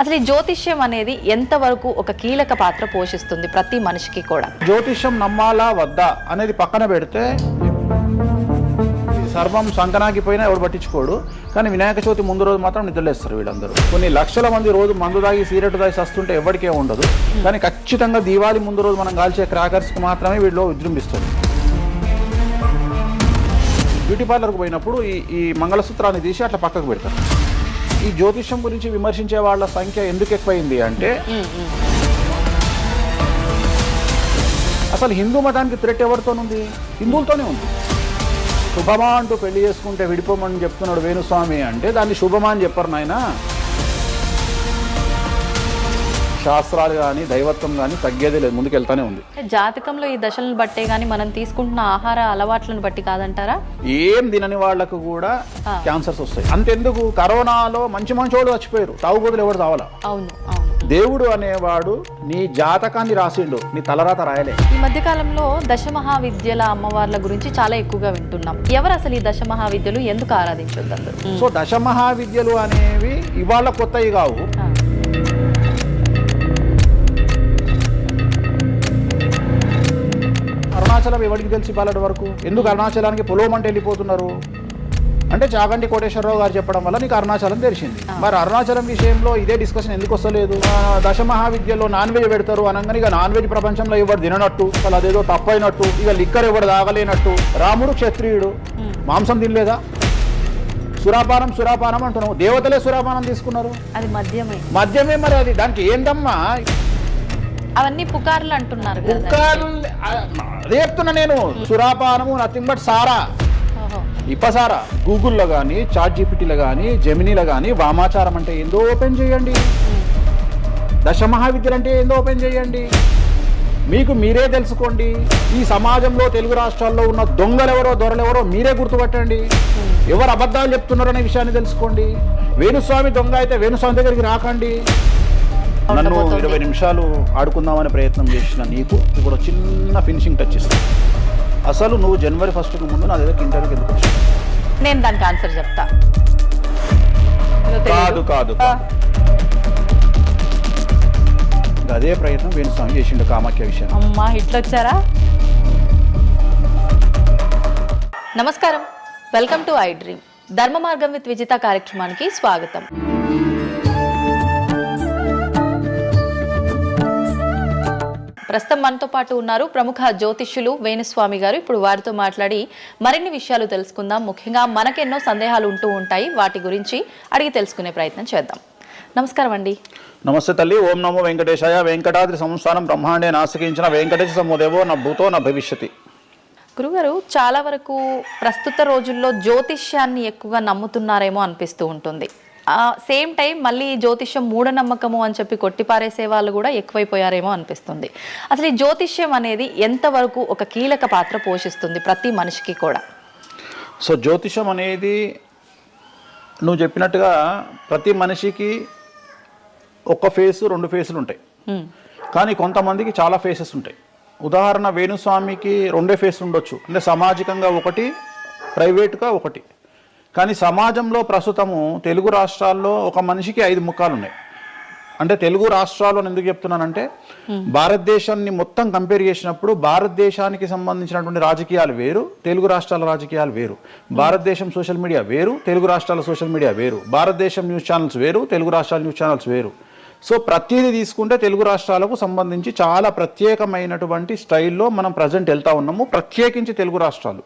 అసలు ఈ జ్యోతిష్యం అనేది ఎంతవరకు ఒక కీలక పాత్ర పోషిస్తుంది ప్రతి మనిషికి కూడా? జ్యోతిష్యం నమ్మాలా వద్దా అనేది పక్కన పెడితే సర్వం సంకనాగిపోయినా ఎవడు పట్టించుకోడు. కానీ వినాయక చవితి ముందు రోజు మాత్రం నిద్రలేస్తారు వీళ్ళందరూ. కొన్ని లక్షల మంది రోజు మందు తాగి సిగరెట్ తాగి వస్తుంటే ఎవరికే ఉండదు. కానీ ఖచ్చితంగా దీవాళి ముందు రోజు మనం కాల్చే క్రాకర్స్కి మాత్రమే వీళ్ళు విజృంభిస్తుంది. బ్యూటీ పార్లర్కి పోయినప్పుడు ఈ మంగళసూత్రాన్ని తీసి అట్లా పక్కకు పెడతారు. ఈ జ్యోతిష్యం గురించి విమర్శించే వాళ్ళ సంఖ్య ఎందుకు ఎక్కువైంది అంటే, అసలు హిందూ మతానికి థ్రెట్ ఎవరితోనుంది? హిందువులతోనే ఉంది. శుభమా అంటూ పెళ్లి చేసుకుంటే విడిపోమని చెప్తున్నాడు వేణుస్వామి అంటే దాన్ని శుభమా అని చెప్పరు నాయన. శాస్త్రాలు కానీ దైవత్వం కానీ తగ్గేదే లేదు, ముందుకెళ్తానే ఉంది. జాతకంలో ఈ దశలను బట్టే గానీ మనం తీసుకుంటున్న ఆహార అలవాట్లను బట్టి కాదంటారా? ఏం తినని వాళ్లకు కూడా క్యాన్సర్స్ వస్తాయి. అంతెందుకు, కరోనాలో మంచి మంచోళ్ళు చచ్చిపోయారు, తాగుబోతులు ఎవరు తావాలా? అవును అవును. దేవుడు అనేవాడు నీ జాతకాన్ని రాసిండు, నీ తలరాత రాయలే. ఈ మధ్య కాలంలో దశమహావిద్యల అమ్మవార్ల గురించి చాలా ఎక్కువగా వింటున్నాం. ఎవరు అసలు ఈ దశమహావిద్యలు, ఎందుకు ఆరాధించొద్దు అందరూ? సో దశమహావిద్యలు అనేవి ఇవాళ కొత్తవి కావు. అరుణాచలం ఎవరికి తెలిసి పాలటి వరకు? ఎందుకు అరుణాచలానికి పొలవమంటే వెళ్ళిపోతున్నారు అంటే చాగంటి కోటేశ్వరరావు గారు చెప్పడం వల్ల నీకు అరుణాచలం తెలిసింది. మరి అరుణాచలం విషయంలో ఇదే డిస్కషన్ ఎందుకు వస్తలేదు? దశమహావిద్యలో నాన్ వెజ్ పెడతారు అనగానే ఇక నాన్ వెజ్ ప్రపంచంలో ఎవరు తిననట్టు, అసలు అదేదో తప్పైనట్టు, ఇక లిక్కర్ ఎవరు తాగలేనట్టు. రాముడు క్షత్రియుడు, మాంసం తినలేదా? సురాపానం అంటున్నావు. దేవతలే సురాపానం తీసుకున్నారు, అది మద్యమే. మరి అది దానికి ఏందమ్మా? అవన్నీ పుకార్లు అంటున్నారు. పుకార్లు అదే చెప్తున్నా నేను. సురాపానము నథింగ్ బట్ సారా, ఇప్పసారా. గూగుల్లో కానీ, చాట్ జీపీటీలో కానీ, జెమినీలో కానీ వామాచారం అంటే ఏందో ఓపెన్ చేయండి, దశమహావిద్యలు అంటే ఏందో ఓపెన్ చేయండి. మీకు మీరే తెలుసుకోండి. ఈ సమాజంలో తెలుగు రాష్ట్రాల్లో ఉన్న దొంగలెవరో దొరలెవరో మీరే గుర్తుపట్టండి. ఎవరు అబద్ధాలు చెప్తున్నారో అనే విషయాన్ని తెలుసుకోండి. వేణుస్వామి దొంగ అయితే వేణుస్వామి దగ్గరికి రాకండి. నన్ను 20 నిమిషాలు ఆడుకుందామనే ప్రయత్నం చేసిన నీకు ఇప్పుడు చిన్న ఫినిషింగ్ టచ్ ఇస్తాను. అసలు నువ్వు జనవరి 1కు ముందు నా దగ్గర ఇంటర్వ్యూకి ఎందుకు వచ్చావు? నేను దానికి ఆన్సర్ చెప్తా. కాదు అదే ప్రయత్నం వేణుస్వామి చేసిండు కామాఖ్య విషయం. అమ్మా ఇట్లా వచ్చారా? నమస్కారం, వెల్కమ్ టు ఐ డ్రీమ్. ధర్మ మార్గం విత్ విజిత కార్యక్రమానికి స్వాగతం. ప్రస్తుతం మనతో పాటు ఉన్నారు ప్రముఖ జ్యోతిష్యులు వేణుస్వామి గారు. ఇప్పుడు వారితో మాట్లాడి మరిన్ని విషయాలు తెలుసుకుందాం. ముఖ్యంగా మనకెన్నో సందేహాలు ఉంటూ ఉంటాయి, వాటి గురించి అడిగి తెలుసుకునే ప్రయత్నం చేద్దాం. నమస్కారం అండి. నమస్తే తల్లి. ఓం నమో వెంకటేశాయ. వెంకటాద్రి సంస్థానం బ్రహ్మాండే నాసికించిన వెంకటేశ సమోదేవో నా భూతో నా భవిష్యతి. గురుగారు, చాలా వరకు ప్రస్తుత రోజుల్లో జ్యోతిష్యాన్ని ఎక్కువగా నమ్ముతున్నారేమో అనిపిస్తూ ఉంటుంది. సేమ్ టైం మళ్ళీ జ్యోతిష్యం మూఢనమ్మకము అని చెప్పి కొట్టిపారేసే వాళ్ళు కూడా ఎక్కువైపోయారేమో అనిపిస్తుంది. అసలు ఈ జ్యోతిష్యం అనేది ఎంతవరకు ఒక కీలక పాత్ర పోషిస్తుంది ప్రతి మనిషికి కూడా? సో జ్యోతిషం అనేది నువ్వు చెప్పినట్టుగా ప్రతి మనిషికి ఒక ఫేసు 2 ఫేసులు ఉంటాయి, కానీ కొంతమందికి చాలా ఫేసెస్ ఉంటాయి. ఉదాహరణ వేణుస్వామికి 2 ఫేస్ ఉండొచ్చు, అంటే సామాజికంగా ఒకటి, ప్రైవేట్గా ఒకటి. కానీ సమాజంలో ప్రస్తుతము తెలుగు రాష్ట్రాల్లో ఒక మనిషికి 5 ముఖాలు ఉన్నాయి. అంటే తెలుగు రాష్ట్రాలు అని ఎందుకు చెప్తున్నానంటే, భారతదేశాన్ని మొత్తం కంపేర్ చేసినప్పుడు భారతదేశానికి సంబంధించినటువంటి రాజకీయాలు వేరు, తెలుగు రాష్ట్రాల రాజకీయాలు వేరు. భారతదేశం సోషల్ మీడియా వేరు, తెలుగు రాష్ట్రాల సోషల్ మీడియా వేరు. భారతదేశం న్యూస్ ఛానల్స్ వేరు, తెలుగు రాష్ట్రాల న్యూస్ ఛానల్స్ వేరు. సో ప్రతిదీ తీసుకుంటే తెలుగు రాష్ట్రాలకు సంబంధించి చాలా ప్రత్యేకమైనటువంటి స్టైల్లో మనం ప్రజెంట్ వెళ్తా ఉన్నాము. ప్రత్యేకించి తెలుగు రాష్ట్రాలు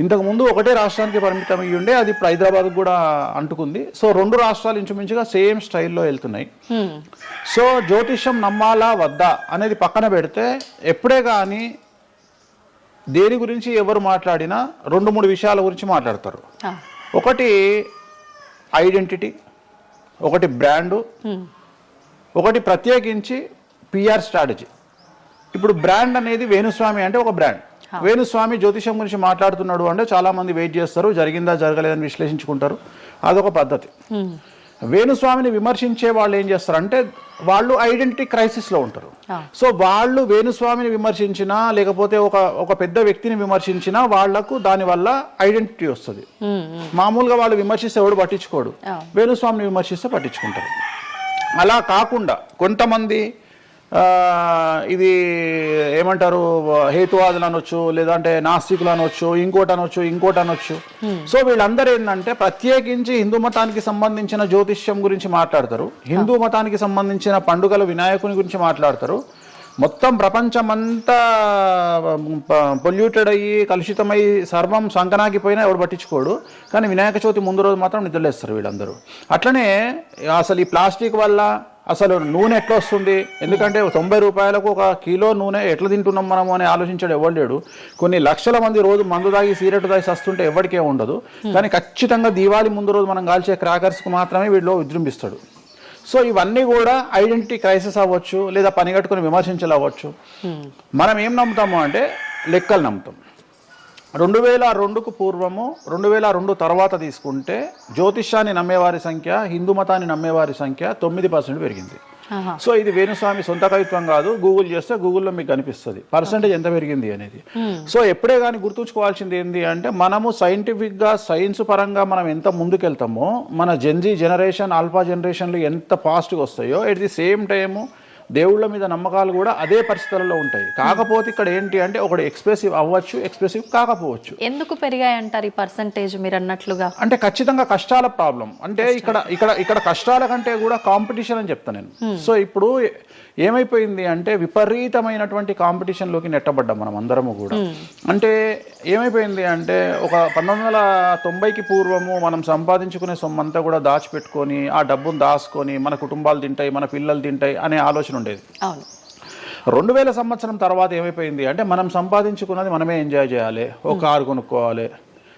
ఇంతకు ముందు ఒకటే రాష్ట్రానికి పరిమితం అయ్యి ఉండే, అది ఇప్పుడు హైదరాబాద్ కూడా అంటుకుంది. సో 2 రాష్ట్రాలు ఇంచుమించుగా సేమ్ స్టైల్లో వెళ్తున్నాయి. సో జ్యోతిష్యం నమ్మాలా వద్దా అనేది పక్కన పెడితే, ఎప్పుడే కానీ దేని గురించి ఎవరు మాట్లాడినా 2-3 విషయాల గురించి మాట్లాడతారు. ఒకటి ఐడెంటిటీ, ఒకటి బ్రాండు, ఒకటి ప్రత్యేకించి పిఆర్ స్ట్రాటజీ. ఇప్పుడు బ్రాండ్ అనేది వేణుస్వామి అంటే ఒక బ్రాండ్. వేణుస్వామి జ్యోతిషం గురించి మాట్లాడుతున్నాడు అంటే చాలా మంది వెయిట్ చేస్తారు, జరిగిందా జరగలేదని విశ్లేషించుకుంటారు, అదొక పద్ధతి. వేణుస్వామిని విమర్శించే వాళ్ళు ఏం చేస్తారంటే, వాళ్ళు ఐడెంటిటీ క్రైసిస్లో ఉంటారు. సో వాళ్ళు వేణుస్వామిని విమర్శించినా లేకపోతే ఒక పెద్ద వ్యక్తిని విమర్శించినా వాళ్లకు దానివల్ల ఐడెంటిటీ వస్తుంది. మామూలుగా వాళ్ళు విమర్శిస్తే ఎవడు పట్టించుకోడు, వేణుస్వామిని విమర్శిస్తే పట్టించుకుంటారు. అలా కాకుండా కొంతమంది ఇది ఏమంటారు హేతువాదులు అనొచ్చు, లేదంటే నాస్తికులు అనొచ్చు, ఇంకోటి అనొచ్చు. సో వీళ్ళందరూ ఏంటంటే ప్రత్యేకించి హిందూ మతానికి సంబంధించిన జ్యోతిష్యం గురించి మాట్లాడతారు, హిందూ మతానికి సంబంధించిన పండుగలు వినాయకుని గురించి మాట్లాడతారు. మొత్తం ప్రపంచమంతా పొల్యూటెడ్ అయ్యి కలుషితమై సర్వం సంకనాగిపోయినా ఎవడు పట్టించుకోడు, కానీ వినాయక చవితి ముందు రోజు మాత్రం నిద్రలేస్తారు వీళ్ళందరూ. అట్లనే అసలు ఈ ప్లాస్టిక్ వల్ల అసలు నూనె ఎట్లా వస్తుంది, ఎందుకంటే 90 రూపాయలకు 1 కిలో నూనె ఎట్లా తింటున్నాం మనము అని ఆలోచించాడు ఎవరు లేడు. కొన్ని లక్షల మంది రోజు మందు తాగి సిగరెట్ తాగి వస్తుంటే ఎవరికే ఉండదు, కానీ ఖచ్చితంగా దీవాళి ముందు రోజు మనం కాల్చే క్రాకర్స్కు మాత్రమే వీడిలో విజృంభిస్తాడు. సో ఇవన్నీ కూడా ఐడెంటిటీ క్రైసిస్ అవ్వచ్చు, లేదా పనిగట్టుకుని విమర్శించలవచ్చు. మనం ఏం నమ్ముతాము అంటే లెక్కలు నమ్ముతాం. 2002కు పూర్వము 2002 తర్వాత తీసుకుంటే జ్యోతిష్యాన్ని నమ్మేవారి సంఖ్య, హిందూ మతాన్ని నమ్మేవారి సంఖ్య 9% పెరిగింది. సో ఇది వేణుస్వామి సొంత కవిత్వం కాదు, గూగుల్ చేస్తే గూగుల్లో మీకు కనిపిస్తుంది పర్సెంటేజ్ ఎంత పెరిగింది అనేది. సో ఎప్పుడే కానీ గుర్తుంచుకోవాల్సింది ఏంటి అంటే మనము సైంటిఫిక్గా సైన్స్ పరంగా మనం ఎంత ముందుకెళ్తామో మన జెన్జీ జనరేషన్, ఆల్ఫా జనరేషన్లు ఎంత ఫాస్ట్గా వస్తాయో ఎట్ ది సేమ్ టైము దేవుళ్ళ మీద నమ్మకాలు కూడా అదే పరిస్థితులలో ఉంటాయి. కాకపోతే ఇక్కడ ఏంటి అంటే ఒకటి ఎక్స్ప్రెసివ్ అవ్వచ్చు, ఎక్స్ప్రెసివ్ కాకపోవచ్చు. ఎందుకు పెరిగాయి అంటారు ఈ పర్సంటేజ్ మీరు అన్నట్లుగా? అంటే ఖచ్చితంగా కష్టాల ప్రాబ్లం. అంటే ఇక్కడ కష్టాల కంటే కూడా కాంపిటీషన్ అని చెప్తాను నేను. సో ఇప్పుడు ఏమైపోయింది అంటే విపరీతమైనటువంటి కాంపిటీషన్లోకి నెట్టబడ్డాం మనం అందరము కూడా. అంటే ఏమైపోయింది అంటే ఒక 1990కి పూర్వము మనం సంపాదించుకునే సొమ్మంతా కూడా దాచిపెట్టుకొని ఆ డబ్బును దాచుకొని మన కుటుంబాలు తింటాయి, మన పిల్లలు తింటాయి అనే ఆలోచన ఉండేది. 2000 సంవత్సరం తర్వాత ఏమైపోయింది అంటే మనం సంపాదించుకున్నది మనమే ఎంజాయ్ చేయాలి, ఒక కారు కొనుక్కోవాలి,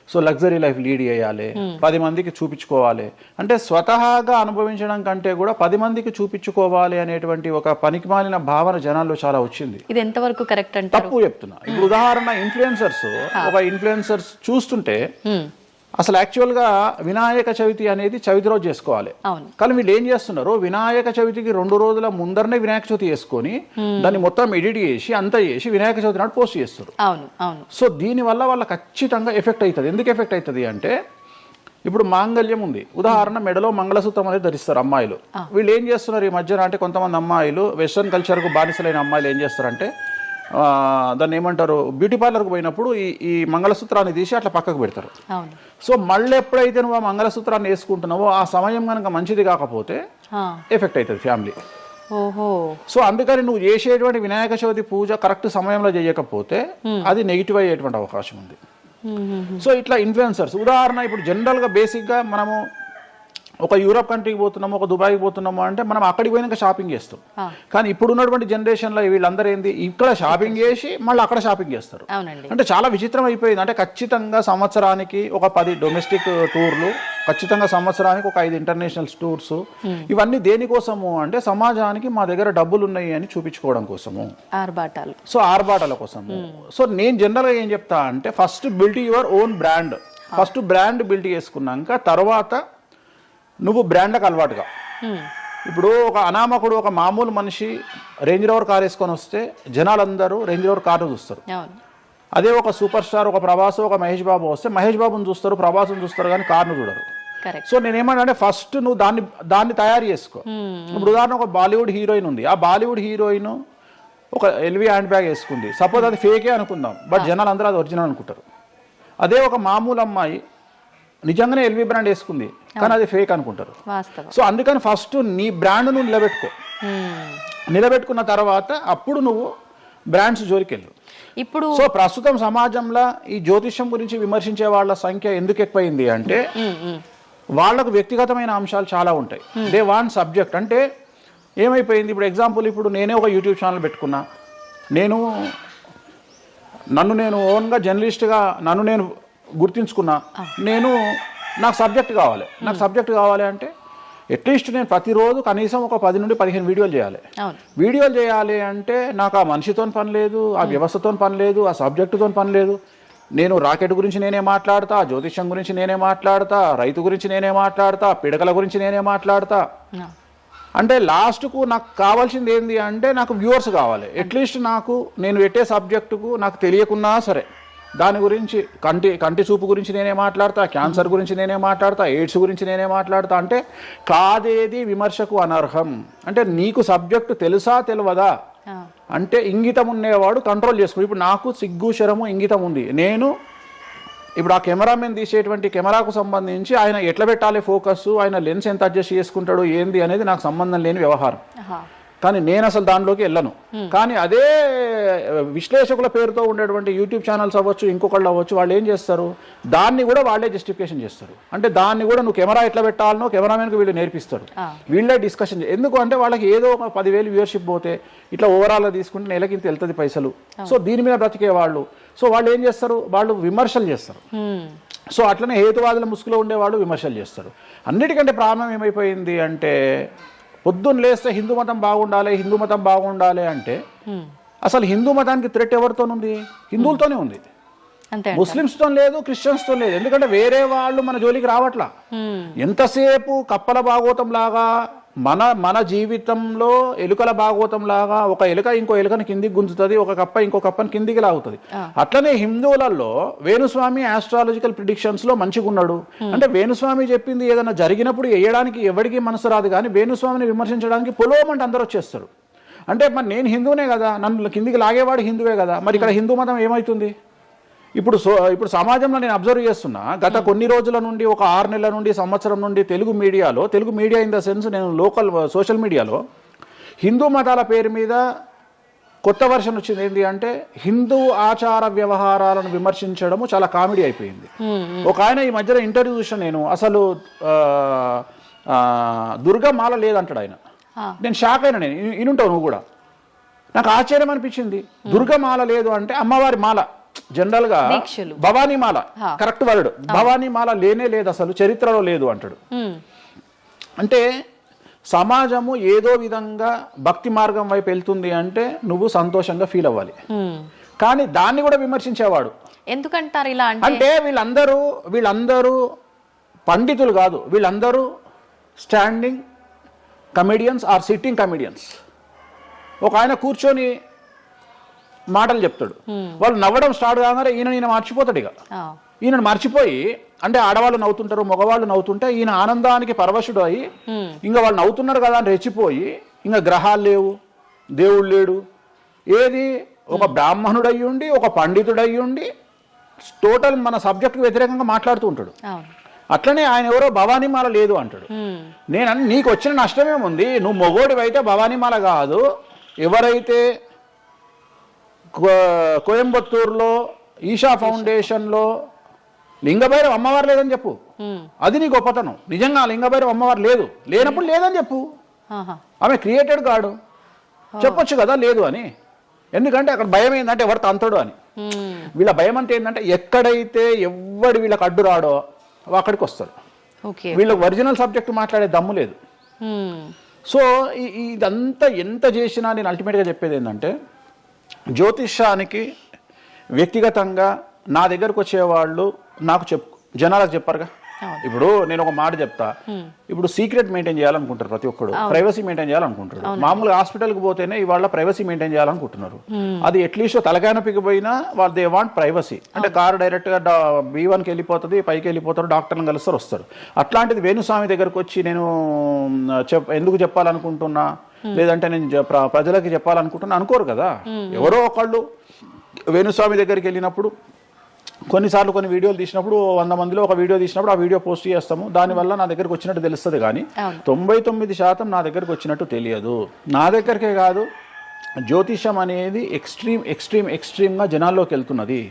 సో లగ్జరీ లైఫ్ లీడ్ చేయాలి, 10 మందికి చూపించుకోవాలి. అంటే స్వతహాగా అనుభవించడం కంటే కూడా 10 మందికి చూపించుకోవాలి అనేటువంటి ఒక పనికిమాలిన భావన జనాల్లో చాలా వచ్చింది. ఇది ఎంతవరకు కరెక్ట్ అంటే? తప్పు చెప్తున్నా. ఇప్పుడు ఉదాహరణ ఇన్ఫ్లుయెన్సర్స్ చూస్తుంటే అసలు యాక్చువల్గా వినాయక చవితి అనేది చవితి రోజు చేసుకోవాలి, కానీ వీళ్ళు ఏం చేస్తున్నారు, వినాయక చవితికి 2 రోజుల ముందరనే వినాయక చవితి చేసుకొని దాన్ని మొత్తం ఎడిట్ చేసి అంతా చేసి వినాయక చవితి నాడు పోస్ట్ చేస్తారు. సో దీనివల్ల వాళ్ళ ఖచ్చితంగా ఎఫెక్ట్ అవుతుంది. ఎందుకు ఎఫెక్ట్ అవుతుంది అంటే ఇప్పుడు మాంగళ్యం ఉంది, ఉదాహరణ మెడలో మంగళసూత్రం అనేది ధరిస్తారు అమ్మాయిలు. వీళ్ళు ఏం చేస్తున్నారు ఈ మధ్యన అంటే కొంతమంది అమ్మాయిలు వెస్ట్రన్ కల్చర్కు బానిసలైన అమ్మాయిలు ఏం చేస్తారంటే దాన్ని ఏమంటారు బ్యూటీ పార్లర్కి పోయినప్పుడు ఈ మంగళసూత్రాన్ని తీసి అట్లా పక్కకు పెడతారు. సో మళ్ళీ ఎప్పుడైతే నువ్వు ఆ మంగళసూత్రాన్ని వేసుకుంటున్నావో ఆ సమయం కనుక మంచిది కాకపోతే ఎఫెక్ట్ అవుతుంది ఫ్యామిలీ. సో అందుకని నువ్వు చేసేటువంటి వినాయక చవితి పూజ కరెక్ట్ సమయంలో చేయకపోతే అది నెగిటివ్ అయ్యేటువంటి అవకాశం ఉంది. సో ఇట్లా ఇన్ఫ్లుయెన్సర్స్ ఉదాహరణ ఇప్పుడు జనరల్గా బేసిక్గా మనము ఒక యూరోప్ కంట్రీకి పోతున్నాము, ఒక దుబాయ్కి పోతున్నాము అంటే మనం అక్కడికి పోయినాక షాపింగ్ చేస్తాం. కానీ ఇప్పుడు ఉన్నటువంటి జనరేషన్లో వీళ్ళందరూ ఏంది ఇక్కడ షాపింగ్ చేసి మళ్ళీ అక్కడ షాపింగ్ చేస్తారు. అంటే చాలా విచిత్రం అయిపోయింది. అంటే ఖచ్చితంగా సంవత్సరానికి ఒక 10 డొమెస్టిక్ టూర్లు, ఖచ్చితంగా సంవత్సరానికి ఒక 5 ఇంటర్నేషనల్ టూర్స్. ఇవన్నీ దేనికోసము అంటే సమాజానికి మా దగ్గర డబ్బులు ఉన్నాయి అని చూపించుకోవడం కోసము, ఆర్భాటాల కోసము. సో నేను జనరల్గా ఏం చెప్తా అంటే first build your own brand. First brand build చేసుకున్నాక తర్వాత నువ్వు బ్రాండ్కి అలవాటుగా. ఇప్పుడు ఒక అనామకుడు ఒక మామూలు మనిషి రేంజ్ రోవర్ కార్ వేసుకొని వస్తే జనాలందరూ రేంజ్ రోవర్ కార్ను చూస్తారు. అదే ఒక సూపర్ స్టార్ ఒక ప్రభాస్ ఒక మహేష్ బాబు వస్తే మహేష్ బాబుని చూస్తారు, ప్రభాస్ని చూస్తారు, కానీ కార్ను చూడరు. సో నేనేమంటే ఫస్ట్ నువ్వు దాన్ని తయారు చేసుకో. ఇప్పుడు ఉదాహరణ ఒక బాలీవుడ్ హీరోయిన్ ఉంది, ఆ బాలీవుడ్ హీరోయిన్ ఒక ఎల్వి హ్యాండ్ బ్యాగ్ వేసుకుంది, సపోజ్ అది ఫేకే అనుకుందాం, బట్ జనాలు అందరూ అది ఒరిజినల్ అనుకుంటారు. అదే ఒక మామూలు అమ్మాయి నిజంగానే ఎల్వి బ్రాండ్ వేసుకుంది కానీ అది ఫేక్ అనుకుంటారు. సో అందుకని ఫస్ట్ నీ బ్రాండ్ నువ్వు నిలబెట్టుకున్న తర్వాత అప్పుడు నువ్వు బ్రాండ్స్ జోలికి వెళ్ళు. ఇప్పుడు సో ప్రస్తుతం సమాజంలో ఈ జ్యోతిష్యం గురించి విమర్శించే వాళ్ళ సంఖ్య ఎందుకు ఎక్కువైంది అంటే వాళ్ళకు వ్యక్తిగతమైన అంశాలు చాలా ఉంటాయి. They want subject. అంటే ఏమైపోయింది, ఇప్పుడు ఎగ్జాంపుల్ ఇప్పుడు నేనే ఒక యూట్యూబ్ ఛానల్ పెట్టుకున్నా, నన్ను నేను ఓన్గా జర్నలిస్ట్గా నన్ను నేను గుర్తించుకున్నా, నాకు సబ్జెక్ట్ కావాలి అంటే అట్లీస్ట్ నేను ప్రతిరోజు కనీసం ఒక 10 నుండి 15 వీడియోలు చేయాలి అంటే నాకు ఆ మనిషితో పని లేదు, ఆ వ్యవస్థతో పని లేదు, ఆ సబ్జెక్టుతో పని లేదు. నేను రాకెట్ గురించి నేనే మాట్లాడతా, జ్యోతిష్యం గురించి నేనే మాట్లాడతా, రైతు గురించి నేనే మాట్లాడతా, పిడకల గురించి నేనే మాట్లాడతా. అంటే లాస్ట్కు నాకు కావాల్సింది ఏంది అంటే నాకు వ్యూవర్స్ కావాలి. అట్లీస్ట్ నేను పెట్టే సబ్జెక్టుకు నాకు తెలియకున్నా సరే దాని గురించి కంటి చూపు గురించి నేనే మాట్లాడతా, క్యాన్సర్ గురించి నేనే మాట్లాడతా, ఎయిడ్స్ గురించి నేనే మాట్లాడతా. అంటే కాదేది విమర్శకు అనర్హం. అంటే నీకు సబ్జెక్టు తెలుసా తెలియదా అంటే ఇంగితం ఉండేవాడు కంట్రోల్ చేసుకో. ఇప్పుడు నాకు సిగ్గు శరము ఇంగితం ఉంది. నేను ఇప్పుడు ఆ కెమెరామెన్ తీసేటువంటి కెమెరాకు సంబంధించి ఆయన ఎట్లా పెట్టాలి ఫోకస్, ఆయన లెన్స్ ఎంత అడ్జస్ట్ చేసుకుంటాడు ఏంది అనేది నాకు సంబంధం లేని వ్యవహారం. కానీ నేను అసలు దానిలోకి వెళ్ళను. కానీ అదే విశ్లేషకుల పేరుతో ఉండేటువంటి యూట్యూబ్ ఛానల్స్ అవ్వచ్చు, ఇంకొకళ్ళు అవ్వచ్చు, వాళ్ళు ఏం చేస్తారు, దాన్ని కూడా వాళ్ళే జస్టిఫికేషన్ చేస్తారు. అంటే దాన్ని కూడా నువ్వు కెమెరా ఎట్లా పెట్టాలనో కెమెరామెన్కి వీళ్ళు నేర్పిస్తారు, వీళ్ళే డిస్కషన్. ఎందుకు అంటే వాళ్ళకి ఏదో ఒక 10,000 వ్యూవర్షిప్ పోతే ఇట్లా ఓవరాల్గా తీసుకుంటే నెలకి ఇంత వెళ్తుంది పైసలు. సో దీని మీద బ్రతికే వాళ్ళు, సో వాళ్ళు ఏం చేస్తారు, వాళ్ళు విమర్శలు చేస్తారు. సో అట్లనే హేతువాదుల ముసుగులో ఉండేవాళ్ళు విమర్శలు చేస్తారు. అన్నిటికంటే ప్రాబ్లం ఏమైపోయింది అంటే పొద్దున్న లేస్తే హిందూ మతం బాగుండాలి, హిందూ మతం బాగుండాలి అంటే అసలు హిందూ మతానికి థ్రెట్ ఎవరితోనుంది? హిందువులతోనే ఉంది, ముస్లిమ్స్తో లేదు, క్రిస్టియన్స్తో లేదు. ఎందుకంటే వేరే వాళ్ళు మన జోలికి రావట్లా. ఎంతసేపు కప్పల భాగవతం లాగా మన జీవితంలో ఎలుకల భాగవతం లాగా ఒక ఎలుక ఇంకో ఎలుకని కిందికి గుంజుతుంది, ఒక కప్ప ఇంకో కప్పని కిందికి లాగుతుంది. అట్లనే హిందువులలో వేణుస్వామి ఆస్ట్రాలజికల్ ప్రిడిక్షన్స్ లో మంచిగా ఉన్నాడు. అంటే వేణుస్వామి చెప్పింది ఏదైనా జరిగినప్పుడు వేయడానికి ఎవరికి మనసు రాదు, కానీ వేణుస్వామిని విమర్శించడానికి పొలోమంటే అందరూ వచ్చేస్తారు. అంటే మరి నేను హిందువునే కదా, నన్ను కిందికి లాగేవాడు హిందువే కదా, మరి ఇక్కడ హిందూ మతం ఏమవుతుంది? ఇప్పుడు సమాజంలో నేను అబ్జర్వ్ చేస్తున్నా, గత కొన్ని రోజుల నుండి, ఒక 6 నెలల నుండి, సంవత్సరం నుండి Telugu media in the sense నేను లోకల్ సోషల్ మీడియాలో హిందూ మతాల పేరు మీద కొత్త వర్షన్ వచ్చింది. ఏంటి అంటే హిందూ ఆచార వ్యవహారాలను విమర్శించడము చాలా కామెడీ అయిపోయింది. ఒక ఆయన ఈ మధ్యలో ఇంటర్వ్యూ చూసిన నేను, అసలు దుర్గమాల లేదంటాడు ఆయన. నేను షాక్ అయినా. నేను ఇనుంటావు నువ్వు కూడా. నాకు ఆశ్చర్యం అనిపించింది. దుర్గమాల లేదు అంటే అమ్మవారి మాల, జనరల్ గా భవానీ మాల కరెక్ట్ వర్డ్. భవానీ మాల లేనే లేదు, అసలు చరిత్రలో లేదు అంటాడు. అంటే సమాజము ఏదో విధంగా భక్తి మార్గం వైపు వెళ్తుంది అంటే నువ్వు సంతోషంగా ఫీల్ అవ్వాలి. కానీ దాన్ని కూడా విమర్శించేవాడు ఎందుకంటారు ఇలా అంటే వీళ్ళందరూ పండితులు కాదు, వీళ్ళందరూ standing comedians or sitting comedians. ఒక ఆయన కూర్చొని మాటలు చెప్తాడు, వాళ్ళు నవ్వడం స్టార్ట్ కాగానే ఈయన మర్చిపోతాడు. ఇక ఈయన మర్చిపోయి, అంటే ఆడవాళ్ళు నవ్వుతుంటారు, మగవాళ్ళు నవ్వుతుంటే ఈయన ఆనందానికి పరవశుడు అయ్యి ఇంకా వాళ్ళు నవ్వుతున్నారు కదా అని రెచ్చిపోయి, ఇంకా గ్రహాలు లేవు, దేవుడు లేడు, ఏది ఒక బ్రాహ్మణుడు అయ్యుండి, ఒక పండితుడు అయ్యుండి టోటల్ మన సబ్జెక్టుకు వ్యతిరేకంగా మాట్లాడుతూ ఉంటాడు. అట్లనే ఆయన ఎవరో భవానీమాల లేదు అంటాడు. నీకు వచ్చిన నష్టమేముంది? నువ్వు మొగోడివైతే భవానీమాల కాదు, ఎవరైతే కోయంబత్తూరులో ఈషా ఫౌండేషన్లో లింగభైరవ అమ్మవారు లేదని చెప్పు, అది నీ గొప్పతనం. నిజంగా లింగభైరవ అమ్మవారు లేనప్పుడు లేదని చెప్పు. ఆమె క్రియేటెడ్ గాడు, చెప్పొచ్చు కదా లేదు అని. ఎందుకంటే అక్కడ భయం ఏంటంటే ఎవరు తంతడు అని. వీళ్ళ భయం అంటే ఏంటంటే ఎక్కడైతే ఎవడు వీళ్ళకి అడ్డు రాడో అక్కడికి వస్తారు. వీళ్ళకి ఒరిజినల్ సబ్జెక్ట్ మాట్లాడే దమ్ము లేదు. సో ఇదంతా ఎంత చేసినా నేను అల్టిమేట్గా చెప్పేది ఏంటంటే, జ్యోతిష్యానికి వ్యక్తిగతంగా నా దగ్గరకు వచ్చేవాళ్ళు నాకు జనాలకు చెప్పారుగా. ఇప్పుడు నేను ఒక మాట చెప్తా, ఇప్పుడు సీక్రెట్ మెయింటైన్ చేయాలనుకుంటారు ప్రతి ఒక్కడు, ప్రైవసీ మెయింటైన్ చేయాలనుకుంటారు. మామూలుగా హాస్పిటల్కి పోతేనే ఇవాళ ప్రైవసీ మెయింటైన్ చేయాలనుకుంటున్నారు. అది అట్లీస్ట్ తలకాయనొప్పికి పోయినా వాళ్ళు దే వాంట్ ప్రైవసీ. అంటే కారు డైరెక్ట్గా B1కి వెళ్ళిపోతుంది, పైకి వెళ్ళిపోతారు, డాక్టర్ని కలుస్తారు, వస్తారు. అట్లాంటిది వేణుస్వామి దగ్గరకు వచ్చి నేను ఎందుకు చెప్పాలనుకుంటున్నా, లేదంటే నేను ప్రజలకి చెప్పాలనుకుంటున్నా అనుకోరు కదా. ఎవరో ఒకళ్ళు వేణుస్వామి దగ్గరికి వెళ్ళినప్పుడు, కొన్నిసార్లు కొన్ని వీడియోలు తీసినప్పుడు 100 మందిలో ఒక వీడియో తీసినప్పుడు ఆ వీడియో పోస్ట్ చేస్తాము, దానివల్ల నా దగ్గరకు వచ్చినట్టు తెలుస్తుంది. కానీ 99% నా దగ్గరకు వచ్చినట్టు తెలియదు. నా దగ్గరికే కాదు, జ్యోతిషం అనేది ఎక్స్ట్రీమ్గా జనాల్లోకి వెళ్తున్నది.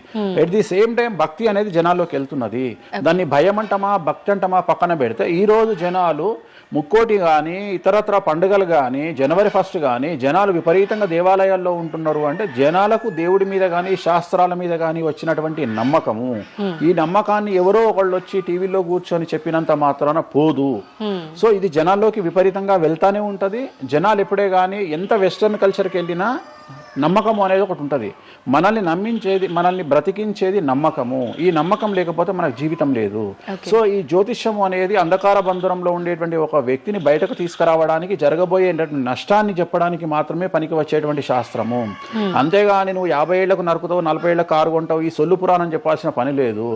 ఎట్ ది సేమ్ టైం భక్తి అనేది జనాల్లోకి వెళ్తున్నది. దాన్ని భయం అంటమా భక్తి అంటమా పక్కన పెడితే ఈరోజు జనాలు ముక్కోటి కానీ ఇతరత్ర పండుగలు కానీ జనవరి 1 కానీ జనాలు విపరీతంగా దేవాలయాల్లో ఉంటున్నారు. అంటే జనాలకు దేవుడి మీద కానీ శాస్త్రాల మీద కానీ వచ్చినటువంటి నమ్మకము, ఈ నమ్మకాన్ని ఎవరో ఒకళ్ళు వచ్చి టీవీలో కూర్చొని చెప్పినంత మాత్రాన పోదు. సో ఇది జనాల్లోకి విపరీతంగా వెళ్తానే ఉంటుంది. జనాలు ఎప్పుడే కానీ ఎంత వెస్టర్న్ కల్చర్కి వెళ్ళినా నమ్మకము అనేది ఒకటి ఉంటుంది. మనల్ని నమ్మించేది, మనల్ని బ్రతికించేది నమ్మకము. ఈ నమ్మకం లేకపోతే మనకు జీవితం లేదు. సో ఈ జ్యోతిష్యము అనేది అంధకార బంధురంలో ఉండేటువంటి ఒక వ్యక్తిని బయటకు తీసుకురావడానికి, జరగబోయే నష్టాన్ని చెప్పడానికి మాత్రమే పనికి వచ్చేటువంటి శాస్త్రము. అంతేగాని నువ్వు 50 ఏళ్లకు నరుకుతావు, 40 ఏళ్లకు కారు కొంటావు, ఈ సొల్లు పురాణం చెప్పాల్సిన పని లేదు.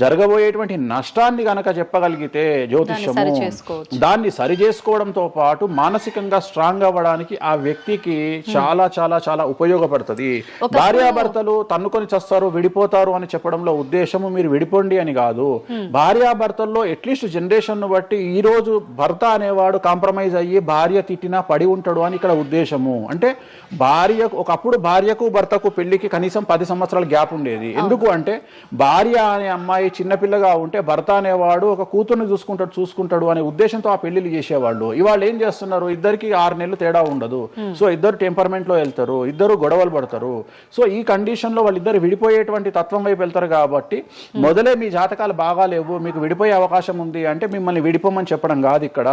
జరగబోయేటువంటి నష్టాన్ని గనక చెప్పగలిగితే జ్యోతిష్యము దాన్ని సరి చేసుకోవడంతో పాటు మానసికంగా స్ట్రాంగ్ అవ్వడానికి ఆ వ్యక్తికి చాలా చాలా చాలా ఉపయోగపడుతుంది. భార్యాభర్తలు తన్నుకొని చస్తారు, విడిపోతారు అని చెప్పడంలో ఉద్దేశము మీరు విడిపోండి అని కాదు. భార్యాభర్తల్లో అట్లీస్ట్ జనరేషన్ ను బట్టి ఈ రోజు భర్త అనేవాడు కాంప్రమైజ్ అయ్యి భార్య తిట్టినా పడి ఉంటాడు అని ఇక్కడ ఉద్దేశము. అంటే ఒకప్పుడు భార్యకు భర్తకు పెళ్లికి కనీసం 10 సంవత్సరాల గ్యాప్ ఉండేది. ఎందుకు అంటే భార్య అనే అమ్మాయి చిన్నపిల్లగా ఉంటే భర్త అనేవాడు ఒక కూతుర్ని చూసుకుంటాడు అనే ఉద్దేశంతో ఆ పెళ్లిళ్ళు చేసేవాళ్ళు. ఇవాళ ఏం చేస్తున్నారు, ఇద్దరికి 6 నెలలు తేడా ఉండదు. సో ఇద్దరు టెంపర్మెంట్ లో వెళ్తారు, ఇద్దరు గొడవలు పడతారు. సో ఈ కండిషన్ లో వాళ్ళిద్దరు విడిపోయేటువంటి తత్వం వైపు వెళ్తారు. కాబట్టి మొదలే మీ జాతకాలు బాగాలేవు, మీకు విడిపోయే అవకాశం ఉంది అంటే మిమ్మల్ని విడిపోమని చెప్పడం కాదు. ఇక్కడ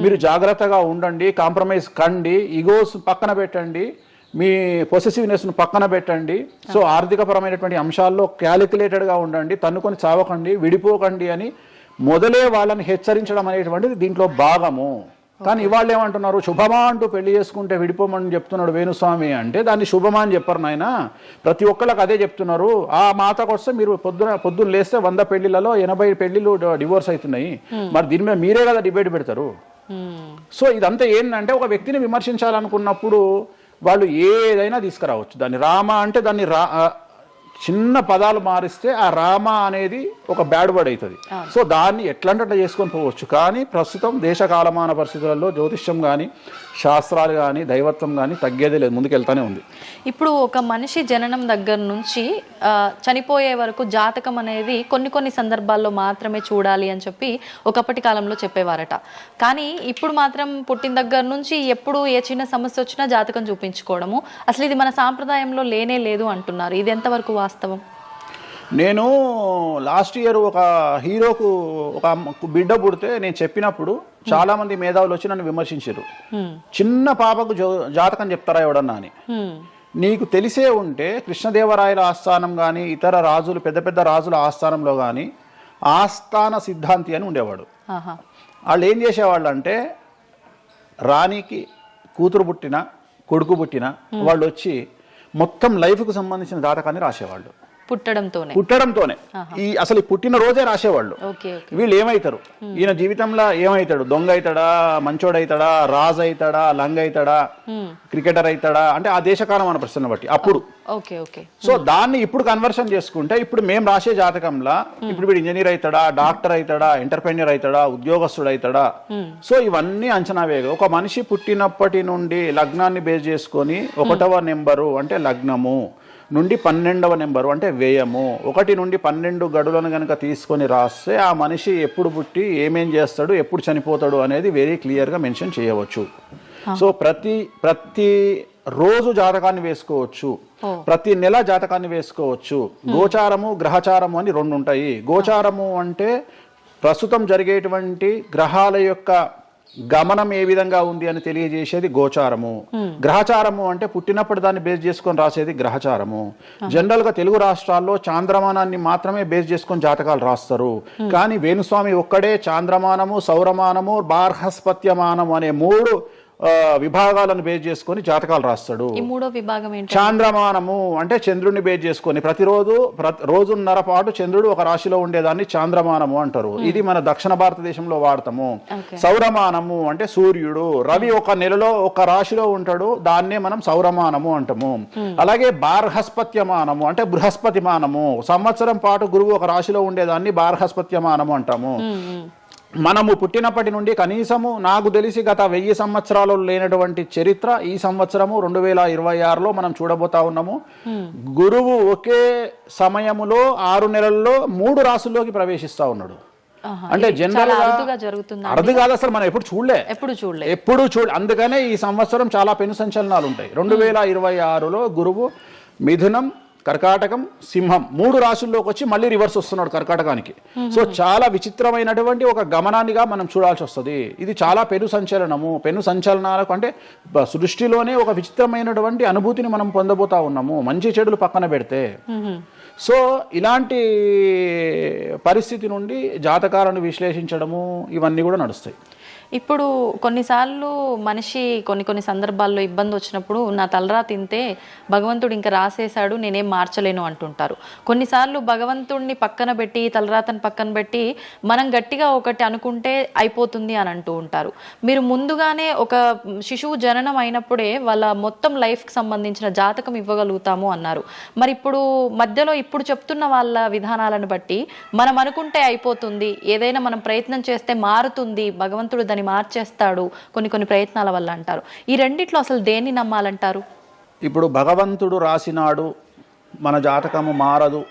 మీరు జాగ్రత్తగా ఉండండి, కాంప్రమైజ్ కండి, ఈగోస్ పక్కన పెట్టండి, మీ పొసెసివ్నెస్ ను పక్కన పెట్టండి. సో ఆర్థికపరమైనటువంటి అంశాల్లో క్యాలిక్యులేటెడ్గా ఉండండి, తన్నుకొని చావకండి, విడిపోకండి అని మొదలే వాళ్ళని హెచ్చరించడం అనేటువంటిది దీంట్లో భాగము. కానీ ఇవాళ ఏమంటున్నారు, శుభమా అంటూ పెళ్లి చేసుకుంటే విడిపోమని చెప్తున్నాడు వేణుస్వామి అంటే దాన్ని శుభమా అని చెప్పరు నాయన. ప్రతి ఒక్కళ్ళకి అదే చెప్తున్నారు. ఆ మాతకు వస్తే మీరు పొద్దున్న లేస్తే 100 పెళ్లిలలో 80 పెళ్లిళ్ళు డివోర్స్ అవుతున్నాయి. మరి దీని మీద మీరే కదా డిబేట్ పెడతారు. సో ఇదంతా ఏంటంటే ఒక వ్యక్తిని విమర్శించాలనుకున్నప్పుడు వాళ్ళు ఏదైనా తీసుకురావచ్చు. దాన్ని రామ అంటే దాన్ని చిన్న పదాలు మారిస్తే ఆ రామ అనేది ఒక బ్యాడ్ వర్డ్ అవుతుంది. సో దాన్ని ఎట్లంటే చేసుకొని పోవచ్చు. కానీ ప్రస్తుతం దేశ కాలమాన పరిస్థితులలో జ్యోతిష్యం కానీ శాస్త్రాలు కానీ దైవత్వం కానీ తగ్గేదే లేదు, ముందుకెళ్తానే ఉంది. ఇప్పుడు ఒక మనిషి జననం దగ్గర నుంచి చనిపోయే వరకు జాతకం అనేది కొన్ని సందర్భాల్లో మాత్రమే చూడాలి అని చెప్పి ఒకప్పటి కాలంలో చెప్పేవారట. కానీ ఇప్పుడు మాత్రం పుట్టిన దగ్గర నుంచి ఎప్పుడు ఏ చిన్న సమస్య వచ్చినా జాతకం చూపించుకోవడము, అసలు ఇది మన సాంప్రదాయంలో లేనే లేదు అంటున్నారు. ఇది ఎంతవరకు వాస్తవం? నేను లాస్ట్ ఇయర్ ఒక హీరోకు ఒక బిడ్డ పుడితే నేను చెప్పినప్పుడు చాలా మంది మేధావులు వచ్చి నన్ను విమర్శించారు. చిన్న పాపకు జాతకం చెప్తారా ఎవడన్నా అని. నీకు తెలిసే ఉంటే కృష్ణదేవరాయల ఆస్థానం కానీ ఇతర రాజులు పెద్ద రాజుల ఆస్థానంలో కానీ ఆస్థాన సిద్ధాంతి అని ఉండేవాడు. వాళ్ళు ఏం చేసేవాళ్ళు అంటే రాణికి కూతురు పుట్టిన కొడుకు పుట్టిన వాళ్ళు వచ్చి మొత్తం లైఫ్కు సంబంధించిన జాతకాన్ని రాసేవాళ్ళు. పుట్టడంతోనే ఈ అసలు పుట్టిన రోజే రాసేవాళ్ళు. వీళ్ళు ఏమైతారు, ఈయన జీవితంలో ఏమైతాడు, దొంగ అవుతాడా, మంచోడు అవుతాడా, రాజు అవుతాడా, లంగ అవుతాడా, క్రికెటర్ అవుతాడా అంటే ఆ దేశకాలం మన ప్రశ్న బట్టి అప్పుడు. సో దాన్ని ఇప్పుడు కన్వర్షన్ చేసుకుంటే ఇప్పుడు మేము రాసే జాతకంలో ఇప్పుడు వీడు ఇంజనీర్ అవుతాడా, డాక్టర్ అవుతాడా, ఎంటర్ప్రెన్యూర్ అవుతాడా, ఉద్యోగస్తుడు అవుతాడా. సో ఇవన్నీ అంచనా వేగ ఒక మనిషి పుట్టినప్పటి నుండి లగ్నాన్ని బేస్ చేసుకొని 1వ నెంబరు అంటే లగ్నము నుండి 12వ నెంబరు అంటే వ్యయము 1 నుండి 12 గడులను కనుక తీసుకొని రాస్తే ఆ మనిషి ఎప్పుడు పుట్టి ఏమేం చేస్తాడు, ఎప్పుడు చనిపోతాడు అనేది వెరీ క్లియర్గా మెన్షన్ చేయవచ్చు. సో ప్రతి రోజు జాతకాన్ని వేసుకోవచ్చు, ప్రతి నెల జాతకాన్ని వేసుకోవచ్చు. గోచారము గ్రహచారము అని 2 ఉంటాయి. గోచారము అంటే ప్రస్తుతం జరిగేటువంటి గ్రహాల యొక్క గమనం ఏ విధంగా ఉంది అని తెలియజేసేది గోచారము. గ్రహచారము అంటే పుట్టినప్పుడు దాన్ని బేస్ చేసుకొని రాసేది గ్రహచారము. జనరల్ గా తెలుగు రాష్ట్రాల్లో చాంద్రమానాన్ని మాత్రమే బేస్ చేసుకొని జాతకాలు రాస్తారు. కానీ వేణుస్వామి ఒక్కడే చాంద్రమానము, సౌరమానము, బార్హస్పత్యమానము అనే 3 విభాగాలను బేస్ చేసుకొని జాతకాలు రాస్తాడు. చాంద్రమానము అంటే చంద్రుడిని బేస్ చేసుకొని రోజున్నర పాటు చంద్రుడు ఒక రాశిలో ఉండేదాన్ని చాంద్రమానము అంటారు. ఇది మన దక్షిణ భారతదేశంలో వాడతాము. సౌరమానము అంటే సూర్యుడు, రవి ఒక నెలలో ఒక రాశిలో ఉంటాడు, దాన్నే మనం సౌరమానము అంటాము. అలాగే బార్హస్పత్యమానము అంటే బృహస్పతిమానము, సంవత్సరం పాటు గురువు ఒక రాశిలో ఉండేదాన్ని బార్హస్పత్యమానము అంటాము. మనము పుట్టినప్పటి నుండి కనీసము నాకు తెలిసి గత 1000 సంవత్సరాలు లేనటువంటి చరిత్ర ఈ సంవత్సరము 2026లో మనం చూడబోతా ఉన్నాము. గురువు ఒకే సమయములో 6 నెలల్లో 3 రాశుల్లోకి ప్రవేశిస్తా ఉన్నాడు. అంటే జనరల్ అరుదు కాదు, అసలు మనం ఎప్పుడు చూడలే. అందుకనే ఈ సంవత్సరం చాలా పెను సంచలనాలు ఉంటాయి. 2026లో గురువు మిథునం, కర్కాటకం, సింహం 3 రాశుల్లోకి వచ్చి మళ్ళీ రివర్స్ వస్తున్నాడు కర్కాటకానికి. సో చాలా విచిత్రమైనటువంటి ఒక గమనాన్నిగా మనం చూడాల్సి వస్తుంది. ఇది చాలా పెను సంచలనాలకు అంటే సృష్టిలోనే ఒక విచిత్రమైనటువంటి అనుభూతిని మనం పొందబోతా ఉన్నాము, మంచి చెడులు పక్కన పెడితే. సో ఇలాంటి పరిస్థితి నుండి జాతకాలను విశ్లేషించడము ఇవన్నీ కూడా నడుస్తాయి. ఇప్పుడు కొన్నిసార్లు మనిషి కొన్ని సందర్భాల్లో ఇబ్బంది వచ్చినప్పుడు నా తలరా తింటే భగవంతుడు ఇంకా రాసేశాడు, నేనేం మార్చలేను అంటుంటారు. కొన్నిసార్లు భగవంతుడిని పక్కన పెట్టి, తలరాతను పక్కన పెట్టి మనం గట్టిగా ఒకటి అనుకుంటే అయిపోతుంది అని అంటూ ఉంటారు. మీరు ముందుగానే ఒక శిశువు జననం అయినప్పుడే వాళ్ళ మొత్తం లైఫ్కి సంబంధించిన జాతకం ఇవ్వగలుగుతాము అన్నారు. మరి మధ్యలో ఇప్పుడు చెప్తున్న వాళ్ళ విధానాలను బట్టి మనం అనుకుంటే అయిపోతుంది, ఏదైనా మనం ప్రయత్నం చేస్తే మారుతుంది, భగవంతుడు దాన్ని మార్చేస్తాడు కొన్ని ప్రయత్నాల వల్ల అంటారు. ఈ రెండిట్లో అసలు దేన్ని నమ్మాలంటారు? ఇప్పుడు భగవంతుడు రాసినాడు, మన జాతకము మారదు,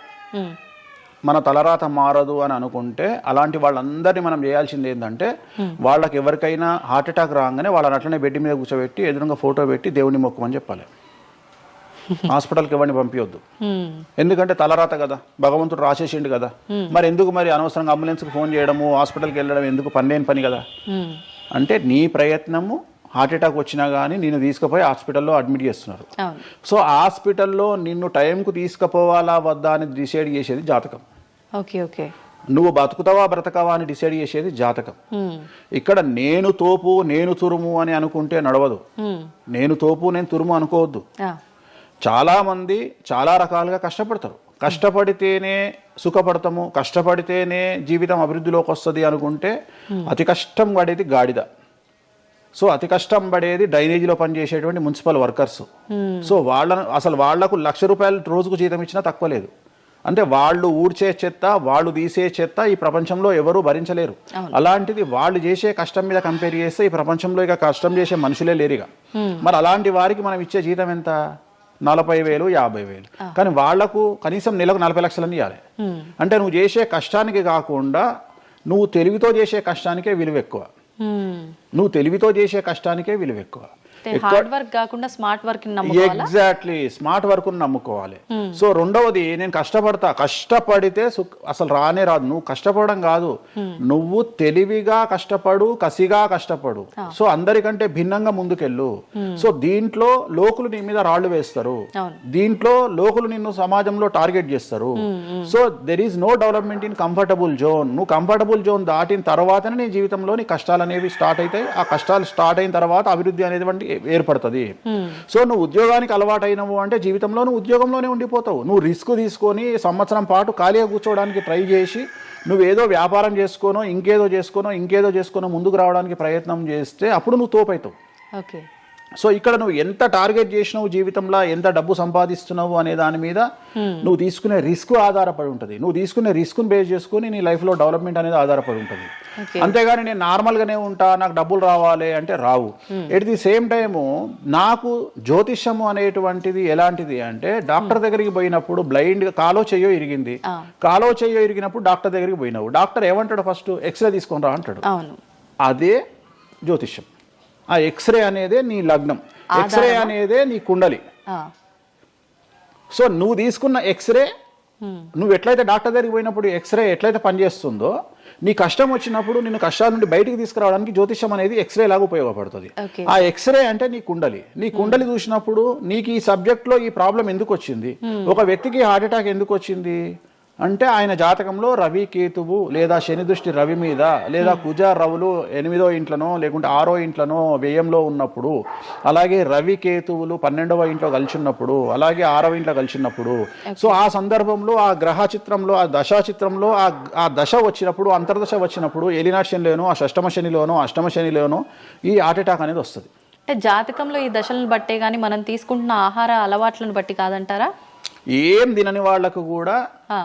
మన తలరాత మారదు అని అనుకుంటే అలాంటి వాళ్ళందరినీ మనం చేయాల్సింది ఏంటంటే, వాళ్ళకి ఎవరికైనా హార్ట్ అటాక్ రాగానే వాళ్ళని అట్లనే బెడ్ మీద కూర్చోబెట్టి ఎదురుగా ఫోటో పెట్టి దేవుని మొక్కమని చెప్పాలి. హాస్పిటల్కి ఎవరిని పంపించొద్దు. ఎందుకంటే తలరాత కదా, భగవంతుడు రాసేసిండు కదా. మరి ఎందుకు మరి అనవసరంగా అంబులెన్స్కి ఫోన్ చేయడము, హాస్పిటల్కి వెళ్ళడం ఎందుకు? పనిలేని పని కదా. అంటే నీ ప్రయత్నము, హార్ట్ అటాక్ వచ్చినా కానీ నిన్ను తీసుకుపోయి హాస్పిటల్లో అడ్మిట్ చేస్తున్నారు. సో హాస్పిటల్లో నిన్ను టైంకు తీసుకుపోవాలా వద్దా అని డిసైడ్ చేసేది జాతకం. నువ్వు బతుకుతావా బ్రతకవా అని డిసైడ్ చేసేది జాతకం. ఇక్కడ నేను తోపు నేను తురుము అని అనుకుంటే నడవదు. నేను తోపు నేను తురుము అనుకోవద్దు. చాలా మంది చాలా రకాలుగా కష్టపడతారు. కష్టపడితేనే సుఖపడతాము, కష్టపడితేనే జీవితం అభివృద్ధిలోకి వస్తుంది అనుకుంటే అతి కష్టం పడేది గాడిద. సో అతి కష్టం పడేది డ్రైనేజీలో పనిచేసేటువంటి మున్సిపల్ వర్కర్స్. సో వాళ్లకు ₹1,00,000 రోజుకు జీతం ఇచ్చినా తక్కువ లేదు. అంటే వాళ్ళు ఊడ్చే చెత్త, వాళ్ళు తీసే చెత్త ఈ ప్రపంచంలో ఎవరూ భరించలేరు. అలాంటిది వాళ్ళు చేసే కష్టం మీద కంపేర్ చేస్తే ఈ ప్రపంచంలో ఇక కష్టం చేసే మనుషులే లేరుగా. మరి అలాంటి వారికి మనం ఇచ్చే జీతం ఎంత? 40,000, 50,000. కానీ వాళ్లకు కనీసం నెలకు 40 లక్షలని ఇవ్వాలి. అంటే నువ్వు చేసే కష్టానికి కాకుండా నువ్వు తెలివితో చేసే కష్టానికే విలువ ఎక్కువ. ఎగ్జాక్ట్లీ, స్మార్ట్ వర్క్ నమ్ముకోవాలి. సో రెండవది, నేను కష్టపడితే అసలు రానే రాదు. నువ్వు కష్టపడడం కాదు, నువ్వు తెలివిగా కష్టపడు, కసిగా కష్టపడు. సో అందరికంటే భిన్నంగా ముందుకెళ్ళు. సో దీంట్లో లోకులు నీ మీద రాళ్లు వేస్తారు, దీంట్లో లోకులు నిన్ను సమాజంలో టార్గెట్ చేస్తారు. So there is no development in comfortable zone. నువ్వు కంఫర్టబుల్ జోన్ దాటిన తర్వాతనే నీ జీవితంలో నీ కష్టాలు అనేవి స్టార్ట్ అవుతాయి. ఆ కష్టాలు స్టార్ట్ అయిన తర్వాత అభివృద్ధి అనేది ఏర్పడుతుంది. సో నువ్వు ఉద్యోగానికి అలవాటు అయినవు అంటే జీవితంలో నువ్వు ఉద్యోగంలోనే ఉండిపోతావు. నువ్వు రిస్క్ తీసుకొని సంవత్సరం పాటు ఖాళీగా కూర్చోవడానికి ట్రై చేసి నువ్వేదో వ్యాపారం చేసుకోనో ఇంకేదో చేసుకోనో ముందుకు రావడానికి ప్రయత్నం చేస్తే అప్పుడు నువ్వు తోపవుతావు. సో ఇక్కడ నువ్వు ఎంత టార్గెట్ చేసినావు, జీవితంలో ఎంత డబ్బు సంపాదిస్తున్నావు అనే దాని మీద నువ్వు తీసుకునే రిస్క్ ఆధారపడి ఉంటుంది. నువ్వు తీసుకునే రిస్క్ను బేస్ చేసుకుని నీ లైఫ్లో డెవలప్మెంట్ అనేది ఆధారపడి ఉంటుంది. అంతేగాని నేను నార్మల్గానే ఉంటా, నాకు డబ్బులు రావాలి అంటే రావు. ఎట్ ది సేమ్ టైము నాకు జ్యోతిష్యము అనేటువంటిది ఎలాంటిది అంటే, డాక్టర్ దగ్గరికి పోయినప్పుడు బ్లైండ్గా కాలో చెయ్యో ఇరిగినప్పుడు డాక్టర్ దగ్గరికి పోయినావు, డాక్టర్ ఏమంటాడు? ఫస్ట్ ఎక్స్రే తీసుకొని రా అంటాడు. అదే జ్యోతిష్యం. ఆ ఎక్స్రే అనేదే నీ లగ్నం, ఎక్స్రే అనేదే నీ కుండలి. సో నువ్వు తీసుకున్న ఎక్స్రే, నువ్వు ఎట్లయితే డాక్టర్ దగ్గరికి పోయినప్పుడు ఎక్స్రే ఎట్లయితే పనిచేస్తుందో, నీ కష్టం వచ్చినప్పుడు నిన్ను కష్టాల నుండి బయటికి తీసుకురావడానికి జ్యోతిష్యం అనేది ఎక్స్రే లాగా ఉపయోగపడుతుంది. ఆ ఎక్స్రే అంటే నీ కుండలి చూసినప్పుడు నీకు ఈ సబ్జెక్ట్లో ఈ ప్రాబ్లం ఎందుకు వచ్చింది, ఒక వ్యక్తికి హార్ట్ అటాక్ ఎందుకు వచ్చింది అంటే ఆయన జాతకంలో రవి కేతువు లేదా శని దృష్టి రవి మీద, లేదా కుజ రవులు 8వ ఇంట్లోనో లేకుంటే 6వ ఇంట్లోనో వ్యయంలో ఉన్నప్పుడు, అలాగే రవి కేతువులు 12వ ఇంట్లో కలిసి ఉన్నప్పుడు, అలాగే 6వ ఇంట్లో కలిసి ఉన్నప్పుడు, సో ఆ సందర్భంలో ఆ గ్రహ చిత్రంలో, ఆ దశా చిత్రంలో ఆ దశ వచ్చినప్పుడు, అంతర్దశ వచ్చినప్పుడు, ఏలినాటి శనిలోనో, ఆ షష్టమ శనిలోనో, అష్టమ శనిలోనో ఈ హార్ట్ అటాక్ అనేది వస్తుంది. అంటే జాతకంలో ఈ దశలను బట్టే కానీ మనం తీసుకుంటున్న ఆహార అలవాట్లను బట్టి కాదంటారా? ఏం తినని వాళ్లకు కూడా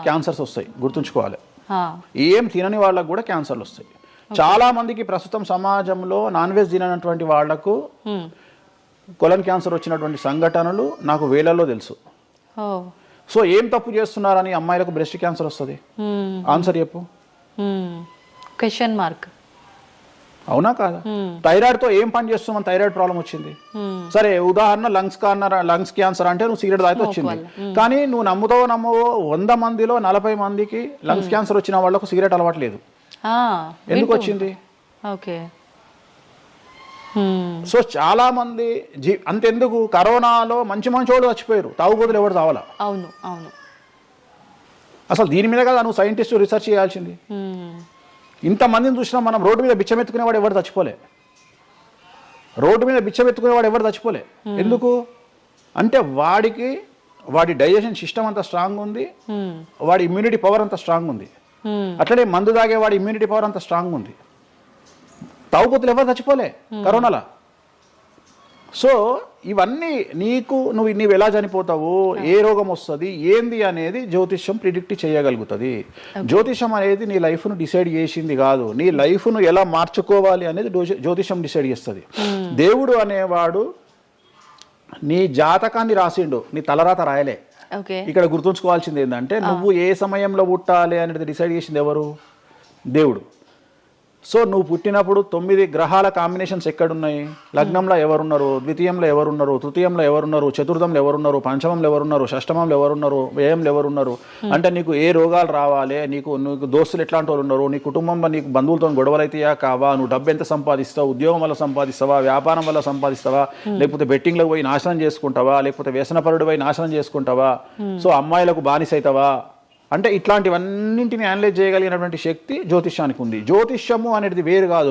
క్యాన్సర్స్ వస్తాయి, గుర్తుంచుకోవాలి. ఏం తినని వాళ్ళకు కూడా క్యాన్సర్లు వస్తాయి. చాలా మందికి ప్రస్తుతం సమాజంలో నాన్ వెజ్ తిననటువంటి వాళ్లకు కొలన్ క్యాన్సర్ వచ్చినటువంటి సంఘటనలు నాకు వేలల్లో తెలుసు. సో ఏం తప్పు చేస్తున్నారని అమ్మాయిలకు బ్రెస్ట్ క్యాన్సర్ వస్తుంది? ఆన్సర్ చెప్పు. Question mark. అవునా కాదా? థైరాయిడ్తో ఏం పని చేస్తున్నాం? థైరాయిడ్ ప్రాబ్లం వచ్చింది. సరే ఉదాహరణ లంగ్స్ క్యాన్సర్ అంటే నువ్వు సిగరెట్ తాగితే వచ్చింది. కానీ నువ్వు నమ్మవో 100 మందిలో 40 మందికి లంగ్స్ క్యాన్సర్ వచ్చిన వాళ్ళకు సిగరెట్ అలవాట్లేదు. ఎందుకు వచ్చింది? ఓకే. సో చాలా మంది అంతెందుకు కరోనాలో మంచి వాళ్ళు చచ్చిపోయారు, తాగుబోతులు ఎవరు తావాలా? అవును అవును. అసలు దీని మీద కదా నువ్వు సైంటిస్ట్ రీసెర్చ్ చేయాల్సింది. ఇంతమందిని చూసినా మనం రోడ్డు మీద బిచ్చమెత్తుకునేవాడు ఎవరు చచ్చిపోలే. ఎందుకు అంటే వాడి డైజెషన్ సిస్టమ్ అంత స్ట్రాంగ్ ఉంది, వాడి ఇమ్యూనిటీ పవర్ అంత స్ట్రాంగ్ ఉంది. అట్లనే మందు తాగే వాడి ఇమ్యూనిటీ పవర్ అంత స్ట్రాంగ్ ఉంది. తాగుబోతులు ఎవరు చచ్చిపోలే కరోనాలో. సో ఇవన్నీ నువ్వు ఎలా చనిపోతావు, ఏ రోగం వస్తుంది, ఏంది అనేది జ్యోతిష్యం ప్రిడిక్ట్ చేయగలుగుతుంది. జ్యోతిష్యం అనేది నీ లైఫ్ను డిసైడ్ చేసింది కాదు, నీ లైఫ్ను ఎలా మార్చుకోవాలి అనేది జ్యోతిష్యం డిసైడ్ చేస్తుంది. దేవుడు అనేవాడు నీ జాతకాన్ని రాసిండు, నీ తలరాత రాయలే. ఇక్కడ గుర్తుంచుకోవాల్సింది ఏంటంటే నువ్వు ఏ సమయంలో పుట్టాలి అనేది డిసైడ్ చేసింది ఎవరు? దేవుడు. సో నువ్వు పుట్టినప్పుడు 9 గ్రహాల కాంబినేషన్స్ ఎక్కడున్నాయి? లగ్నంలో ఎవరున్నారు, ద్వితీయంలో ఎవరున్నారు, తృతీయంలో ఎవరున్నారు, చతుర్థంలో ఎవరున్నారు, పంచమంలో ఎవరున్నారు, షష్టమంలో ఎవరున్నారు, వ్యయంలో ఎవరున్నారు. అంటే నీకు ఏ రోగాలు రావాలి, నీకు దోస్తులు ఎట్లాంటి వాళ్ళు ఉన్నారు, నీ కుటుంబంలో నీకు బంధువులతో గొడవలు అయితేయా కావా, నువ్వు డబ్బు ఎంత సంపాదిస్తావు, ఉద్యోగం వల్ల సంపాదిస్తావా, వ్యాపారం వల్ల సంపాదిస్తావా, లేకపోతే బెట్టింగ్లకు పోయి నాశనం చేసుకుంటావా, లేకపోతే వ్యసనపరుడు పోయి నాశనం చేసుకుంటావా, సో అమ్మాయిలకు బానిసైతావా, అంటే ఇట్లాంటివన్నింటిని అనలైజ్ చేయగలిగినటువంటి శక్తి జ్యోతిష్యానికి ఉంది. జ్యోతిష్యము అనేది వేరు కాదు.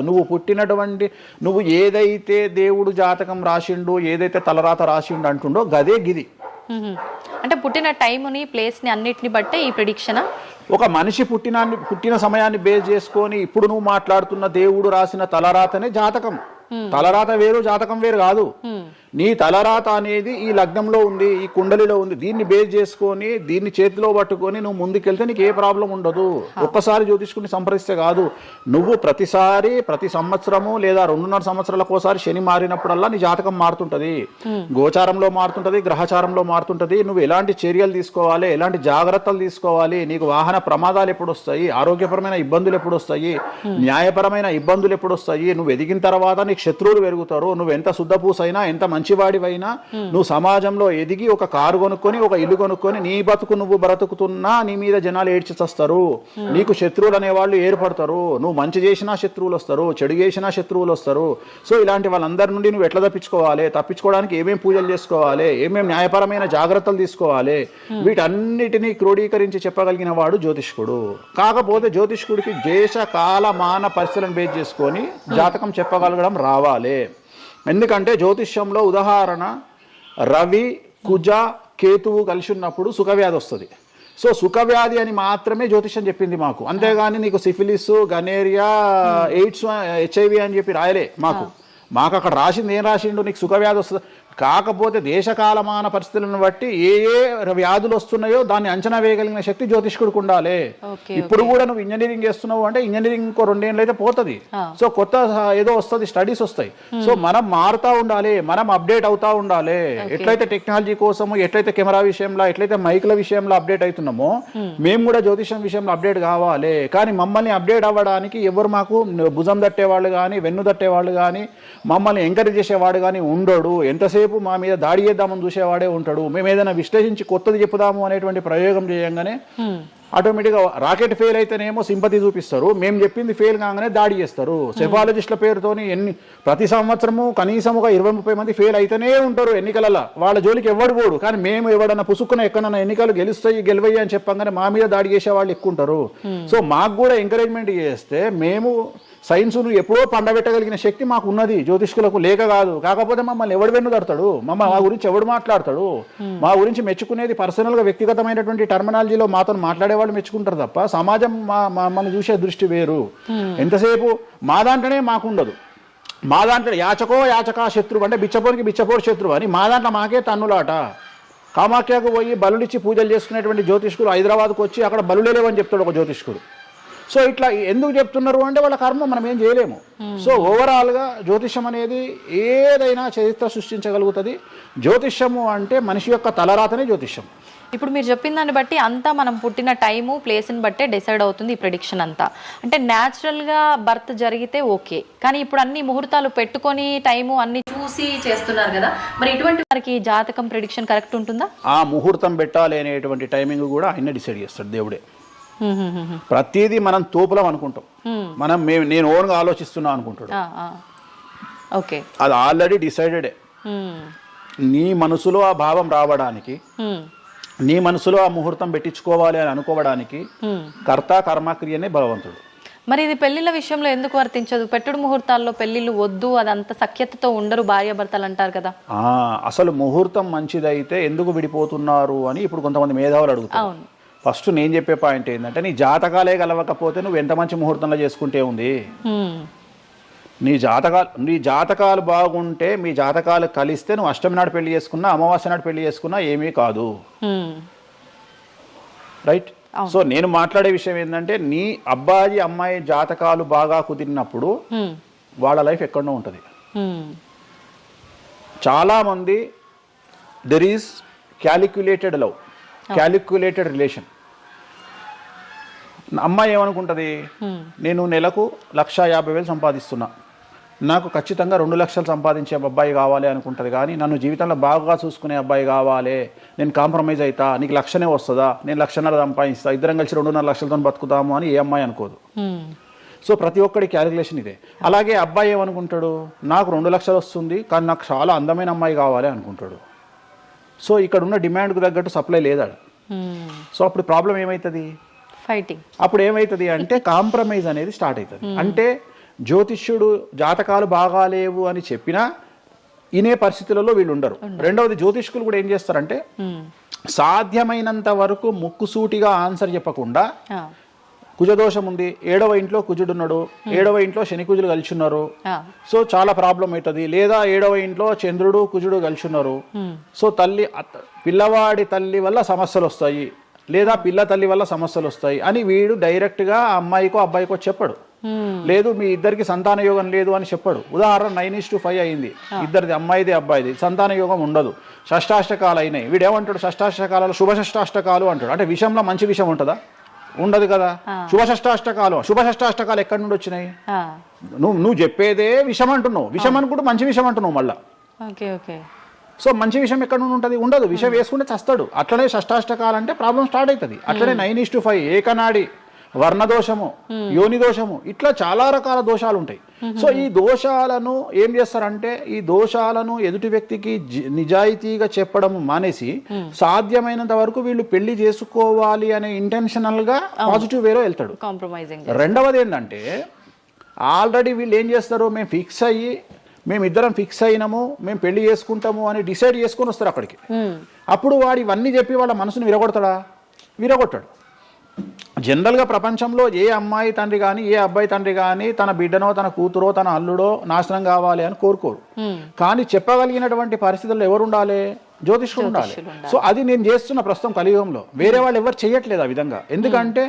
నువ్వు ఏదైతే దేవుడు జాతకం రాసిండు, ఏదైతే తలరాత రాసిండు అంటుండో గదే గిది. అంటే పుట్టిన టైంని, ప్లేస్ని అన్నిటిని బట్టే ఈ ప్రిడిక్షన్. ఒక మనిషి పుట్టిన సమయాన్ని బేస్ చేసుకొని ఇప్పుడు నువ్వు మాట్లాడుతున్న దేవుడు రాసిన తలరాతనే జాతకం. తలరాత వేరు, జాతకం వేరు కాదు. నీ తలరాత అనేది ఈ లగ్నంలో ఉంది, ఈ కుండలిలో ఉంది. దీన్ని బేస్ చేసుకొని, దీన్ని చేతిలో పట్టుకొని నువ్వు ముందుకెళ్తే నీకు ఏ ప్రాబ్లం ఉండదు. ఒక్కసారి జ్యోతిష్కుని సంప్రదిస్తే కాదు, నువ్వు ప్రతి సంవత్సరము లేదా 2.5 సంవత్సరాలకోసారి శని మారినప్పుడల్లా నీ జాతకం మారుతుంటది. గోచారంలో మారుతుంటది, గ్రహచారంలో మారుతుంటది. నువ్వు ఎలాంటి చర్యలు తీసుకోవాలి, ఎలాంటి జాగ్రత్తలు తీసుకోవాలి, నీకు వాహన ప్రమాదాలు ఎప్పుడు వస్తాయి, ఆరోగ్యపరమైన ఇబ్బందులు ఎప్పుడు వస్తాయి, న్యాయపరమైన ఇబ్బందులు ఎప్పుడు వస్తాయి, నువ్వు ఎదిగిన తర్వాత నీకు శత్రువులు పెరుగుతారు. నువ్వు ఎంత శుద్ధపూసైనా, ఎంత మంచివాడివైనా, నువ్వు సమాజంలో ఎదిగి ఒక కారు కొనుక్కొని, ఒక ఇల్లు కొనుక్కొని, నీ బతుకు నువ్వు బ్రతుకుతున్నా నీ మీద జనాలు ఏడ్చి చస్తారు. నీకు శత్రువులు అనేవాళ్ళు ఏర్పడతారు. నువ్వు మంచి చేసినా శత్రువులు వస్తారు, చెడు చేసినా శత్రువులు వస్తారు. సో ఇలాంటి వాళ్ళందరి నుండి నువ్వు ఎట్లా తప్పించుకోవడానికి ఏమేమి పూజలు చేసుకోవాలి, ఏమేమి న్యాయపరమైన జాగ్రత్తలు తీసుకోవాలి, వీటన్నిటినీ క్రోడీకరించి చెప్పగలిగిన వాడు జ్యోతిష్కుడు. కాకపోతే జ్యోతిష్కుడికి దేశ కాల మాన పరిస్థితులను బేస్ చేసుకొని జాతకం చెప్పగలగడం రావాలి. ఎందుకంటే జ్యోతిష్యంలో ఉదాహరణ రవి, కుజ, కేతువు కలిసి ఉన్నప్పుడు సుఖవ్యాధి వస్తుంది. సో సుఖవ్యాధి అని మాత్రమే జ్యోతిష్యం చెప్పింది మాకు. అంతేగాని నీకు సిఫిలిస్, గనేరియా, ఎయిడ్స్, HIV అని చెప్పి రాయలే మాకు అక్కడ రాసింది. ఏం రాసిండు? నీకు సుఖవ్యాధి వస్తుంది. కాకపోతే దేశకాలమాన పరిస్థితులను బట్టి ఏ వ్యాధులు వస్తున్నాయో దాన్ని అంచనా వేయగలిగిన శక్తి జ్యోతిష్కుడికి ఉండాలి. ఇప్పుడు కూడా నువ్వు ఇంజనీరింగ్ చేస్తున్నావు అంటే ఇంజనీరింగ్ ఇంకో 2 ఏళ్ళు అయితే పోతుంది. సో కొత్త ఏదో వస్తుంది, స్టడీస్ వస్తాయి. సో మనం మారుతా ఉండాలి, మనం అప్డేట్ అవుతా ఉండాలి. ఎట్లయితే టెక్నాలజీ కోసము, ఎట్లయితే కెమెరా విషయంలో, ఎట్లయితే మైక్ల విషయంలో అప్డేట్ అవుతున్నామో మేము కూడా జ్యోతిషం విషయంలో అప్డేట్ కావాలి. కానీ మమ్మల్ని అప్డేట్ అవ్వడానికి ఎవరు మాకు భుజం తట్టేవాళ్ళు కానీ, వెన్ను తట్టేవాళ్ళు కానీ, మమ్మల్ని ఎంకరేజ్ చేసేవాడు కానీ ఉండడు. ఎంతసేపు మా మీద దాడి చేద్దామని చూసేవాడే ఉంటాడు. మేము ఏదైనా విశ్లేషించి కొత్తది చెప్పుదాము అనేటువంటి ప్రయోగం చేయంగానే ఆటోమేటిక్గా రాకెట్ ఫెయిల్ అయితేనేమో సింపతి చూపిస్తారు, మేము చెప్పింది ఫెయిల్ కాగానే దాడి చేస్తారు. సెఫాలజిస్టుల పేరుతోని ప్రతి సంవత్సరము కనీసం ఒక 20-30 మంది ఫెయిల్ అయితేనే ఉంటారు ఎన్నికలలో. వాళ్ళ జోలికి ఎవడు పోడు. కానీ మేము ఎవడన్నా పుసుక్కున ఎక్కడన్నా ఎన్నికలు గెలువయ్యి అని చెప్పంగానే మా మీద దాడి చేసే వాళ్ళు ఎక్కువ ఉంటారు. సో మాకు కూడా ఎంకరేజ్మెంట్ చేస్తే మేము సైన్స్ను ఎప్పుడో పండబెట్టగలిగిన శక్తి మాకు ఉన్నది, జ్యోతిష్కులకు లేక కాదు. కాకపోతే మమ్మల్ని ఎవడు వెన్నుదడతాడు, మా గురించి ఎవడు మాట్లాడతాడు? మా గురించి మెచ్చుకునేది పర్సనల్గా వ్యక్తిగతమైనటువంటి టర్మినాలజీలో మాతో మాట్లాడేవాళ్ళు మెచ్చుకుంటారు తప్ప సమాజం మమ్మల్ని చూసే దృష్టి వేరు. ఎంతసేపు మా దాంట్లోనే మాకుండదు. మా దాంట్లో యాచకా శత్రువు అంటే బిచ్చపోడు శత్రువు అని మా దాంట్లో మాకే తన్నులాట. కామాఖ్యకు పోయి బలులిచ్చి పూజలు చేసుకునేటువంటి జ్యోతిష్కుడు హైదరాబాద్కు వచ్చి అక్కడ బలులే లేవని చెప్తాడు ఒక జ్యోతిష్కుడు. సో ఇట్లా ఎందుకు చెప్తున్నారు అంటే వాళ్ళ కర్మ మనం ఏం చేయలేము. సో ఓవరాల్గా జ్యోతిష్యం అనేది ఏదైనా చరిత్ర సృష్టించగలుగుతుంది. జ్యోతిష్యము అంటే మనిషి యొక్క తలరాతనే జ్యోతిష్యం. ఇప్పుడు మీరు చెప్పిన దాన్ని బట్టి అంతా మనం పుట్టిన టైము ప్లేస్ని బట్టే డిసైడ్ అవుతుంది ఈ ప్రిడిక్షన్ అంతా. అంటే న్యాచురల్గా బర్త్ జరిగితే ఓకే, కానీ ఇప్పుడు అన్ని ముహూర్తాలు పెట్టుకొని టైము అన్ని చూసి చేస్తున్నారు కదా, మరి ఇటువంటి వారికి జాతకం ప్రిడిక్షన్ కరెక్ట్ ఉంటుందా? ఆ ముహూర్తం పెట్టాలి అనేటువంటి టైమింగ్ కూడా ఆయన డిసైడ్ చేస్తాడు, దేవుడే. ప్రతిదీ మనం తోపులం అనుకుంటాం, మనం నేను ఓన్గా ఆలోచిస్తున్నా అనుకుంటాడు. ఓకే, అది ఆల్రెడీ డిసైడెడే. నీ మనసులో ఆ భావం రావడానికి, నీ మనసులో ఆ ముహూర్తం పెట్టించుకోవాలి అని అనుకోవడానికి కర్త కర్మక్రియనే బలవంతుడు. మరి ఇది పెళ్లిళ్ళ విషయంలో ఎందుకు వర్తించదు? పెట్టుడు ముహూర్తాల్లో పెళ్లిళ్ళు వద్దు, అదంత సఖ్యతతో ఉండరు భార్యాభర్తలు అంటారు కదా. అసలు ముహూర్తం మంచిదైతే ఎందుకు విడిపోతున్నారు అని ఇప్పుడు కొంతమంది మేధావులు అడుగుతారు. ఫస్ట్ నేను చెప్పే పాయింట్ ఏంటంటే, నీ జాతకాలే కలవకపోతే నువ్వు ఎంత మంచి ముహూర్తంలో చేసుకుంటే ఉంది. నీ జాతకాలు బాగుంటే, మీ జాతకాలు కలిస్తే నువ్వు అష్టమి నాడు పెళ్లి చేసుకున్నా, అమావాస్య నాడు పెళ్లి చేసుకున్నా ఏమీ కాదు. రైట్? సో నేను మాట్లాడే విషయం ఏంటంటే, నీ అబ్బాయి అమ్మాయి జాతకాలు బాగా కుదిరినప్పుడు వాళ్ళ లైఫ్ ఎక్కడో ఉంటుంది. చాలా మంది there is calculated love, calculated relation. అమ్మాయి ఏమనుకుంటుంది, నేను నెలకు 1,50,000 సంపాదిస్తున్నా, నాకు ఖచ్చితంగా 2 లక్షలు సంపాదించే అబ్బాయి కావాలి అనుకుంటుంది. కానీ నన్ను జీవితంలో బాగా చూసుకునే అబ్బాయి కావాలి, నేను కాంప్రమైజ్ అవుతా, నీకు 1,00,000 వస్తుందా, నేను 1,50,000 సంపాదిస్తా, ఇద్దరం కలిసి 2.5 లక్షలతో బతుకుతాము అని ఏ అమ్మాయి అనుకోదు. సో ప్రతి ఒక్కడి క్యాలిక్యులేషన్ ఇదే. అలాగే అబ్బాయి ఏమనుకుంటాడు, నాకు 2 లక్షలు వస్తుంది కానీ నాకు చాలా అందమైన అమ్మాయి కావాలి అనుకుంటాడు. సో ఇక్కడ ఉన్న డిమాండ్కు తగ్గట్టు సప్లై లేదా. సో అప్పుడు ప్రాబ్లం ఏమవుతుంది, ఫైటింగ్. అప్పుడు ఏమవుతుంది అంటే కాంప్రమైజ్ అనేది స్టార్ట్ అవుతుంది. అంటే జ్యోతిష్యుడు జాతకాలు బాగాలేవు అని చెప్పినా ఇనే పరిస్థితులలో వీళ్ళు ఉండరు. రెండవది, జ్యోతిష్కులు కూడా ఏం చేస్తారంటే సాధ్యమైనంత వరకు ముక్కుసూటిగా ఆన్సర్ చెప్పకుండా, కుజదోషం ఉంది, 7వ ఇంట్లో కుజుడున్నాడు, 7వ ఇంట్లో శని కుజులు కలిసి ఉన్నారు, సో చాలా ప్రాబ్లం అవుతుంది. లేదా 7వ ఇంట్లో చంద్రుడు కుజుడు కలిసి ఉన్నారు, సో పిల్లవాడి తల్లి వల్ల సమస్యలు వస్తాయి, లేదా పిల్ల తల్లి వల్ల సమస్యలు వస్తాయి అని వీడు డైరెక్ట్గా అమ్మాయికో అబ్బాయికో చెప్పడు. లేదు మీ ఇద్దరికి సంతాన యోగం లేదు అని చెప్పడు. ఉదాహరణ 9:5 అయింది, ఇద్దరిది అమ్మాయిది అబ్బాయిది, సంతాన యోగం ఉండదు, షష్టాష్టకాలు అయినాయి. వీడేమంటాడు, షష్టాష్టకాలలో శుభ షష్టాష్టకాలు అంటాడు. అంటే విషయంలో మంచి విషయం ఉంటుందా? ఉండదు కదా. శుభ షష్టాష్టకాలు ఎక్కడి నుండి వచ్చినాయి? నువ్వు చెప్పేదే విషం అంటున్నావు, విషం అనుకుంటూ మంచి విషయం అంటున్నావు మళ్ళా. సో మంచి విషయం ఎక్కడ నుండి ఉంటుంది? ఉండదు. విషయం వేసుకుంటే చస్తాడు. అట్లనే షష్టాష్టకాలు అంటే ప్రాబ్లం స్టార్ట్ అవుతుంది. అట్లనే 9:5 ఏకనాడి, వర్ణదోషము, యోని దోషము, ఇట్లా చాలా రకాల దోషాలు ఉంటాయి. సో ఈ దోషాలను ఏం చేస్తారంటే, ఈ దోషాలను ఎదుటి వ్యక్తికి నిజాయితీగా చెప్పడం మానేసి సాధ్యమైనంత వరకు వీళ్ళు పెళ్లి చేసుకోవాలి అనే ఇంటెన్షనల్ గా పాజిటివ్ వేలో వెళ్తాడు. రెండవది ఏంటంటే, ఆల్రెడీ వీళ్ళు ఏం చేస్తారు, మేమిద్దరం ఫిక్స్ అయినాము, మేము పెళ్లి చేసుకుంటాము అని డిసైడ్ చేసుకొని వస్తారు అక్కడికి. అప్పుడు వాడు ఇవన్నీ చెప్పి వాళ్ళ మనసును విరగొడతాడా? విరగొట్టాడు. జనరల్గా ప్రపంచంలో ఏ అమ్మాయి తండ్రి కానీ ఏ అబ్బాయి తండ్రి కానీ తన బిడ్డనో తన కూతురో తన అల్లుడో నాశనం కావాలి అని కోరుకోరు. కానీ చెప్పగలిగినటువంటి పరిస్థితుల్లో ఎవరు ఉండాలి? జ్యోతిష్కుడు ఉండాలి. సో అది నేను చేస్తున్న ప్రస్తుతం కలియుగంలో. వేరే వాళ్ళు ఎవరు చేయట్లేదు ఆ విధంగా. ఎందుకంటే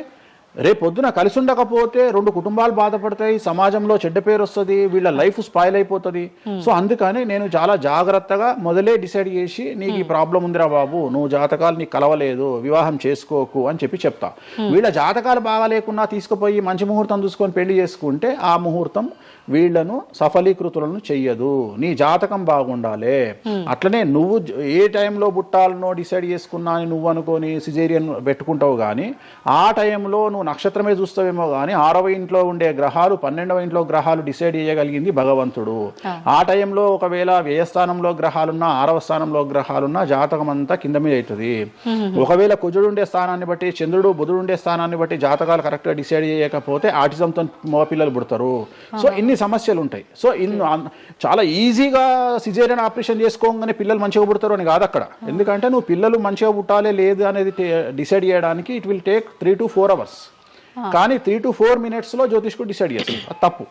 రేపొద్దున కలిసి ఉండకపోతే 2 కుటుంబాలు బాధపడతాయి, సమాజంలో చెడ్డ పేరు వస్తుంది, వీళ్ళ లైఫ్ స్పాయిల్ అయిపోతుంది. సో అందుకని నేను చాలా జాగ్రత్తగా మొదలే డిసైడ్ చేసి, నీకు ఈ ప్రాబ్లం ఉందిరా బాబు, నువ్వు జాతకాలు నీకు కలవలేదు, వివాహం చేసుకోకు అని చెప్తా. వీళ్ళ జాతకాలు బాగా లేకున్నా తీసుకుపోయి మంచి ముహూర్తం చూసుకొని పెళ్లి చేసుకుంటే ఆ ముహూర్తం వీళ్లను సఫలీకృతులను చెయ్యదు. నీ జాతకం బాగుండాలి. అట్లనే నువ్వు ఏ టైంలో పుట్టాలనో డిసైడ్ చేసుకున్నా అని నువ్వు అనుకొని సిజేరియన్ పెట్టుకుంటావు, కానీ ఆ టైంలో నువ్వు నక్షత్రమే చూస్తావేమో కానీ 6వ ఇంట్లో ఉండే గ్రహాలు 12వ ఇంట్లో గ్రహాలు డిసైడ్ చేయగలిగింది భగవంతుడు. ఆ టైంలో ఒకవేళ వ్యయస్థానంలో గ్రహాలున్నా 6వ స్థానంలో గ్రహాలున్నా జాతకం అంతా కింద మీద అవుతుంది. ఒకవేళ కుజుడు ఉండే స్థానాన్ని బట్టి, చంద్రుడు బుధుడు ఉండే స్థానాన్ని బట్టి జాతకాలు కరెక్ట్గా డిసైడ్ చేయకపోతే ఆటిజంతో మగపిల్లలు పుడతారు. సో ఇన్ని సమస్యలు ఉంటాయి. సో చాలా ఈజీగా సిజేరియన్ ఆపరేషన్ చేసుకోగానే పిల్లలు మంచిగా పుడతారు అని కాదు అక్కడ. ఎందుకంటే నువ్వు పిల్లలు మంచిగా పుట్టాలి లేదు అనేది డిసైడ్ చేయడానికి it will take 3 to 4 hours. కానీ 3 to 4 minutes లో జ్యోతిష్కుడు డిసైడ్ చేస్తాడు. అది తప్పు.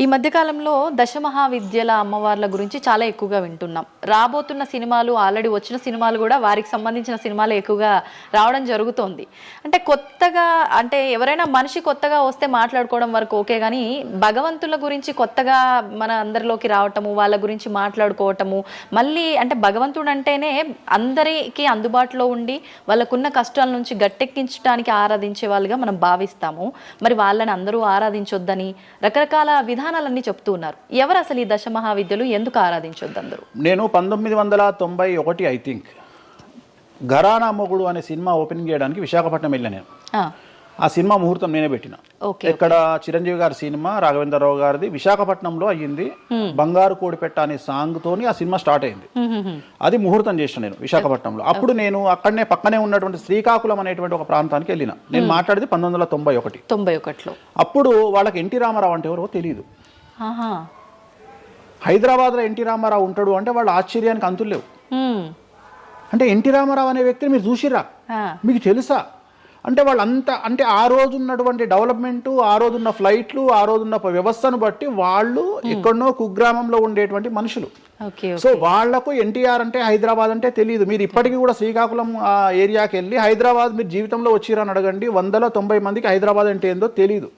ఈ మధ్యకాలంలో దశమహావిద్యల అమ్మవార్ల గురించి చాలా ఎక్కువగా వింటున్నాం. రాబోతున్న సినిమాలు, ఆల్రెడీ వచ్చిన సినిమాలు కూడా వారికి సంబంధించిన సినిమాలు ఎక్కువగా రావడం జరుగుతోంది. అంటే కొత్తగా, అంటే ఎవరైనా మనిషి కొత్తగా వస్తే మాట్లాడుకోవడం వరకు ఓకే, కానీ భగవంతుల గురించి కొత్తగా మన అందరిలోకి రావటము, వాళ్ళ గురించి మాట్లాడుకోవటము, మళ్ళీ అంటే భగవంతుడు అంటేనే అందరికీ అందుబాటులో ఉండి వాళ్ళకున్న కష్టాల నుంచి గట్టెక్కించడానికి ఆరాధించే వాళ్ళుగా మనం భావిస్తాము. మరి వాళ్ళని అందరూ ఆరాధించొద్దని రకరకాల విధానాలన్నీ చెప్తూ ఉన్నారు. ఎవరు అసలు ఈ దశమహావిద్యలు, ఎందుకు ఆరాధించొద్దు అందరూ? నేను 1991 ఐ థింక్ ఘరానా మొగుడు అనే సినిమా ఓపెనింగ్ చేయడానికి విశాఖపట్నం వెళ్ళాను నేను. ఆ సినిమా ముహూర్తం నేనే పెట్టిన. ఇక్కడ చిరంజీవి గారి సినిమా, రాఘవేంద్రరావు గారిది విశాఖపట్నంలో అయ్యింది. బంగారు కోడిపెట్ట అనే సాంగ్ తోని ఆ సినిమా స్టార్ట్ అయింది. అది ముహూర్తం చేసిన నేను విశాఖపట్నంలో. అప్పుడు నేను అక్కడనే పక్కనే ఉన్నటువంటి శ్రీకాకుళం అనేటువంటి ఒక ప్రాంతానికి వెళ్ళిన. నేను మాట్లాడేది 1991. అప్పుడు వాళ్ళకి ఎన్టీ రామారావు అంటే ఎవరో తెలియదు. హైదరాబాద్లో ఎన్టీ రామారావు ఉంటాడు అంటే వాళ్ళ ఆశ్చర్యానికి అంతులు లేవు. అంటే ఎన్టీ రామారావు అనే వ్యక్తిని మీరు చూసిరా, మీకు తెలుసా అంటే వాళ్ళంతా, అంటే ఆ రోజు ఉన్నటువంటి డెవలప్మెంట్, ఆ రోజున్న ఫ్లైట్లు, ఆ రోజున్న వ్యవస్థను బట్టి వాళ్ళు ఎక్కడనో కుగ్రామంలో ఉండేటువంటి మనుషులు. సో వాళ్లకు ఎన్టీఆర్ అంటే హైదరాబాద్ అంటే తెలియదు. మీరు ఇప్పటికీ కూడా శ్రీకాకుళం ఆ ఏరియాకి వెళ్ళి హైదరాబాద్ మీరు జీవితంలో వచ్చిరని అడగండి, 190 మందికి హైదరాబాద్ అంటే ఏందో తెలియదు.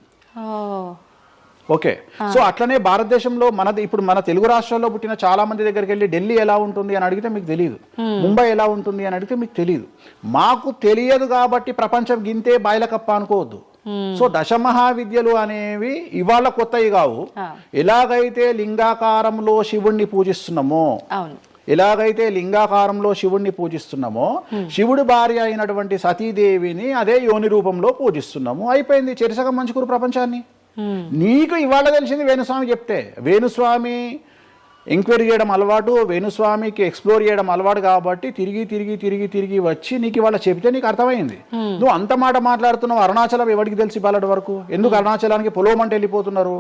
ఓకే, సో అట్లనే భారతదేశంలో ఇప్పుడు మన తెలుగు రాష్ట్రాల్లో పుట్టిన చాలా మంది దగ్గరికి వెళ్ళి ఢిల్లీ ఎలా ఉంటుంది అని అడిగితే మీకు తెలియదు, ముంబై ఎలా ఉంటుంది అని అడిగితే మీకు తెలియదు. మాకు తెలియదు కాబట్టి ప్రపంచం గింతే బాయిలకప్ప అనుకోవద్దు. సో దశమహావిద్యలు అనేవి ఇవాళ కొత్తవి కావు. ఎలాగైతే లింగాకారంలో శివుణ్ణి పూజిస్తున్నామో, శివుడి భార్య అయినటువంటి సతీదేవిని అదే యోని రూపంలో పూజిస్తున్నాము. అయిపోయింది, చెరిసగం మంచుకురు ప్రపంచాన్ని. నీకు ఇవాళ తెలిసింది వేణుస్వామి చెప్తే. వేణుస్వామి ఎంక్వైరీ చేయడం అలవాటు, వేణుస్వామికి ఎక్స్ప్లోర్ చేయడం అలవాటు కాబట్టి తిరిగి వచ్చి నీకు ఇవాళ చెప్తే నీకు అర్థమైంది. నువ్వు అంత మాట మాట్లాడుతున్నావు. అరుణాచలం ఎవరికి తెలిసి ఇవాళ వరకు? ఎందుకు అరుణాచలానికి పొలోమంటే వెళ్ళిపోతున్నారు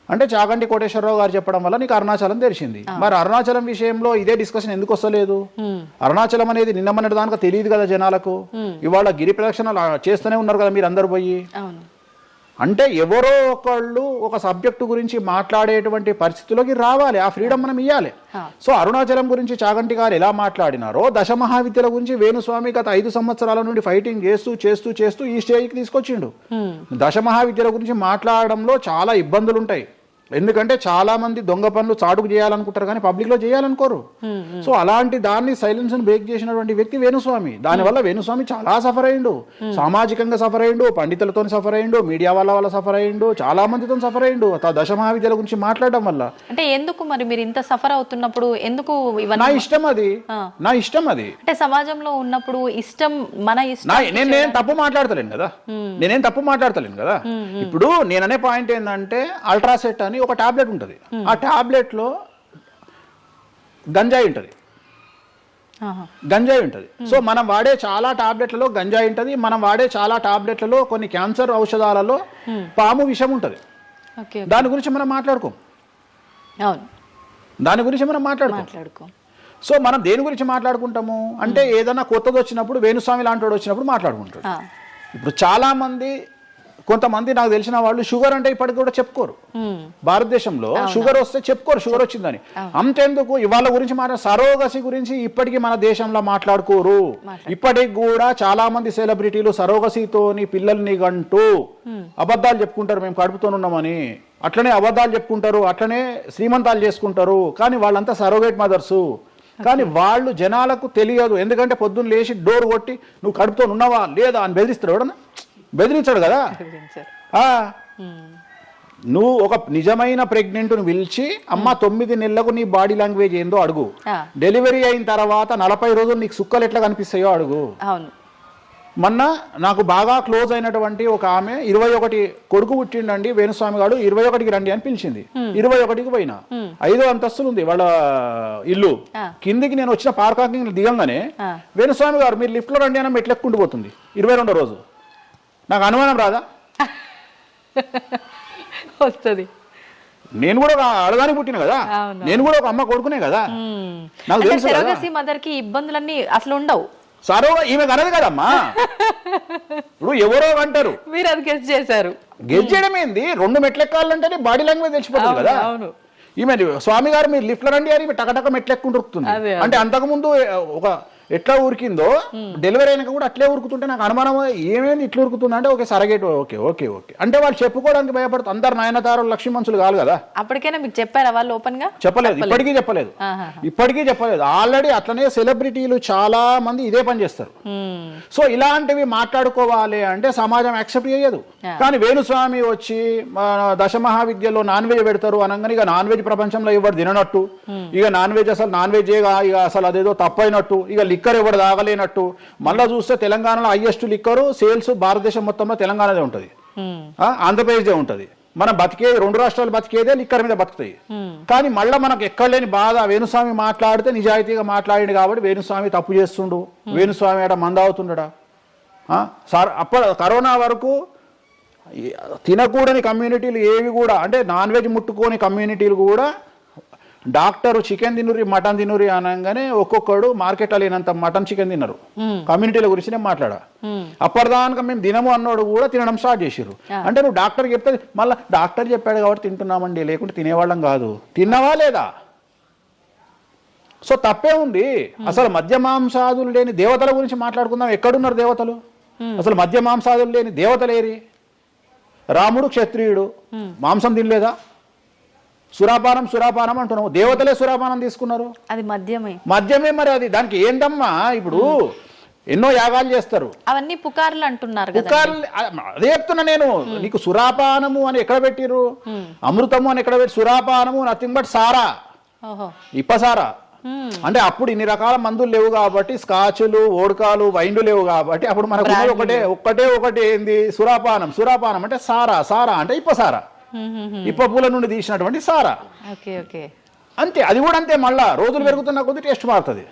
అంటే చాగంటి కోటేశ్వరరావు గారు చెప్పడం వల్ల నీకు అరుణాచలం తెలిసింది. మరి అరుణాచలం విషయంలో ఇదే డిస్కషన్ ఎందుకు వస్తలేదు? అరుణాచలం అనేది నిన్న మొన్నటి దానికి తెలియదు కదా జనాలకు. ఇవాళ గిరి ప్రదక్షిణలు చేస్తూనే ఉన్నారు కదా మీరు అందరు పోయి. అంటే ఎవరో ఒకళ్ళు ఒక సబ్జెక్టు గురించి మాట్లాడేటువంటి పరిస్థితిలోకి రావాలి. ఆ ఫ్రీడమ్ మనం ఇవ్వాలి. సో అరుణాచలం గురించి చాగంటి గారు ఎలా మాట్లాడినారో, దశమహావిద్యల గురించి వేణుస్వామి గత 5 సంవత్సరాల నుండి ఫైటింగ్ చేస్తూ ఈ స్టేజ్కి తీసుకొచ్చిండు. దశమహావిద్యల గురించి మాట్లాడడంలో చాలా ఇబ్బందులు ఉంటాయి. ఎందుకంటే చాలా మంది దొంగ పనులు చాటుకు చేయాలనుకుంటారు కానీ పబ్లిక్ లో చేయాలనుకోరు. సో అలాంటి దాన్ని సైలెన్స్ బ్రేక్ చేసినటువంటి వ్యక్తి వేణుస్వామి. దానివల్ల వేణుస్వామి చాలా సఫర్ అయ్యిండు. సామాజికంగా సఫర్ అయ్యిండు, పండితులతో సఫర్ అయ్యిండు, మీడియా వల్ల సఫర్ అయ్యిండు, చాలా మందితో సఫర్ అయ్యిండు దశమహావిద్యల గురించి మాట్లాడడం వల్ల. అంటే ఎందుకు మరి మీరు ఇంత సఫర్ అవుతున్నప్పుడు ఎందుకు? నా ఇష్టం అది. అంటే సమాజంలో ఉన్నప్పుడు మన ఇష్టం. నేనేం తప్పు మాట్లాడతలేను కదా. ఇప్పుడు నేననే పాయింట్ ఏంటంటే అల్ట్రాసెట్ అని ఒక టాబ్లెట్ ఉంటుంది. ఆ టాబ్లెట్ లో గంజాయి ఉంటుంది. సో మనం వాడే చాలా టాబ్లెట్లలో గంజాయి ఉంటుంది. మనం వాడే చాలా టాబ్లెట్లలో కొన్ని క్యాన్సర్ ఔషధాలలో పాము విషం ఉంటుంది. దాని గురించి మనం మాట్లాడుకోం. సో మనం దేని గురించి మాట్లాడుకుంటాము అంటే ఏదైనా కొత్తది వచ్చినప్పుడు, వేణుస్వామి లాంటి వాడు వచ్చినప్పుడు మాట్లాడుకుంటాడు. ఇప్పుడు చాలా మంది, కొంతమంది నాకు తెలిసిన వాళ్ళు షుగర్ అంటే ఇప్పటికి కూడా చెప్పుకోరు. భారతదేశంలో షుగర్ వస్తే చెప్పుకోరు షుగర్ వచ్చిందని. అంతెందుకు ఇవాళ గురించి సరోగసి గురించి ఇప్పటికీ మన దేశంలో మాట్లాడుకోరు. ఇప్పటికి కూడా చాలా మంది సెలబ్రిటీలు సరోగసితోని పిల్లల్ని గంటూ అబద్ధాలు చెప్పుకుంటారు, మేము కడుపుతోనున్నామని. అట్లనే అబద్ధాలు చెప్పుకుంటారు, అట్లనే శ్రీమంతాలు చేసుకుంటారు. కానీ వాళ్ళంతా సరోగేట్ మదర్సు. కానీ వాళ్ళు జనాలకు తెలియదు. ఎందుకంటే పొద్దున్న లేచి డోర్ కొట్టి నువ్వు కడుపుతో ఉన్నావా లేదా అని బెదిరిస్తాడు. ఎవడన్నా బెదిరించాడు కదా. నువ్వు ఒక నిజమైన ప్రెగ్నెంట్ను పిలిచి అమ్మ 9 నెలలకు నీ బాడీ లాంగ్వేజ్ ఏందో అడుగు. డెలివరీ అయిన తర్వాత 40 రోజులు నీకు సుక్కలు ఎట్లా కనిపిస్తాయో అడుగు. మొన్న నాకు బాగా క్లోజ్ అయినటువంటి ఒక ఆమె 21 కొడుకు పుట్టిండండి వేణుస్వామి గారు, 21కి రండి అని పిలిచింది. 21కి పోయినా. 5వ అంతస్తులు ఉంది వాళ్ళ ఇల్లు. కిందికి నేను వచ్చిన పార్కింగ్ దిగంగానే వేణుస్వామి గారు మీరు లిఫ్ట్ లో రండి అని మెట్లెక్కుంటూ పోతుంది. 22వ రోజు. నాకు అనుమానం రాదా? వస్తుంది. నేను కూడా ఆడదానికి పుట్టిన కదా, నేను కూడా ఒక అమ్మ కొడుకునే కదా. నాకు తెలుసు మదర్ కి ఇబ్బందులన్నీ అసలు ఉండవు. సరోగా ఈమె కనదు కదమ్మా. ఇప్పుడు ఎవరో అంటారు, మీరు అది గెస్ చేశారు. గెస్ చేయడం ఏంది, 2 మెట్లు ఎక్కాలంటేనే బాడీ లాంగ్వేజ్ తెలిసిపోతుంది కదా. అవును. ఈమె స్వామి గారు మీరు లిఫ్ట్లో రండి అని ఈమె టకటక మెట్లు ఎక్కుంటుంది. అంటే అంతకుముందు ఒక ఎట్లా ఉరికిందో డెలివరీ అయినాక కూడా అట్లే ఉరుకుతుంటే నాకు అనుమానం, ఏమేమి ఇట్లా ఉరుకుతుంది అంటే okay surrogate, okay okay okay అంటే వాళ్ళు చెప్పుకోవడానికి భయపడుతుంది. అందరు నయనతారలు లక్ష్మీ మనుషులు కాదు కదా. అప్పటికైనా మీకు చెప్పారా వాళ్ళు ఓపెన్ గా? చెప్పలేదు, ఇప్పటికీ చెప్పలేదు. ఆల్రెడీ అట్లనే సెలబ్రిటీలు చాలా మంది ఇదే పని చేస్తారు. సో ఇలాంటివి మాట్లాడుకోవాలి అంటే సమాజం యాక్సెప్ట్ చేయదు. కానీ వేణుస్వామి వచ్చి దశమహావిద్యలో నాన్ వెజ్ పెడతారు అనగానే ఇక నాన్ వెజ్ ప్రపంచంలో ఎవరు తిననట్టు, ఇక నాన్ వెజ్ అసలు నాన్ వెజ్ ఇక అసలు అదేదో తప్పైనట్టు, ఇక లిక్కర్ ఎవరు తాగలేనట్టు. మళ్ళా చూస్తే తెలంగాణలో హైయెస్ట్ లిక్కర్ సేల్స్ భారతదేశం మొత్తంలో తెలంగాణదే ఉంటుంది, ఆంధ్రప్రదేశ్దే ఉంటుంది. మనం బతికే 2 రాష్ట్రాలు బతికేదే లిక్కర్ మీద బతుకుతాయి. కానీ మళ్ళీ మనకు ఎక్కడ లేని బాధ, వేణుస్వామి మాట్లాడితే నిజాయితీగా మాట్లాడిండు కాబట్టి వేణుస్వామి తప్పు చేస్తుండు, వేణుస్వామి ఆడ మందావుతుండడా. సార్ అప్పుడు కరోనా వరకు తినకూడని కమ్యూనిటీలు ఏవి కూడా, అంటే నాన్ వెజ్ ముట్టుకోని కమ్యూనిటీలు కూడా డాక్టర్ చికెన్ తినురి మటన్ తినురి అనగానే ఒక్కొక్కడు మార్కెట్లో లేనంత మటన్ చికెన్ తిన్నారు. కమ్యూనిటీల గురించి నేను మాట్లాడా. అప్పటిదాకా మేము తినము అన్నోడు కూడా తినడం స్టార్ట్ చేసిర్రు. అంటే నువ్వు డాక్టర్ చెప్తే మళ్ళీ డాక్టర్ చెప్పాడు కాబట్టి తింటున్నామండి, లేకుంటే తినేవాళ్ళం కాదు. తిన్నావా లేదా? సో తప్పే ఉంది. అసలు మద్య మాంసాదులు లేని దేవతల గురించి మాట్లాడుకుందాం. ఎక్కడున్నారు దేవతలు? అసలు మద్య మాంసాదులు లేని దేవతలేరి? రాముడు క్షత్రియుడు, మాంసం తినలేదా? సురాపానం అంటున్నావు, దేవతలే సురాపానం తీసుకున్నారు. అది మద్యమే మరి అది దానికి ఏంటమ్మా? ఇప్పుడు ఎన్నో యాగాలు చేస్తారు, అవన్నీ పుకార్లు అంటున్నారు. అదే చెప్తున్నా నేను నీకు. సురాపానము అని ఎక్కడ పెట్టిరు? అమృతము అని ఎక్కడ పెట్టి? సురాపానము నథింగ్ బట్ సారా, ఇప్పసారా. అంటే అప్పుడు ఇన్ని రకాల మందులు లేవు కాబట్టి, స్కాచ్లు ఓడకాలు వైండ్లు లేవు కాబట్టి అప్పుడు మనకు ఒకటే ఏంది? సురాపానం అంటే సారా అంటే ఇప్పసారా, ఇప్ప పూల నుండి తీసినటువంటి సారా. అంతే, అది కూడా అంతే. మళ్ళా రోజులు పెరుగుతున్న కొద్ది టేస్ట్ మారుతుంది.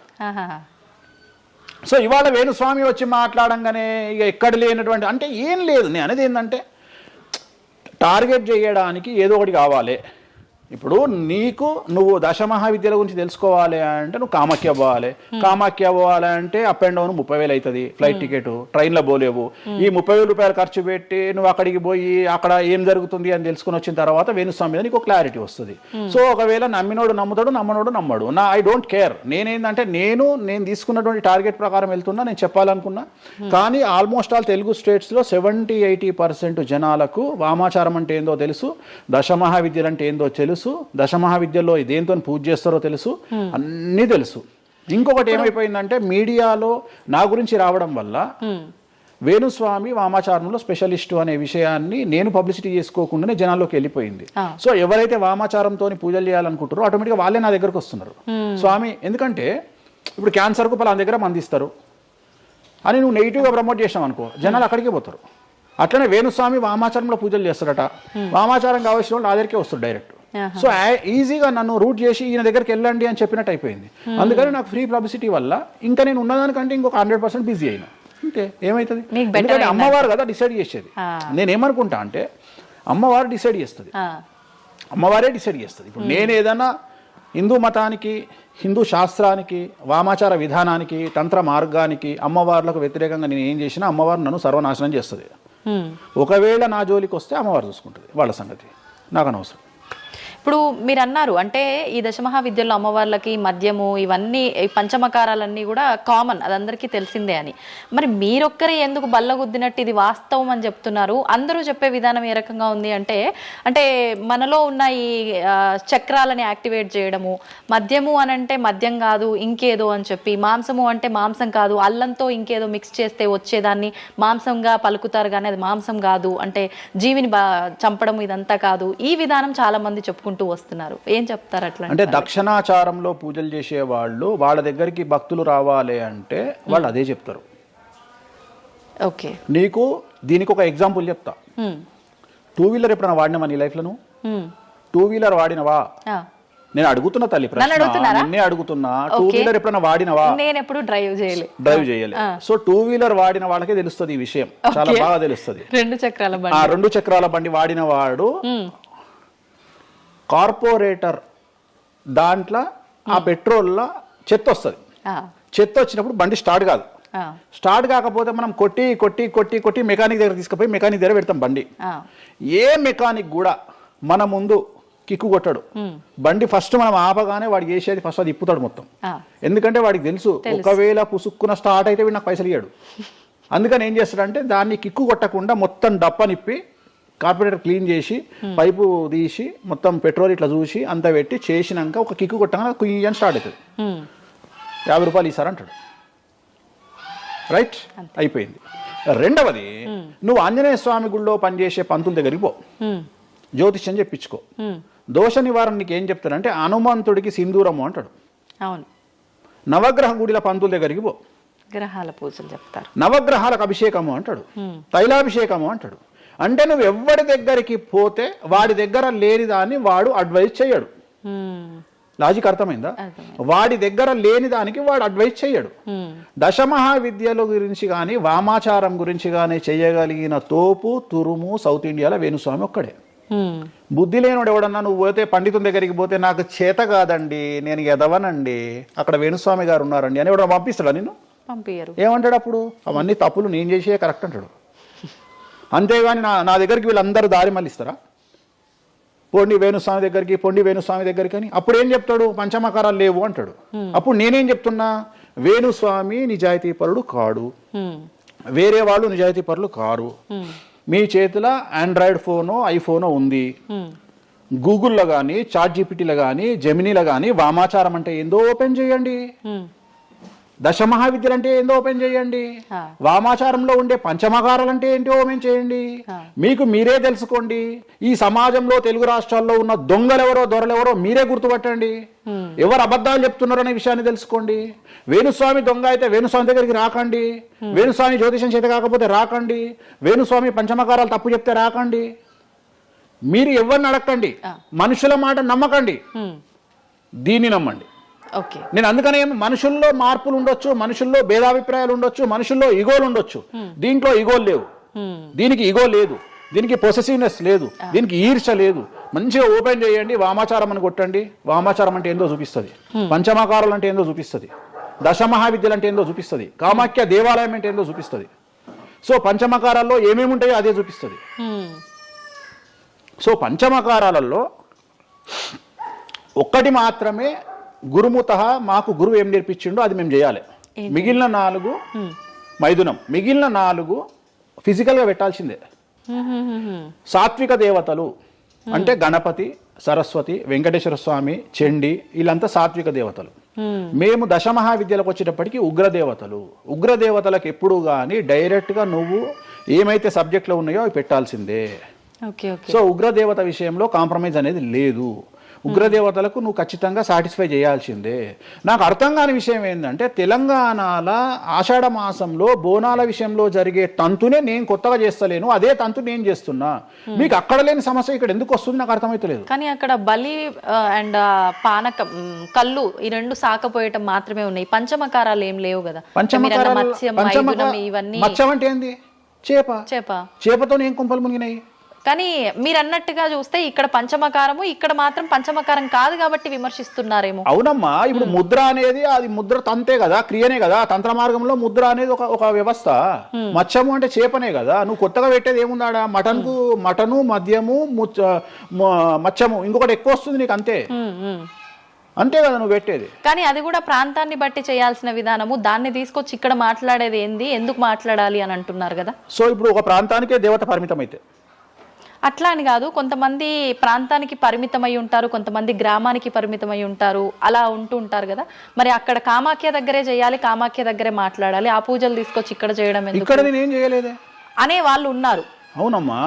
సో ఇవాళ వేణుస్వామి వచ్చి మాట్లాడంగానే ఇక ఎక్కడ లేనటువంటి, అంటే ఏం లేదు. నేను అనేది ఏంటంటే టార్గెట్ చేయడానికి ఏదో ఒకటి కావాలి. ఇప్పుడు నువ్వు దశమహావిద్యల గురించి తెలుసుకోవాలి అంటే నువ్వు కామాఖ్య పోవాలి అంటే అప్ అండ్ డౌన్ 30,000 అవుతుంది. ఫ్లైట్ టికెట్, ట్రైన్లో పోలేవు. ఈ 30,000 రూపాయలు ఖర్చు పెట్టి నువ్వు అక్కడికి పోయి అక్కడ ఏం జరుగుతుంది అని తెలుసుకుని వచ్చిన తర్వాత వేణుస్వామి మీద నీకు క్లారిటీ వస్తుంది. సో ఒకవేళ నమ్మినోడు నమ్ముతాడు, నమ్మనోడు నమ్మడు. I don't care. నేనేంటంటే నేను తీసుకున్నటువంటి టార్గెట్ ప్రకారం వెళ్తున్నా, నేను చెప్పాలనుకున్నా. కానీ ఆల్మోస్ట్ ఆల్ తెలుగు స్టేట్స్లో 70-80% జనాలకు వామాచారం అంటే ఏందో తెలుసు, దశమహావిద్యలు అంటే ఏందో తెలుసు, దశమహావిద్యలో దేంతో పూజ చేస్తారో తెలుసు, అన్నీ తెలుసు. ఇంకొకటి ఏమైపోయిందంటే మీడియాలో నా గురించి రావడం వల్ల వేణుస్వామి వామాచారంలో స్పెషలిస్టు అనే విషయాన్ని నేను పబ్లిసిటీ చేసుకోకుండానే జనాల్లోకి వెళ్ళిపోయింది. సో ఎవరైతే వామాచారంతో పూజలు చేయాలనుకుంటారో ఆటోమేటిక్గా వాళ్ళే నా దగ్గరకు వస్తున్నారు. స్వామి, ఎందుకంటే ఇప్పుడు క్యాన్సర్కు పలానా దగ్గర మందిస్తారు అని నువ్వు నెగిటివ్గా ప్రమోట్ చేసావు అనుకో, జనాలు అక్కడికే పోతారు. అట్లనే వేణుస్వామి వామాచారంలో పూజలు చేస్తారట, వామాచారం కావాల్సిన వాళ్ళు నా దగ్గరికే వస్తారు డైరెక్ట్. సో ఈజీగా నన్ను రూట్ చేసి ఈయన దగ్గరికి వెళ్ళండి అని చెప్పినట్టు అయిపోయింది. అందుకని నాకు ఫ్రీ పబ్లిసిటీ వల్ల ఇంకా నేను ఉన్నదానికంటే ఇంకొక 100% బిజీ అయినా. అంటే ఏమవుతుంది? ఎందుకంటే అమ్మవారు కదా డిసైడ్ చేసేది. నేనేమనుకుంటా అంటే అమ్మవారు డిసైడ్ చేస్తుంది, అమ్మవారే డిసైడ్ చేస్తుంది. ఇప్పుడు నేను ఏదైనా హిందూ మతానికి, హిందూ శాస్త్రానికి, వామాచార విధానానికి, తంత్ర మార్గానికి, అమ్మవార్లకు వ్యతిరేకంగా నేను ఏం చేసినా అమ్మవారు నన్ను సర్వనాశనం చేస్తుంది. ఒకవేళ నా జోలికి వస్తే అమ్మవారు చూసుకుంటుంది, వాళ్ళ సంగతి నాకు అనవసరం. ఇప్పుడు మీరు అన్నారు అంటే ఈ దశమహావిద్యల్లో అమ్మవార్లకి మద్యము ఇవన్నీ పంచమకారాలన్నీ కూడా కామన్, అదందరికీ తెలిసిందే అని. మరి మీరొక్కరే ఎందుకు బల్లగుద్దినట్టు ఇది వాస్తవం అని చెప్తున్నారు? అందరూ చెప్పే విధానం ఏ రకంగా ఉంది అంటే మనలో ఉన్న ఈ చక్రాలని యాక్టివేట్ చేయడము, మద్యము అని అంటే మద్యం కాదు ఇంకేదో అని చెప్పి, మాంసము అంటే మాంసం కాదు అల్లంతో ఇంకేదో మిక్స్ చేస్తే వచ్చేదాన్ని మాంసంగా పలుకుతారు కానీ అది మాంసం కాదు, అంటే జీవిని చంపడం ఇదంతా కాదు. ఈ విధానం చాలా మంది చెప్పుకుంటారు వస్తున్నారు. ఏం చెప్తారు అట్లా? అంటే దక్షిణాచారంలో పూజలు చేసే వాళ్ళు వాళ్ళ దగ్గరికి భక్తులు రావాలి అంటే వాళ్ళు అదే చెప్తారు. ఓకే, నీకు దీనికి ఒక ఎగ్జాంపుల్ చెప్తా. 2 వీలర్ ఎప్పుడైనా వాడినావా నీ లైఫ్ లో? నువ్వు 2 వీలర్ వాడినవా? నేను అడుగుతున్నా తల్లి, నిన్నే అడుగుతున్నా. 2 వీలర్ ఎప్పుడైనా వాడినవా? నేను ఎప్పుడు డ్రైవ్ చేయలేదు. సో 2 వీలర్ వాడిన వాళ్ళకే తెలుస్తుంది ఈ విషయం, చాలా బాగా తెలుస్తుంది. 2 చక్రాల బండి వాడిన వాడు కార్పొరేటర్ దాంట్లో ఆ పెట్రోల్లో చెత్త వస్తుంది. చెత్త వచ్చినప్పుడు బండి స్టార్ట్ కాదు, స్టార్ట్ కాకపోతే మనం కొట్టి కొట్టి కొట్టి కొట్టి మెకానిక్ దగ్గర తీసుకుపోయి మెకానిక్ దగ్గర పెడతాం బండి. ఏ మెకానిక్ కూడా మన ముందు కిక్కు కొట్టాడు. బండి ఫస్ట్ మనం ఆపగానే వాడికి చేసేది ఫస్ట్ అది ఇప్పుతాడు మొత్తం. ఎందుకంటే వాడికి తెలుసు ఒకవేళ పుసుక్కున స్టార్ట్ అయితే వీడు నాకు పైసలు ఇయ్యాడు. అందుకని ఏం చేస్తాడంటే దాన్ని కిక్కు కొట్టకుండా మొత్తం డప్పనిప్పి కార్పొరేటర్ క్లీన్ చేసి పైపు తీసి మొత్తం పెట్రోల్ ఇట్లా చూసి అంతా పెట్టి చేసినాక ఒక కిక్కు కొట్టగానే కుయ్యని స్టార్ట్ అవుతుంది. 50 రూపాయలు ఇస్తారంటాడు. రైట్, అయిపోయింది. రెండవది, నువ్వు ఆంజనేయ స్వామి గుళ్ళో పనిచేసే పంతుల దగ్గరికి పో, జ్యోతిష్యం చెప్పించుకో. దోష నివారణ నీకు ఏం చెప్తాడంటే హనుమంతుడికి సింధూరము అంటాడు. అవును. నవగ్రహ గుడిల పంతుల దగ్గరికి పో, గ్రహాల పూజలు చెప్తారు. నవగ్రహాలకు అభిషేకము అంటాడు, తైలాభిషేకము అంటాడు. అంటే నువ్వు ఎవరి దగ్గరికి పోతే వాడి దగ్గర లేని దాన్ని వాడు అడ్వైజ్ చేయడు. లాజిక్ అర్థమైందా? వాడి దగ్గర లేని దానికి వాడు అడ్వైజ్ చేయడు. దశమహావిద్యల గురించి కానీ వామాచారం గురించి కానీ చేయగలిగిన తోపు తురుము సౌత్ ఇండియాలో వేణుస్వామి ఒక్కడే. బుద్ధి లేనివాడు ఎవడన్నా నువ్వు పోతే పండితుని దగ్గరికి పోతే నాకు చేత కాదండి, నేను ఎదవనండి, అక్కడ వేణుస్వామి గారు ఉన్నారండి అని ఎవడన్నా పంపిస్తాడా నిన్ను? పంపించరు. ఏమంటాడు అప్పుడు? అవన్నీ తప్పులు నేను చేసే కరెక్ట్ అంటాడు. అంతేగాని నా దగ్గరికి వీళ్ళందరూ దారి మళ్ళిస్తారా? పొండి వేణుస్వామి దగ్గరికి, పొండి వేణుస్వామి దగ్గరికి అని. అప్పుడు ఏం చెప్తాడు? పంచమకారాలు లేవు అంటాడు. అప్పుడు నేనేం చెప్తున్నా? వేణుస్వామి నిజాయితీ పరుడు కాడు, వేరే వాళ్ళు నిజాయితీ పరులు కారు. మీ చేతిలో ఆండ్రాయిడ్ ఫోనో ఐఫోనో ఉంది, గూగుల్లో కానీ చాట్ జీపీటీలో కానీ జెమినీలో కానీ వామాచారం అంటే ఏందో ఓపెన్ చేయండి, దశమహావిద్యలు అంటే ఏందో ఓపెన్ చేయండి, వామాచారంలో ఉండే పంచమకారాలు అంటే ఏంటో ఓపెన్ చేయండి. మీకు మీరే తెలుసుకోండి. ఈ సమాజంలో తెలుగు రాష్ట్రాల్లో ఉన్న దొంగలెవరో దొరలెవరో మీరే గుర్తుపట్టండి. ఎవరు అబద్ధాలు చెప్తున్నారో అనే విషయాన్ని తెలుసుకోండి. వేణుస్వామి దొంగ అయితే వేణుస్వామి దగ్గరికి రాకండి, వేణుస్వామి జ్యోతిషం చేత కాకపోతే రాకండి, వేణుస్వామి పంచమకారాలు తప్పు చెప్తే రాకండి. మీరు ఎవరిని అడగండి, మనుషుల మాట నమ్మకండి, దీన్ని నమ్మండి. నేను అందుకనే మనుషుల్లో మార్పులు ఉండొచ్చు, మనుషుల్లో భేదాభిప్రాయాలు ఉండొచ్చు, మనుషుల్లో ఈగోలు ఉండొచ్చు. దీంట్లో ఈగోలు లేవు, దీనికి ఈగో లేదు, దీనికి పొసెసివ్నెస్ లేదు, దీనికి ఈర్ష లేదు. మంచిగా ఓపెన్ చేయండి, వామాచారం అని కొట్టండి. వామాచారం అంటే ఏందో చూపిస్తుంది, పంచమకారాలు అంటే ఏందో చూపిస్తుంది, దశమహావిద్యలు అంటే ఏందో చూపిస్తుంది, కామాఖ్య దేవాలయం అంటే ఏందో చూపిస్తుంది. సో పంచమకారాల్లో ఏమేమి ఉంటాయో అదే చూపిస్తుంది. సో పంచమకారాలలో ఒక్కటి మాత్రమే గురుముత మాకు గురువు ఏం నేర్పించిండో అది మేము చేయాలి. మిగిలిన 4 మైథునం, మిగిలిన 4 ఫిజికల్గా పెట్టాల్సిందే. సాత్విక దేవతలు అంటే గణపతి, సరస్వతి, వెంకటేశ్వర స్వామి, చండి, వీళ్ళంతా సాత్విక దేవతలు. మేము దశమహావిద్యలకు వచ్చేటప్పటికి ఉగ్రదేవతలు. ఉగ్రదేవతలకు ఎప్పుడు కానీ డైరెక్ట్గా నువ్వు ఏమైతే సబ్జెక్ట్లో ఉన్నాయో అవి పెట్టాల్సిందే. సో ఉగ్రదేవత విషయంలో కాంప్రమైజ్ అనేది లేదు. ఉగ్రదేవతలకు నువ్వు ఖచ్చితంగా సాటిస్ఫై చేయాల్సిందే. నాకు అర్థం కాని విషయం ఏంటంటే తెలంగాణలో ఆషాఢ మాసంలో బోనాల విషయంలో జరిగే తంతునే నేను కొత్తగా చేస్తలేను, అదే తంతు నేను చేస్తున్నా. మీకు అక్కడ లేని సమస్య ఇక్కడ ఎందుకు వస్తుంది నాకు అర్థమైతలేదు. కానీ అక్కడ బలి అండ్ పానకం, కళ్ళు, ఈ 2 సాకపోయటం మాత్రమే ఉన్నాయి. పంచమకారాలు ఏం లేవు కదా. మత్స్యం అంటే ఏంది? చేపతో ఏం కుంపలు మునిగినాయి. కానీ మీరు అన్నట్టుగా చూస్తే ఇక్కడ పంచమకారము, ఇక్కడ మాత్రం పంచమకారం కాదు కాబట్టి విమర్శిస్తున్నారేమో. అవునమ్మా, ఇప్పుడు ముద్ర అనేది అది ముద్ర తంతే కదా, క్రియనే కదా. తంత్ర మార్గంలో ముద్ర అనేది ఒక వ్యవస్థ. మత్స్యము అంటే చేపనే కదా. నువ్వు కొత్తగా పెట్టేది ఏముందాడా? మటను, మద్యము, మత్స్యము, ఇంకొకటి ఎక్కువ వస్తుంది నీకు, అంతే అంతే కదా నువ్వు పెట్టేది. కానీ అది కూడా ప్రాంతాన్ని బట్టి చేయాల్సిన విధానము. దాన్ని తీసుకొచ్చి ఇక్కడ మాట్లాడేది ఏంది, ఎందుకు మాట్లాడాలి అని అంటున్నారు కదా. సో ఇప్పుడు ఒక ప్రాంతానికే దేవత పరిమితం అయితే అట్లా అని కాదు, కొంతమంది ప్రాంతానికి పరిమితమై ఉంటారు, కొంతమంది గ్రామానికి పరిమితమై ఉంటారు, అలా ఉంటూ ఉంటారు కదా. మరి అక్కడ కామాఖ్య దగ్గరే చేయాలి, కామాఖ్య దగ్గరే మాట్లాడాలి, ఆ పూజలు తీసుకొచ్చి ఇక్కడ చేయడం ఎందుకు? ఇక్కడ నేనేం చేయలేదే అనే వాళ్ళు ఉన్నారు. అవునమ్మా,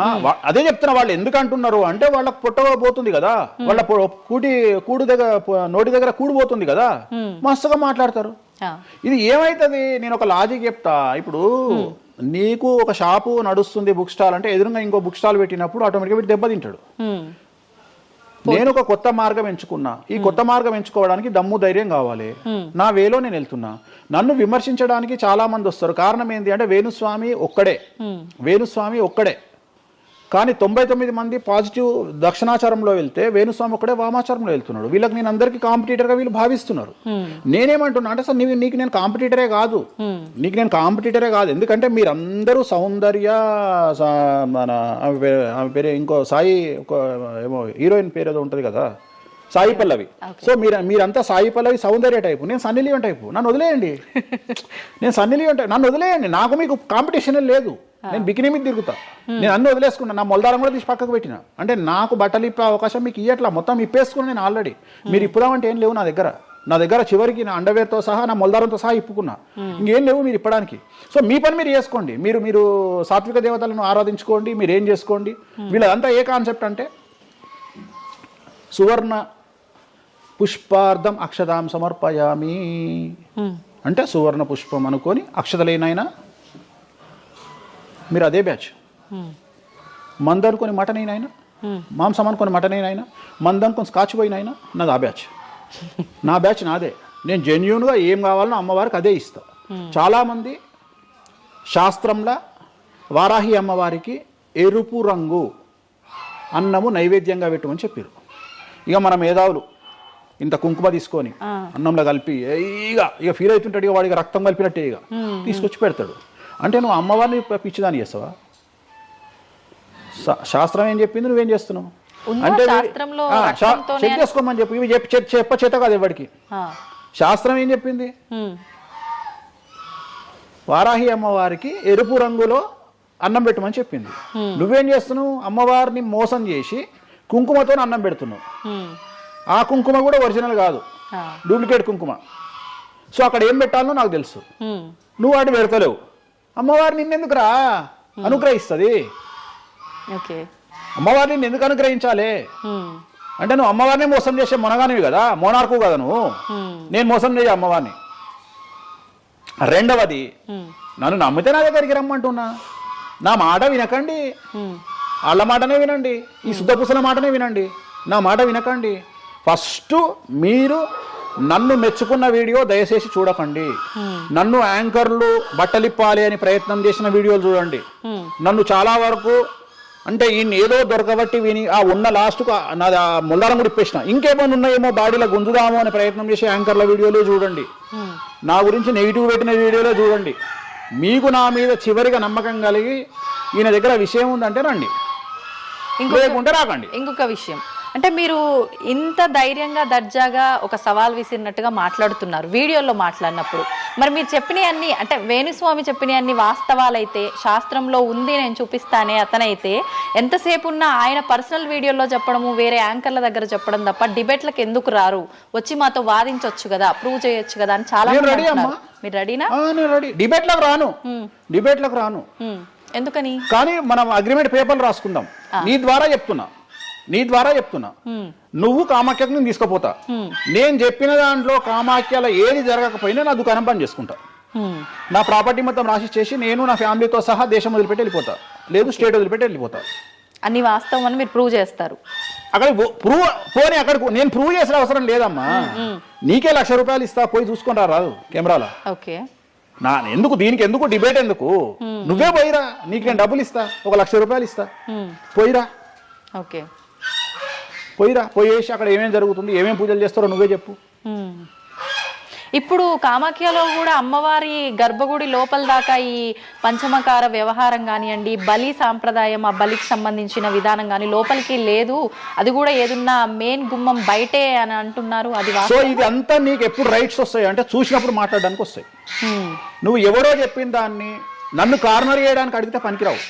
అదే చెప్తున్నా. వాళ్ళు ఎందుకు అంటున్నారు అంటే వాళ్ళకి పొట్టబోతుంది కదా, వాళ్ళ కూడు దగ్గర నోటి దగ్గర కూడిపోతుంది కదా, మస్తుగా మాట్లాడతారు. ఇది ఏమైతుంది? నేను ఒక లాజిక్ చెప్తా. ఇప్పుడు నీకు ఒక షాపు నడుస్తుంది, బుక్ స్టాల్ అంటే, ఎదురుగా ఇంకో బుక్ స్టాల్ పెట్టినప్పుడు ఆటోమేటిక్గా వీడు దెబ్బతింటాడు. నేను ఒక కొత్త మార్గం ఎంచుకున్నా, ఈ కొత్త మార్గం ఎంచుకోవడానికి దమ్ము ధైర్యం కావాలి. నా వేలో నేను వెళ్తున్నా. నన్ను విమర్శించడానికి చాలా మంది వస్తారు. కారణం ఏంటి అంటే వేణుస్వామి ఒక్కడే, వేణుస్వామి ఒక్కడే. కానీ 99 మంది పాజిటివ్ దక్షిణాచారంలో వెళ్తే వేణుస్వామి ఒకడే వామాచారంలో వెళ్తున్నాడు. వీళ్ళకి నేను అందరికీ కాంపిటీటర్గా వీళ్ళు భావిస్తున్నారు. నేనేమంటున్నా అంటే సార్ నీకు నేను కాంపిటీటరే కాదు, ఎందుకంటే మీరందరూ సౌందర్య మన ఆమె పేరు ఇంకో సాయి ఏమో హీరోయిన్ పేరు ఏదో ఉంటుంది కదా, సాయి పల్లవి. సో మీరంతా సాయి పల్లవి సౌందర్య టైపు, నేను సన్నీ లియోన్ టైపు. నన్ను వదిలేయండి, నన్ను వదిలేయండి. నాకు మీకు కాంపిటీషన్ లేదు. నేను బికినీ మీద తిరుగుతా, నేను అన్ని వదిలేసుకున్నా. నా మొలదారం కూడా తీసి పక్కకు పెట్టిన. అంటే నాకు బట్టలు ఇప్పే అవకాశం మీకు ఇయ్యట్లా, మొత్తం ఇప్పేసుకున్నా నేను ఆల్రెడీ. మీరు ఇప్పుదామంటే ఏం లేవు నా దగ్గర చివరికి నా అండర్వేర్తో సహా నా మొలదారంతో సహా ఇప్పుకున్నా. ఇంకేం లేవు మీరు ఇప్పడానికి. సో మీ పని మీరు చేసుకోండి, మీరు సాత్విక దేవతలను ఆరాధించుకోండి, మీరు ఏం చేసుకోండి. వీళ్ళదంతా ఏ కాన్సెప్ట్ అంటే సువర్ణ పుష్పార్థం అక్షదాం సమర్పయామి అంటే సువర్ణ పుష్పం అనుకొని అక్షతలేనైనా మీరు అదే బ్యాచ్. మందు అనుకొని మటన్ అయినా, మాంసం అనుకొని మటన్ అయినా, మందు అనుకొని స్కాచ్ పోయినైనా నాది ఆ బ్యాచ్. నా బ్యాచ్ నాదే. నేను జెన్యూన్గా ఏం కావాలనో అమ్మవారికి అదే ఇస్తా. చాలామంది శాస్త్రంలో వారాహి అమ్మవారికి ఎరుపు రంగు అన్నము నైవేద్యంగా పెట్టమని చెప్పారు. ఇక మన మేధావులు ఇంత కుంకుమ తీసుకొని అన్నంలో కలిపి ఇక ఫీల్ అవుతుంటాడు, ఇక వాడికి రక్తం కలిపినట్టే ఇక తీసుకొచ్చి పెడతాడు. అంటే నువ్వు అమ్మవారిని పిచ్చిదాన్ని చేస్తావా? శాస్త్రం ఏం చెప్పింది, నువ్వేం చేస్తున్నావు అంటే చెక్ చేసుకోమని చెప్పి ఇవి చెప్ప చేత కాదు ఎవరికి. శాస్త్రం ఏం చెప్పింది, వారాహి అమ్మవారికి ఎరుపు రంగులో అన్నం పెట్టమని చెప్పింది. నువ్వేం చేస్తున్నావు, అమ్మవారిని మోసం చేసి కుంకుమతో అన్నం పెడుతున్నావు. ఆ కుంకుమ కూడా ఒరిజినల్ కాదు, డూప్లికేట్ కుంకుమ. సో అక్కడ ఏం పెట్టాలో నాకు తెలుసు, నువ్వు వాటి పెడతలేవు. అమ్మవారు నిన్నెందుకు రా అనుగ్రహిస్తుంది, అమ్మవారిని నిన్ను ఎందుకు అనుగ్రహించాలి అంటే నువ్వు అమ్మవారిని మోసం చేసే మొనగానివి కదా, మోనార్కు కదా నువ్వు. నేను మోసం చేయ అమ్మవారిని. రెండవది, నన్ను నమ్మితే నా దగ్గరికి రమ్మంటున్నా. నా మాట వినకండి, వాళ్ళ మాటనే వినండి, ఈ శుద్ధపూసల మాటనే వినండి, నా మాట వినకండి. ఫస్ట్ మీరు నన్ను మెచ్చుకున్న వీడియో దయచేసి చూడకండి. నన్ను యాంకర్లు బట్టలిప్పాలి అని ప్రయత్నం చేసిన వీడియోలు చూడండి. నన్ను చాలా వరకు అంటే ఈయన ఏదో దొరకబట్టి విని ఆ ఉన్న లాస్ట్కు నాది ఆ ముల్లారం కూడా ఇప్పేసిన, ఇంకేమైనా ఉన్నాయేమో బాడీలో గుంజుదామో అని ప్రయత్నం చేసే యాంకర్ల వీడియోలు చూడండి. నా గురించి నెగిటివ్ పెట్టిన వీడియోలో చూడండి. మీకు నా మీద చివరిగా నమ్మకం కలిగి ఈయన దగ్గర విషయం ఉందంటే రండి, లేకుంటే రాకండి. ఇంకొక విషయం అంటే మీరు ఇంత ధైర్యంగా దర్జాగా ఒక సవాల్ విసిరినట్టుగా మాట్లాడుతున్నారు వీడియోలో మాట్లాడినప్పుడు. మరి మీరు చెప్పినవన్నీ అంటే వేణుస్వామి చెప్పినవన్నీ వాస్తవాలైతే, శాస్త్రంలో ఉంది నేను చూపిస్తానే అతనైతే ఎంతసేపు ఉన్నా ఆయన పర్సనల్ వీడియోలో చెప్పడము, వేరే యాంకర్ల దగ్గర చెప్పడం తప్ప డిబేట్లకు ఎందుకు రారు, వచ్చి మాతో వాదించవచ్చు కదా, ప్రూవ్ చేయొచ్చు కదా అని చాలా మంది అంటున్నారు. మీరు రెడీనా? డిబేట్లకు రాను. ఎందుకని? కానీ మనం అగ్రిమెంట్ పేపర్లు రాసుకుందాం. నీ ద్వారా చెప్తున్నా నువ్వు కామాఖ్యకు నేను తీసుకుపోతా. నేను చెప్పిన దాంట్లో కామాఖ్యలో ఏది జరగకపోయినా నా దుకాణం పని చేసుకుంటా. నా ప్రాపర్టీ మొత్తం రాసి చేసి నేను నా ఫ్యామిలీతో సహా దేశం వదిలిపెట్టి వెళ్ళిపోతా, లేదు స్టేట్ వదిలిపెట్టి వెళ్ళిపోతా. అన్ని వాస్తవం అని మీరు ప్రూవ్ చేస్తారు. అక్కడ అక్కడికి నేను ప్రూవ్ చేసిన అవసరం లేదమ్మా. నీకే ₹1,00,000 ఇస్తా, పోయి చూసుకొని రాదు కెమెరాలో. ఓకే, దీనికి ఎందుకు డిబేట్ ఎందుకు? నువ్వే పోయిరా, నీకు నేను డబ్బులు ఇస్తా, ₹1,00,000 ఇస్తా, పోయిరా. ఓకే, పోయేసి అక్కడ ఏమేమి జరుగుతుంది, ఏమేమి పూజలు చేస్తారో నువ్వే చెప్పు. ఇప్పుడు కామాఖ్యలో కూడా అమ్మవారి గర్భగుడి లోపల దాకా ఈ పంచమకార వ్యవహారం కానివ్వండి, బలి సాంప్రదాయం, ఆ బలికి సంబంధించిన విధానం కానీ లోపలికి లేదు, అది కూడా ఏదున్నా మెయిన్ గుమ్మం బయటే అని అంటున్నారు. అది సో ఇది అంతా నీకు ఎప్పుడు రైట్స్ వస్తాయి అంటే చూసినప్పుడు మాట్లాడడానికి వస్తాయి. నువ్వు ఎవరో చెప్పిన దాన్ని నన్ను కార్నర్ చేయడానికి అడిగితే పనికిరావు.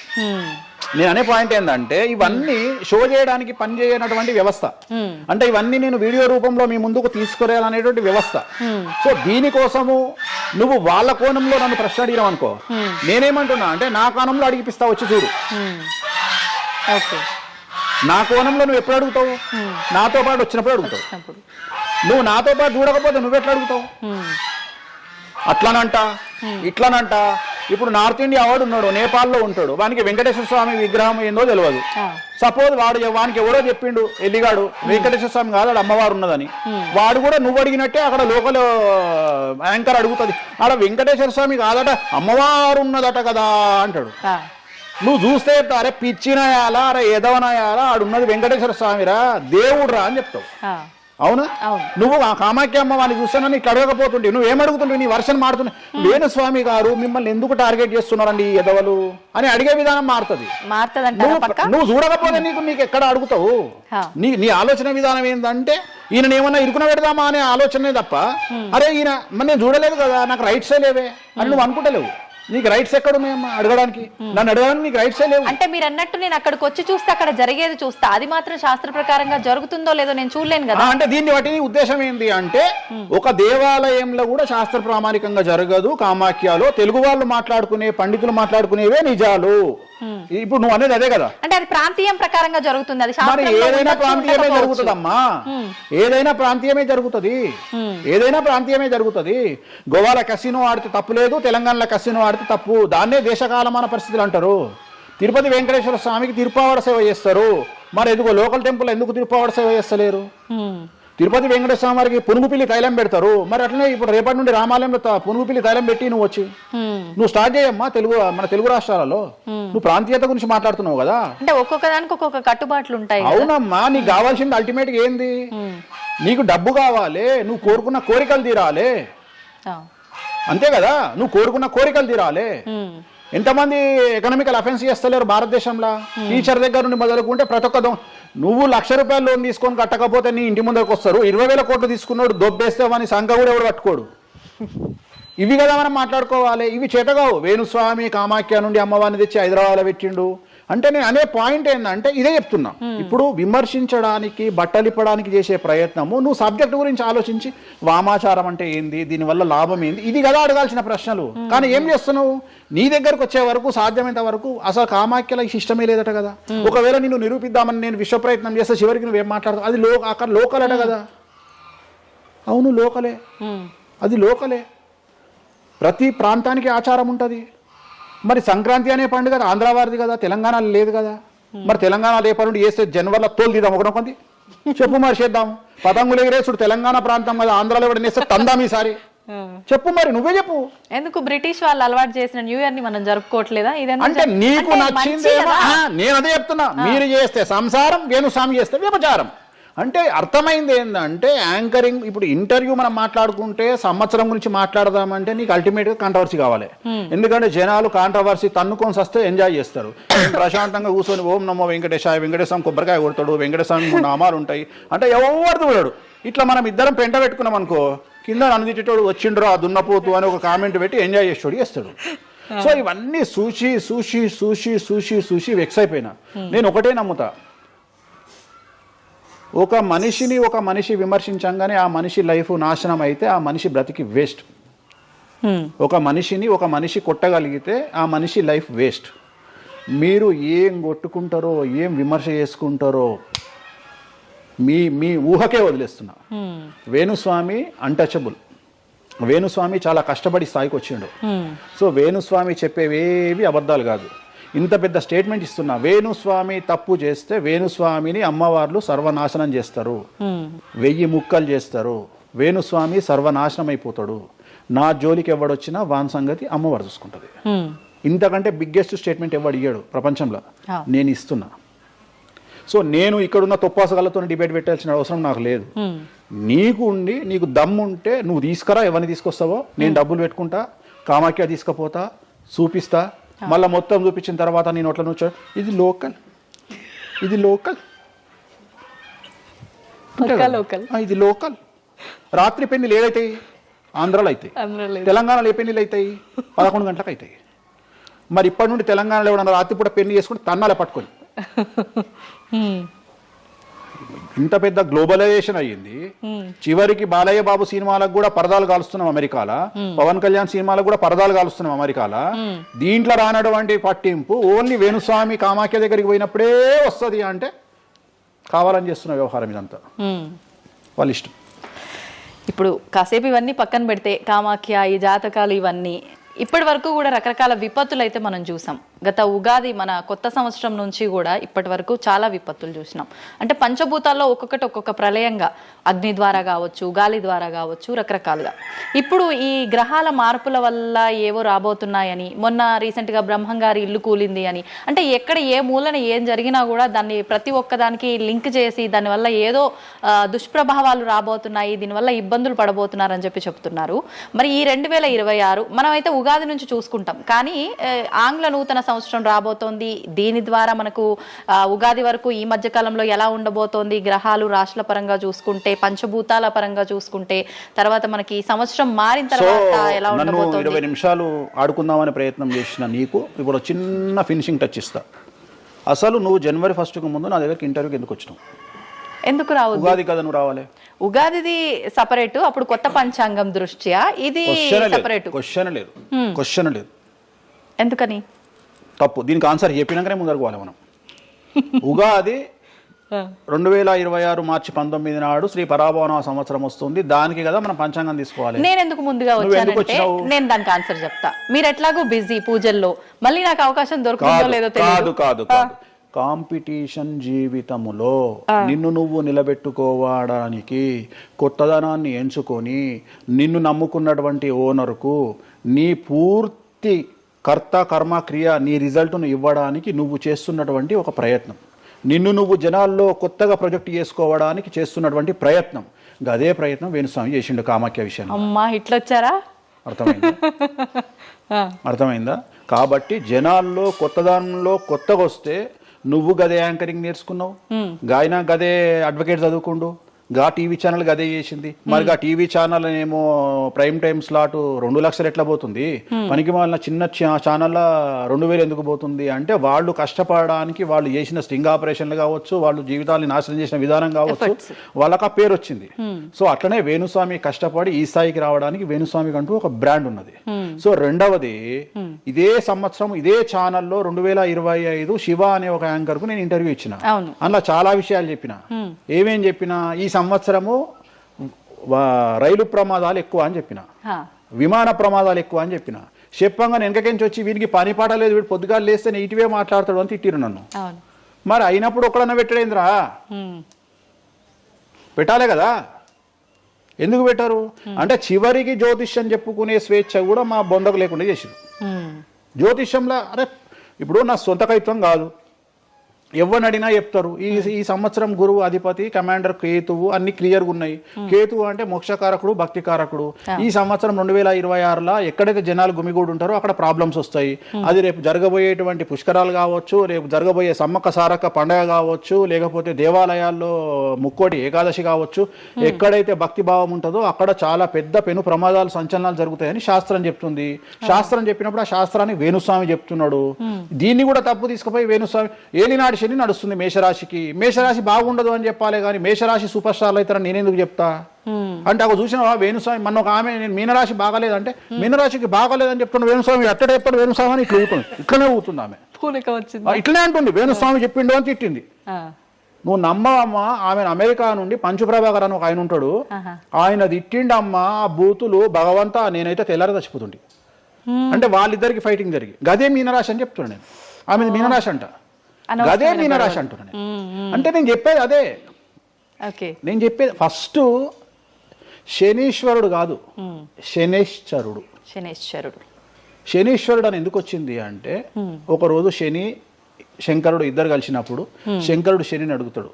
నేను అనే పాయింట్ ఏంటంటే ఇవన్నీ షో చేయడానికి పనిచేయనటువంటి వ్యవస్థ. అంటే ఇవన్నీ నేను వీడియో రూపంలో మీ ముందుకు తీసుకురాలనేటువంటి వ్యవస్థ. సో దీనికోసము నువ్వు వాళ్ళ కోణంలో నన్ను ప్రశ్న అడిగినావు అనుకో, నేనేమంటున్నా అంటే నా కోణంలో అడిగిపిస్తా, వచ్చి చూడు. నా కోణంలో నువ్వు ఎప్పుడు అడుగుతావు? నాతో పాటు వచ్చినప్పుడు అడుగుతావు. నువ్వు నాతో పాటు చూడకపోతే నువ్వెట్లా అడుగుతావు? అట్లనంట ఇట్లనంట. ఇప్పుడు నార్త్ ఇండియా వాడు ఉన్నాడు, నేపాల్లో ఉంటాడు, వానికి వెంకటేశ్వర స్వామి విగ్రహం ఏందో తెలియదు. సపోజ్ వానికి ఎవరో చెప్పిండు ఎల్లిగాడు వెంకటేశ్వర స్వామి కాదు ఆడ అమ్మవారు ఉన్నదని, వాడు కూడా నువ్వు అడిగినట్టే అక్కడ లోకల్ యాంకర్ అడుగుతుంది, ఆడ వెంకటేశ్వర స్వామి కాదట అమ్మవారు ఉన్నదట కదా అంటాడు. నువ్వు చూస్తే చెప్తావు, అరే పిచ్చినాయాలా, అరే ఎదవనాయాలా, ఆడున్నది వెంకటేశ్వర స్వామిరా, దేవుడురా అని చెప్తావు. ఆ, అవునా? అవును. నువ్వు ఆ కామాఖ్య అమ్మ వాడిని చూస్తానని ఇట్లా అడగకపోతుంటే నువ్వేమడుగుతుంటే నీ వర్షన్ మారుతున్నావు. వేణుస్వామి గారు మిమ్మల్ని ఎందుకు టార్గెట్ చేస్తున్నారండి ఈ ఎదవలు అని అడిగే విధానం మారుతుంది. నువ్వు చూడకపోతే నీకు ఎక్కడ అడుగుతావు. నీ ఆలోచన విధానం ఏంటంటే ఈయన ఏమన్నా ఇరుకున పెడదామా అనే ఆలోచనే తప్ప, అరే ఈయన మరి నేను చూడలేదు కదా, నాకు రైట్సే లేవే అని నువ్వు అనుకుంటలేవు. నీకు రైట్స్ ఎక్కడ ఉన్నాయమ్మా అడగడానికి? నన్ను అడగడానికి నీకు రైట్సే లేవు. అంటే మీరు అన్నట్టు నేను అక్కడికి వచ్చి చూస్తే అక్కడ జరిగేది చూస్తా, అది మాత్రం శాస్త్ర ప్రకారంగా జరుగుతుందో లేదో నేను చూడలేను కదా. అంటే దీన్ని బట్టి నీ ఉద్దేశం ఏంటి అంటే, ఒక దేవాలయంలో కూడా శాస్త్ర ప్రామాణికంగా జరగదు. కామాఖ్యలో తెలుగు వాళ్ళు మాట్లాడుకునే, పండితులు మాట్లాడుకునేవే నిజాలు. ఇప్పుడు నువ్వు అనేది అదే కదా. అంటే అది ప్రాంతీయం ప్రకారంగా జరుగుతుంది. అది మరి ఏదైనా ప్రాంతీయమే జరుగుతుందమ్మా, ఏదైనా ప్రాంతీయమే జరుగుతుంది, ఏదైనా ప్రాంతీయమే జరుగుతుంది. గోవాల కసినో ఆడితే తప్పు లేదు, తెలంగాణలో కసినో ఆడితే తప్పు. దాన్నే దేశకాలమాన పరిస్థితులు అంటారు. తిరుపతి వెంకటేశ్వర స్వామికి తిరుపావడ సేవ చేస్తారు, మరి ఎందుకో లోకల్ టెంపుల్ ఎందుకు తిరుపావడ సేవ చేస్తలేరు? తిరుపతి వెంకటేశ్వర స్వామి వారికి పునుగుపిల్లి తైలం పెడతారు, మరి అట్లనే ఇప్పుడు రేపటి నుండి రామాలయంలో పునుగుపిల్లి తైలం పెట్టి నువ్వు వచ్చి నువ్వు స్టార్ట్ చేయమ్మా. మన తెలుగు రాష్ట్రాలలో నువ్వు ప్రాంతీయత గురించి మాట్లాడుతున్నావు కదా. అంటే ఒక్కొక్క దానికి ఒక్కొక్క కట్టుబాట్లు ఉంటాయి. అవునమ్మా, నీకు కావాల్సింది అల్టిమేట్ గా ఏంది? నీకు డబ్బు కావాలి, నువ్వు కోరుకున్న కోరికలు తీరాలి, అంతే కదా. నువ్వు కోరుకున్న కోరికలు తీరాలి. ఎంతమంది ఎకనామికల్ అఫెన్స్ చేస్తలేరు భారతదేశంలో? టీచర్ దగ్గర నుండి మొదలుకుంటే ప్రతి ఒక్క నువ్వు ₹1,00,000 లోన్ తీసుకొని కట్టకపోతే నీ ఇంటి ముందరకు వస్తారు. 20,000 కోట్లు తీసుకున్నాడు దొబ్బేస్తావని సంఘ కూడా ఎవడు పట్టుకోడు. ఇవి కదా మనం మాట్లాడుకోవాలి. ఇవి చేతగావు. వేణుస్వామి కామాఖ్య నుండి అమ్మవారిని తెచ్చి హైదరాబాద్లో పెట్టిండు అంటే నేను అనే పాయింట్ ఏంటంటే ఇదే చెప్తున్నా. ఇప్పుడు విమర్శించడానికి, బట్టలిప్పడానికి చేసే ప్రయత్నము, నువ్వు సబ్జెక్ట్ గురించి ఆలోచించి వామాచారం అంటే ఏంది, దీనివల్ల లాభం ఏంది, ఇది కదా అడగాల్సిన ప్రశ్నలు. కానీ ఏం చేస్తున్నావు? నీ దగ్గరకు వచ్చే వరకు సాధ్యమైనంత వరకు అసలు కామాఖ్యలో ఇష్టమే లేదట కదా. ఒకవేళ నిన్ను నిరూపిద్దామని నేను విశ్వ ప్రయత్నం చేస్తే చివరికి నువ్వేం మాట్లాడతావు? అది అక్కడ లోకల్ అట కదా. అవును, లోకలే, అది లోకలే. ప్రతి ప్రాంతానికి ఆచారం ఉంటుంది. మరి సంక్రాంతి అనే పండుగ ఆంధ్ర వారిది కదా, తెలంగాణలో లేదు కదా. మరి తెలంగాణ రేపటి నుండి వేస్తే జనవరిలో తోలు తీద్దాం ఒకనొకంది చెప్పు, మరి చేద్దాం. పతంగులు ఎగిరేసుడు తెలంగాణ ప్రాంతం కదా, ఆంధ్రాలో కూడా నేస్తే తందాం ఈసారి చెప్పు, మరి నువ్వే చెప్పు. ఎందుకు బ్రిటిష్ వాళ్ళు అలవాటు చేసిన న్యూ ఇయర్ ని మనం జరుపుకోవట్లేదా? అంటే నీకు నచ్చిందేమో. నేను అదే చెప్తున్నా, మీరు చేస్తే సంసారం, వేణుస్వామి చేస్తే వ్యభిచారం. అంటే అర్థమైంది ఏంటంటే యాంకరింగ్. ఇప్పుడు ఇంటర్వ్యూ మనం మాట్లాడుకుంటే సంవత్సరం గురించి మాట్లాడదామంటే నీకు అల్టిమేట్గా కాంట్రవర్సీ కావాలి. ఎందుకంటే జనాలు కాంట్రవర్సీ తన్నుకొని వస్తే ఎంజాయ్ చేస్తారు. ప్రశాంతంగా కూర్చొని ఓం నమో వెంకటేశాయ, వెంకటేశ్వరం కొబ్బరికాయ కొడతాడు, వెంకటేశ్వరం నామాలు ఉంటాయి అంటే ఎవరు చూడాడు. ఇట్లా మనం ఇద్దరం పెంట పెట్టుకున్నాం అనుకో, కింద నన్నుదిట్టేటోడు వచ్చిండ్రో ఆ దున్నపోతు అని ఒక కామెంట్ పెట్టి ఎంజాయ్ చేసేటోడు చేస్తాడు. సో ఇవన్నీ చూసి చూసి చూసి చూసి చూసి వెక్స్ అయిపోయినా. నేను ఒకటే నమ్ముతా, ఒక మనిషి విమర్శించంగానే ఆ మనిషి లైఫ్ నాశనం అయితే ఆ మనిషి బ్రతికి వేస్ట్. ఒక మనిషి కొట్టగలిగితే ఆ మనిషి లైఫ్ వేస్ట్. మీరు ఏం కొట్టుకుంటారో, ఏం విమర్శ చేసుకుంటారో మీ ఊహకే వదిలేస్తున్నా. వేణుస్వామి అన్టచబుల్. వేణుస్వామి చాలా కష్టపడి స్థాయికి వచ్చిండు. సో వేణుస్వామి చెప్పేవేవి అబద్ధాలు కాదు. ఇంత పెద్ద స్టేట్మెంట్ ఇస్తున్నా. వేణుస్వామి తప్పు చేస్తే వేణుస్వామిని అమ్మవార్లు సర్వనాశనం చేస్తారు, 1000 ముక్కలు చేస్తారు. వేణుస్వామి సర్వనాశనం అయిపోతాడు. నా జోలికి ఎవడొచ్చినా వాని సంగతి అమ్మవారు చూసుకుంటుంది. ఇంతకంటే బిగ్గెస్ట్ స్టేట్మెంట్ ఎవడు ఇయ్యాడు ప్రపంచంలో, నేను ఇస్తున్నా. సో నేను ఇక్కడున్న తొప్పాసగాళ్ళతో డిబేట్ పెట్టాల్సిన అవసరం నాకు లేదు. నీకు దమ్ముంటే నువ్వు తీసుకురా, ఎవరిని తీసుకొస్తావో నేను డబ్బులు పెట్టుకుంటా, కామాఖ్య తీసుకుపోతా, చూపిస్తా. మళ్ళీ మొత్తం చూపించిన తర్వాత నేను నోట్ల నుంచి ఇది లోకల్ ఇది లోకల్. రాత్రి పెళ్లిలు ఏదైతాయి? ఆంధ్రాలో అవుతాయి. తెలంగాణలో ఏ పెళ్లిలు అవుతాయి? 11 గంటలకు అవుతాయి. మరి ఇప్పటి నుండి తెలంగాణలో ఎవడన్నా రాత్రిపూట పెళ్లి చేసుకుని తన్నాలే పట్టుకొని. ఇంత పెద్ద గ్లోబలైజేషన్ అయ్యింది. చివరికి బాలయ్య బాబు సినిమాలకు కూడా పరదాలు కాలుస్తున్నాం అమెరికాలో, పవన్ కళ్యాణ్ సినిమాలకు కూడా పరదాలు కాలుస్తున్నాం అమెరికాలో. దీంట్లో రానటువంటి పట్టింపు ఓన్లీ వేణుస్వామి కామాఖ్య దగ్గరికి పోయినప్పుడే వస్తుంది అంటే కావాలని చేస్తున్న వ్యవహారం ఇదంతా వాళ్ళ ఇష్టం. ఇప్పుడు కాసేపు ఇవన్నీ పక్కన పెడితే కామాఖ్య, ఈ జాతకాలు, ఇవన్నీ ఇప్పటి వరకు కూడా రకరకాల విపత్తులు అయితే మనం చూసాం. గత ఉగాది మన కొత్త సంవత్సరం నుంచి కూడా ఇప్పటి వరకు చాలా విపత్తులు చూసినాం. అంటే పంచభూతాల్లో ఒక్కొక్కటి ఒక్కొక్క ప్రళయంగా, అగ్ని ద్వారా కావచ్చు, గాలి ద్వారా కావచ్చు, రకరకాలుగా. ఇప్పుడు ఈ గ్రహాల మార్పుల వల్ల ఏవో రాబోతున్నాయని, మొన్న రీసెంట్గా బ్రహ్మంగారి ఇల్లు కూలింది అని, అంటే ఎక్కడ ఏ మూలన ఏం జరిగినా కూడా దాన్ని ప్రతి ఒక్కదానికి లింక్ చేసి దానివల్ల ఏదో దుష్ప్రభావాలు రాబోతున్నాయి, దీనివల్ల ఇబ్బందులు పడబోతున్నారని చెప్పి చెప్తున్నారు. మరి ఈ 2026 మనమైతే ఉగాది నుంచి చూసుకుంటాం, కానీ ఆంగ్ల నూతన సంవత్సరం రాబోతోంది. దీని ద్వారా మనకు ఉగాది వరకు ఈ మధ్య కాలంలో ఎలా ఉండబోతోంది, గ్రహాలు రాశుల పరంగా చూసుకుంటే, పంచభూతాల పరంగా చూసుకుంటే, తర్వాత మనకి సంవత్సరం మారిన తర్వాత ఎలా ఉండబోతోంది. 20 నిమిషాలు ఆడుకుందామనే ప్రయత్నం చేసిన నీకు ఇప్పుడు చిన్న ఫినిషింగ్ టచ్ ఇస్తా. అసలు నువ్వు జనవరి 1కు ముందు నా దగ్గరికి ఇంటర్వ్యూకి ఎందుకు వచ్చినావు? ఎందుకు రావు? ఉగాది కదా నువ్వు రావాలి. ఉగాదిది సపరేట్, అప్పుడు కొత్త పంచాంగం దృష్ట్యా ఇది సపరేట్. క్వశ్చన్ లేదు. ఎందుకని? తప్పు. దీనికి ఆన్సర్ చెప్పినాకనే ముందరకు పోవాలి మనం. ఉగాది 2026 మార్చి 19 నాడు శ్రీ పరాభవన సంవత్సరం వస్తుంది. దానికి కదా మనం పంచాంగం తీసుకోవాలి. నేను ఎందుకు ముందుగా వచ్చానంటే నేను దానికి ఆన్సర్ చెప్తా. మీరు ఎట్లాగో బిజీ పూజల్లో, మళ్ళీ నాకు అవకాశం దొరుకుతుందో లేదో తెలియదు. కాదు కాంపిటీషన్ జీవితములో నిన్ను నువ్వు నిలబెట్టుకోవడానికి కొత్తదనాన్ని ఎంచుకొని నిన్ను నమ్ముకున్నటువంటి ఓనర్కు నీ పూర్తి కర్త కర్మ క్రియ నీ రిజల్ట్ను ఇవ్వడానికి నువ్వు చేస్తున్నటువంటి ఒక ప్రయత్నం, నిన్ను నువ్వు జనాల్లో కొత్తగా ప్రొజెక్ట్ చేసుకోవడానికి చేస్తున్నటువంటి ప్రయత్నం. అదే ప్రయత్నం వేణుస్వామి చేసిండు కామాఖ్య విషయం. అమ్మా ఇట్లొచ్చారా? అర్థమైందా? కాబట్టి జనాల్లో కొత్తదానంలో కొత్తగా వస్తే నువ్వు గదే యాంకరింగ్ నేర్చుకున్నావు, గాయన గదే అడ్వకేట్ చదువుకుండు, గా టీవీ ఛానల్ గదే చేసింది. మరి ఆ టీవీ ఛానల్ ఏమో ప్రైమ్ టైమ్ స్లాట్ 2 లక్షలు ఎట్లా పోతుంది? పనికి మాలిన చిన్న ఛానల్ 2000 ఎందుకు పోతుంది అంటే వాళ్ళు కష్టపడడానికి, వాళ్ళు చేసిన స్టింగ్ ఆపరేషన్లు కావచ్చు, వాళ్ళు జీవితాన్ని నాశనం చేసిన విధానం కావచ్చు, వాళ్ళకి ఆ పేరు వచ్చింది. సో అట్లనే వేణుస్వామి కష్టపడి ఈ స్థాయికి రావడానికి వేణుస్వామికి అంటూ ఒక బ్రాండ్ ఉన్నది. సో రెండవది, ఇదే సంవత్సరం ఇదే ఛానల్లో 2025 శివ అనే ఒక యాంకర్ కు నేను ఇంటర్వ్యూ ఇచ్చిన. అందులో చాలా విషయాలు చెప్పిన. ఏమేం చెప్పినా, ఈ సంవత్సరము రైలు ప్రమాదాలు ఎక్కువ అని చెప్పిన, విమాన ప్రమాదాలు ఎక్కువ అని చెప్పిన. చెప్పంగా వెనకకించి వచ్చి వీరికి పని పాట లేదు, వీడు పొద్దుగా లేస్తే నెగిటివే మాట్లాడతాడు అని తిట్టిరు నన్ను. మరి అయినప్పుడు ఒక్కడన్నా పెట్టడేంద్రా? పెట్టాలే కదా. ఎందుకు పెట్టారు అంటే చివరికి జ్యోతిష్యం చెప్పుకునే స్వేచ్ఛ కూడా మా బొందకు లేకుండా చేసిరు. జ్యోతిష్యంలో అరే ఇప్పుడు నా సొంత కవిత్వం కాదు, ఎవరిని అడిగినా చెప్తారు. ఈ సంవత్సరం గురువు అధిపతి కమాండర్ కేతువు అన్ని క్లియర్గా ఉన్నాయి. కేతువు అంటే మోక్షకారకుడు, భక్తికారకుడు. ఈ సంవత్సరం 2026లో ఎక్కడైతే జనాలు గుమిగూడు ఉంటారో అక్కడ ప్రాబ్లమ్స్ వస్తాయి. అది రేపు జరగబోయేటువంటి పుష్కరాలు కావచ్చు, రేపు జరగబోయే సమ్మక్క సారక్క పండగ కావచ్చు, లేకపోతే దేవాలయాల్లో ముక్కోటి ఏకాదశి కావచ్చు, ఎక్కడైతే భక్తి భావం ఉంటుందో అక్కడ చాలా పెద్ద పెను ప్రమాదాలు, సంచలనాలు జరుగుతాయని శాస్త్రం చెప్తుంది. శాస్త్రం చెప్పినప్పుడు ఆ శాస్త్రాన్ని వేణుస్వామి చెప్తున్నాడు. దీన్ని కూడా తప్పు తీసుకుపోయి వేణుస్వామి ఏలినాడు శని నడుస్తుంది మేషరాశికి, మేషరాశి బాగుండదు అని చెప్పాలి కానీ మేషరాశి సూపర్ స్టార్లు అవుతారని నేనెందుకు చెప్తా అంటే, ఒక చూసినా వేణుస్వామి మన ఒక ఆమె నేను మీనరాశి బాగాలేదంటే మీనరాశికి బాగాలేదని చెప్తున్నా వేణుస్వామి ఎక్కడ చెప్పాడు వేణుస్వామి అని ఇట్లా ఊతుంది, ఇట్లనే ఊతుంది ఆమె, ఇట్లనే అంటుంది వేణుస్వామి చెప్పిండు అని తిట్టింది. నువ్వు నమ్మవమ్మా, ఆమె అమెరికా నుండి పంచుప్రభాకర్ అని ఒక ఆయన ఉంటాడు, ఆయన తిట్టిండమ్మా ఆ బూతులు భగవంతా నేనైతే తెల్లారి చచ్చిపోతుండే. అంటే వాళ్ళిద్దరికి ఫైటింగ్ జరిగి గదే మీనరాశి అని చెప్తున్నా నేను. ఆమె మీనరాశి అంట, గదే మీనరాశి అంటున్నా. అంటే నేను చెప్పేది అదే. నేను చెప్పేది ఫస్ట్ శనీశ్వరుడు కాదు, శనేశ్వరుడు. శనీశ్వరుడు అని ఎందుకు వచ్చింది అంటే, ఒకరోజు శని శంకరుడు ఇద్దరు కలిసినప్పుడు శంకరుడు శనిని అడుగుతాడు,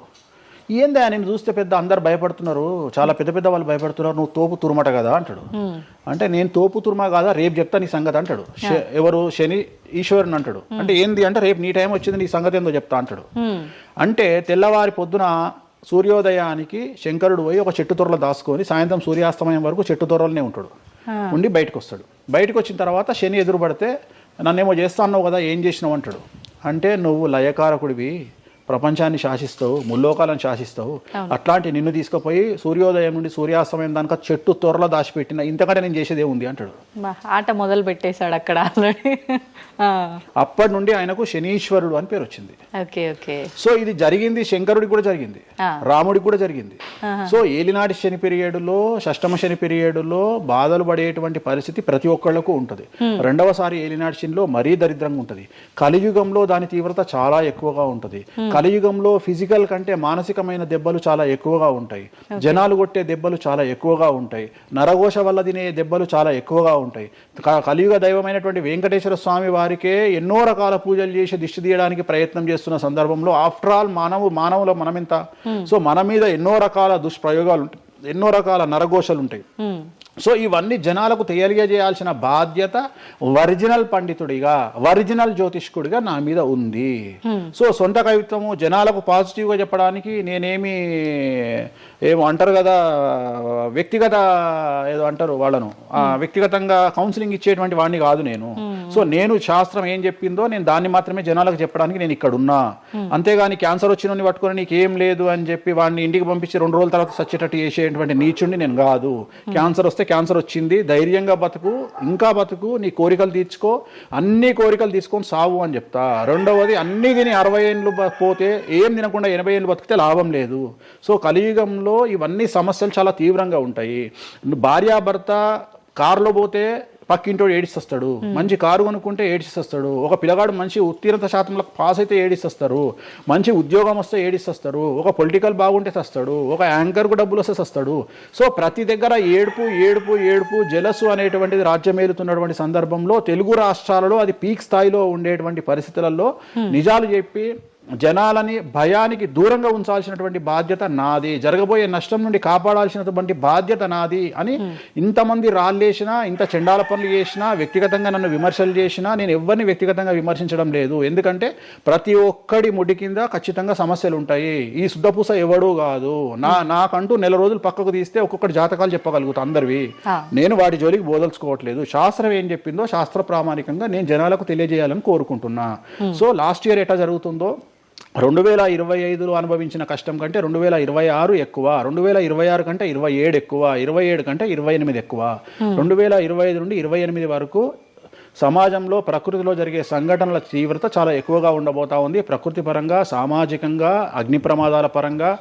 ఏందా నేను చూస్తే పెద్ద అందరు భయపడుతున్నారు, చాలా పెద్ద పెద్ద వాళ్ళు భయపడుతున్నారు, నువ్వు తోపు తురుమట కదా అంటాడు. అంటే నేను తోపు తురుమా కాదా, రేపు చెప్తా నీ సంగతి అంటాడు. ఎవరు? శని ఈశ్వరుని అంటాడు. అంటే ఏంది అంటే, రేపు నీ టైం వచ్చింది, నీ సంగతి ఏందో చెప్తా అంటాడు. అంటే తెల్లవారి పొద్దున సూర్యోదయానికి శంకరుడు పోయి ఒక చెట్టు తొర్రలో దాచుకొని సాయంత్రం సూర్యాస్తమయం వరకు చెట్టు తొర్రలోనే ఉంటాడు. ఉండి బయటకు వస్తాడు. బయటకు వచ్చిన తర్వాత శని ఎదురుపడితే నన్నేమో చేస్తా అన్నావు కదా, ఏం చేసినావు అంటాడు. అంటే నువ్వు లయకారకుడివి, ప్రపంచాన్ని శాసిస్తావు, ముల్లోకాలను శాసిస్తావు. అట్లాంటి నిన్ను తీసుకుపోయి సూర్యోదయం నుండి సూర్యాస్తమయం దానిక చెట్టు త్వరలో దాచిపెట్టిన ఇంతకంటే నేను చేసేదే ఉంది అంటాడు. ఆట మొదలు పెట్టేశాడు అక్కడ ఆల్రెడీ. అప్పటి నుండి ఆయనకు శనీశ్వరుడు అని పేరు వచ్చింది. Okay okay. సో ఇది జరిగింది శంకరుడికి కూడా జరిగింది, రాముడికి కూడా జరిగింది. సో ఏలినాటి శని పీరియడ్లో, షష్టమ శని పీరియడ్లో బాధలు పడేటువంటి పరిస్థితి ప్రతి ఒక్కళ్లకు ఉంటుంది. రెండవసారి ఏలినాటి శనిలో మరీ దరిద్రంగా ఉంటుంది. కలియుగంలో దాని తీవ్రత చాలా ఎక్కువగా ఉంటుంది. కలియుగంలో ఫిజికల్ కంటే మానసికమైన దెబ్బలు చాలా ఎక్కువగా ఉంటాయి. జనాలు కొట్టే దెబ్బలు చాలా ఎక్కువగా ఉంటాయి. నరఘోష వల్ల తినే దెబ్బలు చాలా ఎక్కువగా ఉంటాయి. కలియుగ దైవమైనటువంటి వెంకటేశ్వర స్వామి వారికే ఎన్నో రకాల పూజలు చేసి దిష్టి తీయడానికి ప్రయత్నం చేస్తున్న సందర్భంలో ఆఫ్టర్ ఆల్ మానవుల మనమింత. సో మన మీద ఎన్నో రకాల దుష్ప్రయోగాలు ఉంటాయి, ఎన్నో రకాల నరఘోషలు ఉంటాయి. సో ఇవన్నీ జనాలకు తెలియజేయాల్సిన బాధ్యత ఒరిజినల్ పండితుడిగా, ఒరిజినల్ జ్యోతిష్కుడిగా నా మీద ఉంది. సో సొంత కవిత్వము జనాలకు పాజిటివ్గా చెప్పడానికి నేనేమి ఏమో అంటారు కదా, వ్యక్తిగత ఏదో అంటారు వాళ్ళను, వ్యక్తిగతంగా కౌన్సిలింగ్ ఇచ్చేటువంటి వాడిని కాదు నేను. సో నేను శాస్త్రం ఏం చెప్పిందో నేను దాన్ని మాత్రమే జనాలకు చెప్పడానికి నేను ఇక్కడ ఉన్నా. అంతేగాని క్యాన్సర్ వచ్చిన పట్టుకొని నీకు ఏం లేదు అని చెప్పి వాడిని ఇంటికి పంపించి 2 రోజుల తర్వాత సచ్చేటట్టు చేసేటువంటి నీచుండి నేను కాదు. క్యాన్సర్ వస్తే క్యాన్సర్ వచ్చింది, ధైర్యంగా బతుకు, ఇంకా బతుకు, నీ కోరికలు తీర్చుకో, అన్ని కోరికలు తీసుకొని సావు అని చెప్తా. రెండవది, అన్ని తిని 60 ఏళ్ళు పోతే ఏం తినకుండా 80 ఏళ్ళు బతికితే లాభం లేదు. సో కలియుగంలో ఇవన్నీ సమస్యలు చాలా తీవ్రంగా ఉంటాయి. భార్యాభర్త కారులో పోతే పక్కింటోడు ఏడిస్తాడు, మంచి కారు కొనుక్కుంటే ఏడిస్తాడు, ఒక పిల్లగాడు మంచి ఉత్తీర్ణత శాతంలో పాస్ అయితే ఏడిస్తారు, మంచి ఉద్యోగం వస్తే ఏడిస్తారు, ఒక పొలిటికల్ బాగుంటే చస్తాడు, ఒక యాంకర్కు డబ్బులు వస్తే చస్తాడు. సో ప్రతి దగ్గర ఏడుపు ఏడుపు ఏడుపు, జలసు అనేటువంటిది రాజ్యమేలుతున్నటువంటి సందర్భంలో తెలుగు రాష్ట్రాలలో అది పీక్ స్థాయిలో ఉండేటువంటి పరిస్థితులలో నిజాలు చెప్పి జనాలని భయానికి దూరంగా ఉంచాల్సినటువంటి బాధ్యత నాది, జరగబోయే నష్టం నుండి కాపాడాల్సినటువంటి బాధ్యత నాది అని ఇంతమంది రాళ్ళేసినా, ఇంత చెండాల పనులు చేసినా, వ్యక్తిగతంగా నన్ను విమర్శలు చేసినా నేను ఎవరిని వ్యక్తిగతంగా విమర్శించడం లేదు. ఎందుకంటే ప్రతి ఒక్కడి ముడి కింద ఖచ్చితంగా సమస్యలు ఉంటాయి. ఈ శుద్ధపూస ఎవడూ కాదు. నాకంటూ నెల రోజులు పక్కకు తీస్తే ఒక్కొక్కటి జాతకాలు చెప్పగలుగుతా అందరివి. నేను వాటి జోలికి బోదలుచుకోవట్లేదు. శాస్త్రం ఏం చెప్పిందో శాస్త్ర ప్రామాణికంగా నేను జనాలకు తెలియజేయాలని కోరుకుంటున్నా. సో లాస్ట్ ఇయర్ ఎట్లా జరుగుతుందో 2025లో అనుభవించిన కష్టం కంటే 2026 ఎక్కువ, 2026 కంటే 27 ఎక్కువ, 27 కంటే 28 ఎక్కువ. 2025 నుండి 28 వరకు సమాజంలో ప్రకృతిలో జరిగే సంఘటనల తీవ్రత చాలా ఎక్కువగా ఉండబోతా ఉంది. ప్రకృతి పరంగా, సామాజికంగా, అగ్ని ప్రమాదాల పరంగా,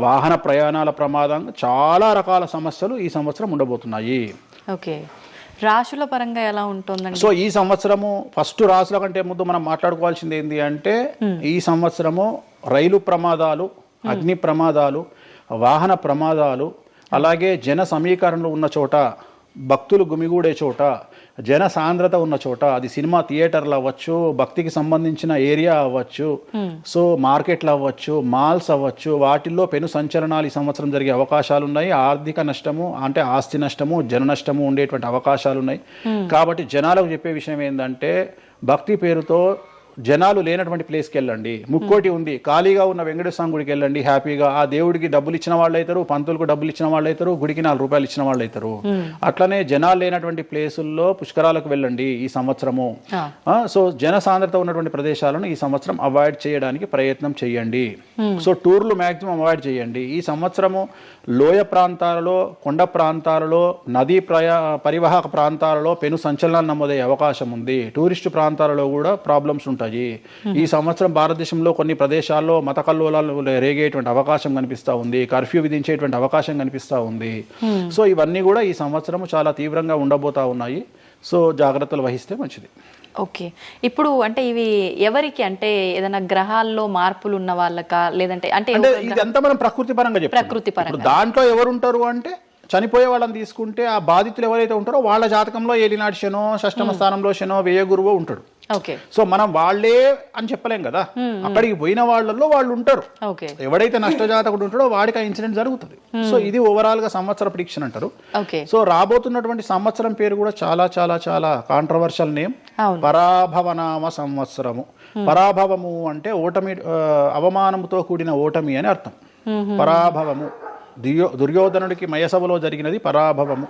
వాహన ప్రయాణాల ప్రమాదం, చాలా రకాల సమస్యలు ఈ సంవత్సరం ఉండబోతున్నాయి. ఓకే, రాశుల పరంగా ఎలా ఉంటుందండి? సో ఈ సంవత్సరము ఫస్ట్ రాశుల కంటే ముందు మనం మాట్లాడుకోవాల్సింది ఏంటి అంటే, ఈ సంవత్సరము రైలు ప్రమాదాలు, అగ్ని ప్రమాదాలు, వాహన ప్రమాదాలు, అలాగే జన సమీకరణలు ఉన్న చోట, భక్తులు గుమిగూడే చోట, జన సాంద్రత ఉన్న చోట, అది సినిమా థియేటర్లు అవ్వచ్చు, భక్తికి సంబంధించిన ఏరియా అవ్వచ్చు, సో మార్కెట్లు అవ్వచ్చు, మాల్స్ అవ్వచ్చు, వాటిల్లో పెను సంచలనాలు ఈ సంవత్సరం జరిగే అవకాశాలు ఉన్నాయి. ఆర్థిక నష్టము అంటే ఆస్తి నష్టము, జన నష్టము ఉండేటువంటి అవకాశాలు ఉన్నాయి. కాబట్టి జనాలకు చెప్పే విషయం ఏంటంటే, భక్తి పేరుతో జనాలు లేనటువంటి ప్లేస్కి వెళ్ళండి. ముక్కోటి ఉంది, ఖాళీగా ఉన్న వెంకటేశ్వర గుడికి వెళ్ళండి హ్యాపీగా. ఆ దేవుడికి డబ్బులు ఇచ్చిన వాళ్ళు అవుతారు, పంతులకు డబ్బులు ఇచ్చిన వాళ్ళు అవుతారు, గుడికి 4 రూపాయలు ఇచ్చిన వాళ్ళు అవుతారు. అట్లనే జనాలు లేనటువంటి ప్లేసుల్లో పుష్కరాలకు వెళ్ళండి ఈ సంవత్సరము. సో జన సాంద్రత ఉన్నటువంటి ప్రదేశాలను ఈ సంవత్సరం అవాయిడ్ చేయడానికి ప్రయత్నం చేయండి. సో టూర్లు మ్యాక్సిమం అవాయిడ్ చేయండి. ఈ సంవత్సరము లోయ ప్రాంతాలలో, కొండ ప్రాంతాలలో, నదీ పరివాహక ప్రాంతాలలో పెను సంచలనాలు నమోదయ్యే అవకాశం ఉంది. టూరిస్టు ప్రాంతాలలో కూడా ప్రాబ్లమ్స్ ఉంటాయి. ఈ సంవత్సరం భారతదేశంలో కొన్ని ప్రదేశాల్లో మత కల్లోలాలు రేగేటువంటి అవకాశం కనిపిస్తూ ఉంది, కర్ఫ్యూ విధించేటువంటి అవకాశం కనిపిస్తూ ఉంది. సో ఇవన్నీ కూడా ఈ సంవత్సరం చాలా తీవ్రంగా ఉండబోతా ఉన్నాయి. సో జాగ్రత్తలు వహిస్తే మంచిది. ఓకే, ఇప్పుడు అంటే ఇవి ఎవరికి, అంటే ఏదైనా గ్రహాల్లో మార్పులు ఉన్న వాళ్ళకా, లేదంటే అంటే ఇదంతా మనం ప్రకృతి పరంగా చెప్పాలి. ప్రకృతి పరంగా దాంట్లో ఎవరు ఉంటారు అంటే, చనిపోయే వాళ్ళని తీసుకుంటే ఆ బాధితులు ఎవరైతే ఉంటారో వాళ్ళ జాతకంలో ఏలినాటి శనో, షష్టమ స్థానంలో శనో, వ్యయ గురువో ఉంటాడు. సో మనం వాళ్ళే అని చెప్పలేం కదా, అక్కడికి పోయిన వాళ్ళల్లో వాళ్ళు ఉంటారు. ఎవడైతే నష్టజాతకుడు ఉంటాడో వాడికి ఆ ఇన్సిడెంట్ జరుగుతుంది. సో ఇది ఓవరాల్ గా సంవత్సర ప్రిడిక్షన్ అంటారు. సో రాబోతున్నటువంటి సంవత్సరం పేరు కూడా చాలా చాలా చాలా కాంట్రవర్షియల్ నేమ్, పరాభవనామ సంవత్సరము. పరాభవము అంటే ఓటమి, అవమానముతో కూడిన ఓటమి అని అర్థం. పరాభవము, దుర్యోధనుడికి మయసభలో జరిగినది పరాభవము.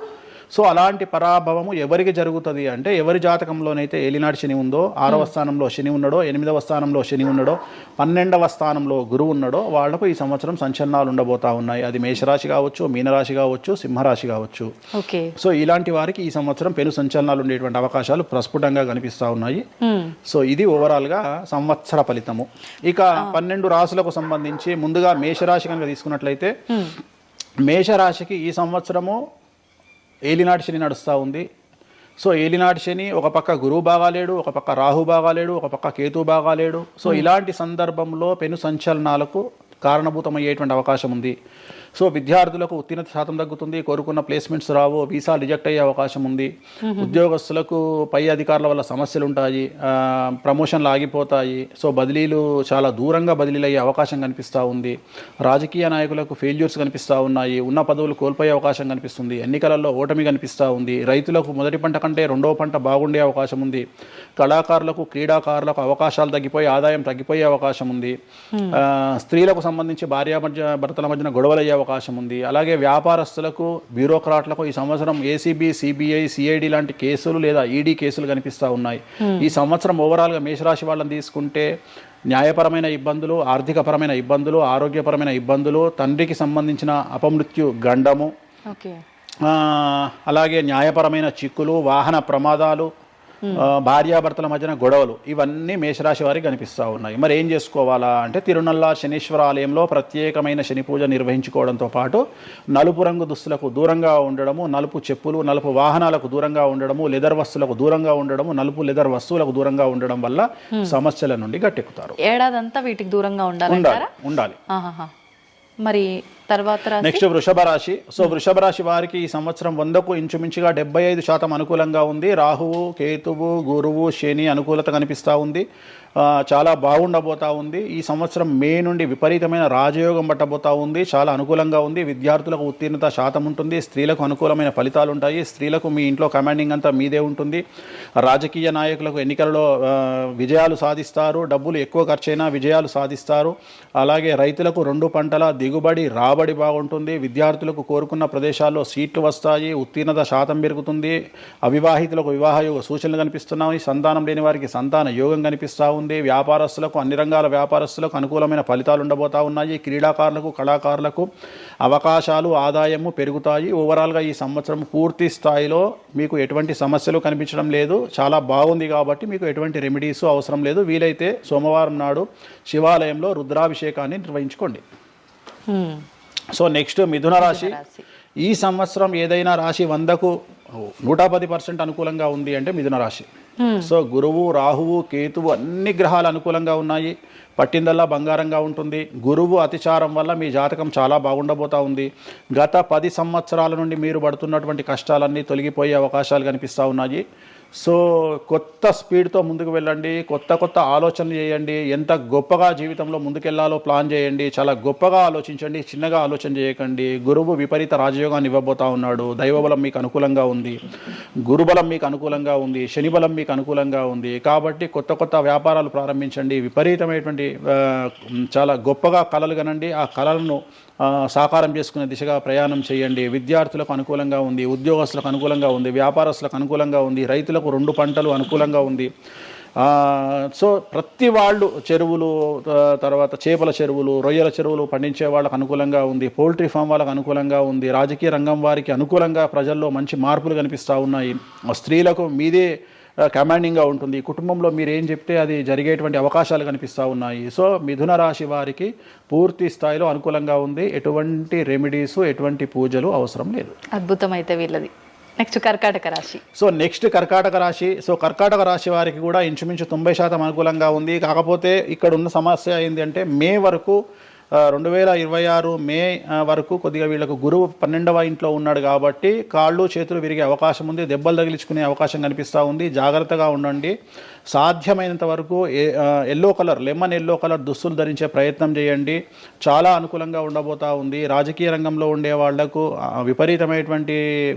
సో అలాంటి పరాభవము ఎవరికి జరుగుతుంది అంటే ఎవరి జాతకంలోనైతే ఏలినాటి శని ఉందో 6వ స్థానంలో శని ఉన్నాడో 8వ స్థానంలో శని ఉన్నాడో 12వ స్థానంలో గురువు ఉన్నాడో వాళ్లకు ఈ సంవత్సరం సంచలనాలు ఉండబోతా ఉన్నాయి. అది మేషరాశి కావచ్చు, మీనరాశి కావచ్చు, సింహరాశి కావచ్చు. సో ఇలాంటి వారికి ఈ సంవత్సరం పెను సంచలనాలు ఉండేటువంటి అవకాశాలు ప్రస్ఫుటంగా కనిపిస్తూ ఉన్నాయి. సో ఇది ఓవరాల్గా సంవత్సర ఫలితము. ఇక 12 రాశులకు సంబంధించి ముందుగా మేషరాశి కనుక తీసుకున్నట్లయితే మేషరాశికి ఈ సంవత్సరము ఏలినాటి శని నడుస్తూ ఉంది. సో ఏలినాటి శని ఒక పక్క గురువు బాగాలేడు, ఒక పక్క రాహు బాగాలేడు, ఒక పక్క కేతు బాగాలేడు. సో ఇలాంటి సందర్భంలో పెను సంచలనాలకు కారణభూతమయ్యేటువంటి అవకాశం ఉంది. సో విద్యార్థులకు ఉత్తీర్ణత శాతం తగ్గుతుంది, కోరుకున్న ప్లేస్మెంట్స్ రావు, వీసా రిజెక్ట్ అయ్యే అవకాశం ఉంది. ఉద్యోగస్తులకు పై అధికారుల వల్ల సమస్యలు ఉంటాయి, ప్రమోషన్లు ఆగిపోతాయి. సో బదిలీలు చాలా దూరంగా బదిలీలు అయ్యే అవకాశం కనిపిస్తూ ఉంది. రాజకీయ నాయకులకు ఫెయిల్యూర్స్ కనిపిస్తూ ఉన్నాయి, ఉన్న పదవులు కోల్పోయే అవకాశం కనిపిస్తుంది, ఎన్నికలలో ఓటమి కనిపిస్తూ ఉంది. రైతులకు మొదటి పంట కంటే రెండవ పంట బాగుండే అవకాశం ఉంది. కళాకారులకు క్రీడాకారులకు అవకాశాలు తగ్గిపోయి ఆదాయం తగ్గిపోయే అవకాశం ఉంది. స్త్రీలకు సంబంధించి భర్తల మధ్యన గొడవలు అయ్యే అవకాశం ఉంది. అలాగే వ్యాపారస్తులకు బ్యూరోక్రాట్లకు ఈ సంవత్సరం ఏసీబీ, సిబిఐ, సిఐడి లాంటి కేసులు లేదా ఈడీ కేసులు కనిపిస్తూ ఉన్నాయి. ఈ సంవత్సరం ఓవరాల్గా మేషరాశి వాళ్ళని తీసుకుంటే న్యాయపరమైన ఇబ్బందులు, ఆర్థికపరమైన ఇబ్బందులు, ఆరోగ్యపరమైన ఇబ్బందులు, తండ్రికి సంబంధించిన అపమృత్యు గండము, అలాగే న్యాయపరమైన చిక్కులు, వాహన ప్రమాదాలు, భార్యాభర్తల మధ్యన గొడవలు, ఇవన్నీ మేషరాశి వారికి కనిపిస్తూ ఉన్నాయి. మరి ఏం చేసుకోవాలా అంటే తిరునల్ల శనీశ్వర ఆలయంలో ప్రత్యేకమైన శని పూజ నిర్వహించుకోవడంతో పాటు నలుపు రంగు దుస్తులకు దూరంగా ఉండడము, నలుపు చెప్పులు, నలుపు వాహనాలకు దూరంగా ఉండడము, లెదర్ వస్తువులకు దూరంగా ఉండడము, నలుపు లెదర్ వస్తువులకు దూరంగా ఉండడం వల్ల సమస్యల నుండి గట్టెక్కుతారు. ఏడాదంతా వీటికి దూరంగా ఉండాలి. మరి తర్వాత నెక్స్ట్ వృషభ రాశి. సో వృషభ రాశి వారికి ఈ సంవత్సరం 100కు ఇంచుమించుగా 75% అనుకూలంగా ఉంది. రాహువు, కేతువు, గురువు, శని అనుకూలత కనిపిస్తూ ఉంది. చాలా బాగుండబోతా ఉంది. ఈ సంవత్సరం మే నుండి విపరీతమైన రాజయోగం పట్టబోతా ఉంది. చాలా అనుకూలంగా ఉంది. విద్యార్థులకు ఉత్తీర్ణత శాతం ఉంటుంది. స్త్రీలకు అనుకూలమైన ఫలితాలు ఉంటాయి. స్త్రీలకు మీ ఇంట్లో కమాండింగ్ అంతా మీదే ఉంటుంది. రాజకీయ నాయకులకు ఎన్నికలలో విజయాలు సాధిస్తారు. డబ్బులు ఎక్కువ ఖర్చైనా విజయాలు సాధిస్తారు. అలాగే రైతులకు 2 పంటల దిగుబడి రాబడి బాగుంటుంది. విద్యార్థులకు కోరుకున్న ప్రదేశాల్లో సీట్లు వస్తాయి. ఉత్తీర్ణత శాతం పెరుగుతుంది. అవివాహితులకు వివాహ యోగ సూచనలు కనిపిస్తున్నాయి. సంతానం లేని వారికి సంతాన యోగం కనిపిస్తూ ఉంది. వ్యాపారస్తులకు అన్ని రంగాల వ్యాపారస్తులకు అనుకూలమైన ఫలితాలు ఉండబోతా ఉన్నాయి. క్రీడాకారులకు, కళాకారులకు అవకాశాలు, ఆదాయము పెరుగుతాయి. ఓవరాల్గా ఈ సంవత్సరం పూర్తి స్థాయిలో మీకు ఎటువంటి సమస్యలు కనిపించడం లేదు. చాలా బాగుంది కాబట్టి మీకు ఎటువంటి రెమెడీస్ అవసరం లేదు. వీలైతే సోమవారం నాడు శివాలయంలో రుద్రాభిషేకాన్ని నిర్వహించుకోండి. సో నెక్స్ట్ మిథున రాశి. ఈ సంవత్సరం ఏదైనా రాశి 100కు 110% అనుకూలంగా ఉంది అంటే మిథున రాశి. సో గురువు, రాహువు, కేతువు అన్ని గ్రహాలు అనుకూలంగా ఉన్నాయి. పట్టిందల్లా బంగారంగా ఉంటుంది. గురువు అతిచారం వల్ల మీ జాతకం చాలా బాగుండబోతా ఉంది. గత 10 సంవత్సరాల నుండి మీరు పడుతున్నటువంటి కష్టాలన్నీ తొలగిపోయే అవకాశాలు కనిపిస్తూ ఉన్నాయి. సో కొత్త స్పీడ్తో ముందుకు వెళ్ళండి. కొత్త ఆలోచనలు చేయండి. ఎంత గొప్పగా జీవితంలో ముందుకెళ్లాలో ప్లాన్ చేయండి. చాలా గొప్పగా ఆలోచించండి. చిన్నగా ఆలోచన చేయకండి. గురువు విపరీత రాజయోగాన్ని ఇవ్వబోతా ఉన్నాడు. దైవబలం మీకు అనుకూలంగా ఉంది. గురుబలం మీకు అనుకూలంగా ఉంది. శనిబలం మీకు అనుకూలంగా ఉంది. కాబట్టి కొత్త వ్యాపారాలు ప్రారంభించండి. విపరీతమైనటువంటి చాలా గొప్పగా కలలు కనండి. ఆ కళలను సాకారం చేసుకునే దిశగా ప్రయాణం చేయండి. విద్యార్థులకు అనుకూలంగా ఉంది. ఉద్యోగస్తులకు అనుకూలంగా ఉంది. వ్యాపారస్తులకు అనుకూలంగా ఉంది. రైతులకు 2 పంటలు అనుకూలంగా ఉంది. సో ప్రతి వాళ్ళు చెరువులు, తర్వాత చేపల చెరువులు, రొయ్యల చెరువులు పండించే వాళ్ళకు అనుకూలంగా ఉంది. పౌల్ట్రీ ఫామ్ వాళ్ళకు అనుకూలంగా ఉంది. రాజకీయ రంగం వారికి అనుకూలంగా ప్రజల్లో మంచి మార్పులు కనిపిస్తూ ఉన్నాయి. స్త్రీలకు మీదే కమాండింగ్గా ఉంటుంది. కుటుంబంలో మీరు ఏం చెప్తే అది జరిగేటువంటి అవకాశాలు కనిపిస్తూ ఉన్నాయి. సో మిథున రాశి వారికి పూర్తి స్థాయిలో అనుకూలంగా ఉంది. ఎటువంటి రెమెడీస్, ఎటువంటి పూజలు అవసరం లేదు. అద్భుతం అయితే వీళ్ళది. నెక్స్ట్ కర్కాటక రాశి. సో నెక్స్ట్ కర్కాటక రాశి. సో కర్కాటక రాశి వారికి కూడా ఇంచుమించు 90% అనుకూలంగా ఉంది. కాకపోతే ఇక్కడ ఉన్న సమస్య ఏంటి అంటే మే వరకు 2026 మే వరకు కొద్దిగా వీళ్ళకు గురువు 12వ ఇంట్లో ఉన్నాడు కాబట్టి కాళ్ళు చేతులు విరిగే అవకాశం ఉంది. దెబ్బలు తగిలించుకునే అవకాశం కనిపిస్తూ ఉంది. జాగ్రత్తగా ఉండండి. సాధ్యమైనంత వరకు లెమన్ ఎల్లో కలర్ దుస్తులు ధరించే ప్రయత్నం చేయండి. చాలా అనుకూలంగా ఉండబోతా ఉంది. రాజకీయ రంగంలో ఉండే వాళ్లకు విపరీతమైనటువంటి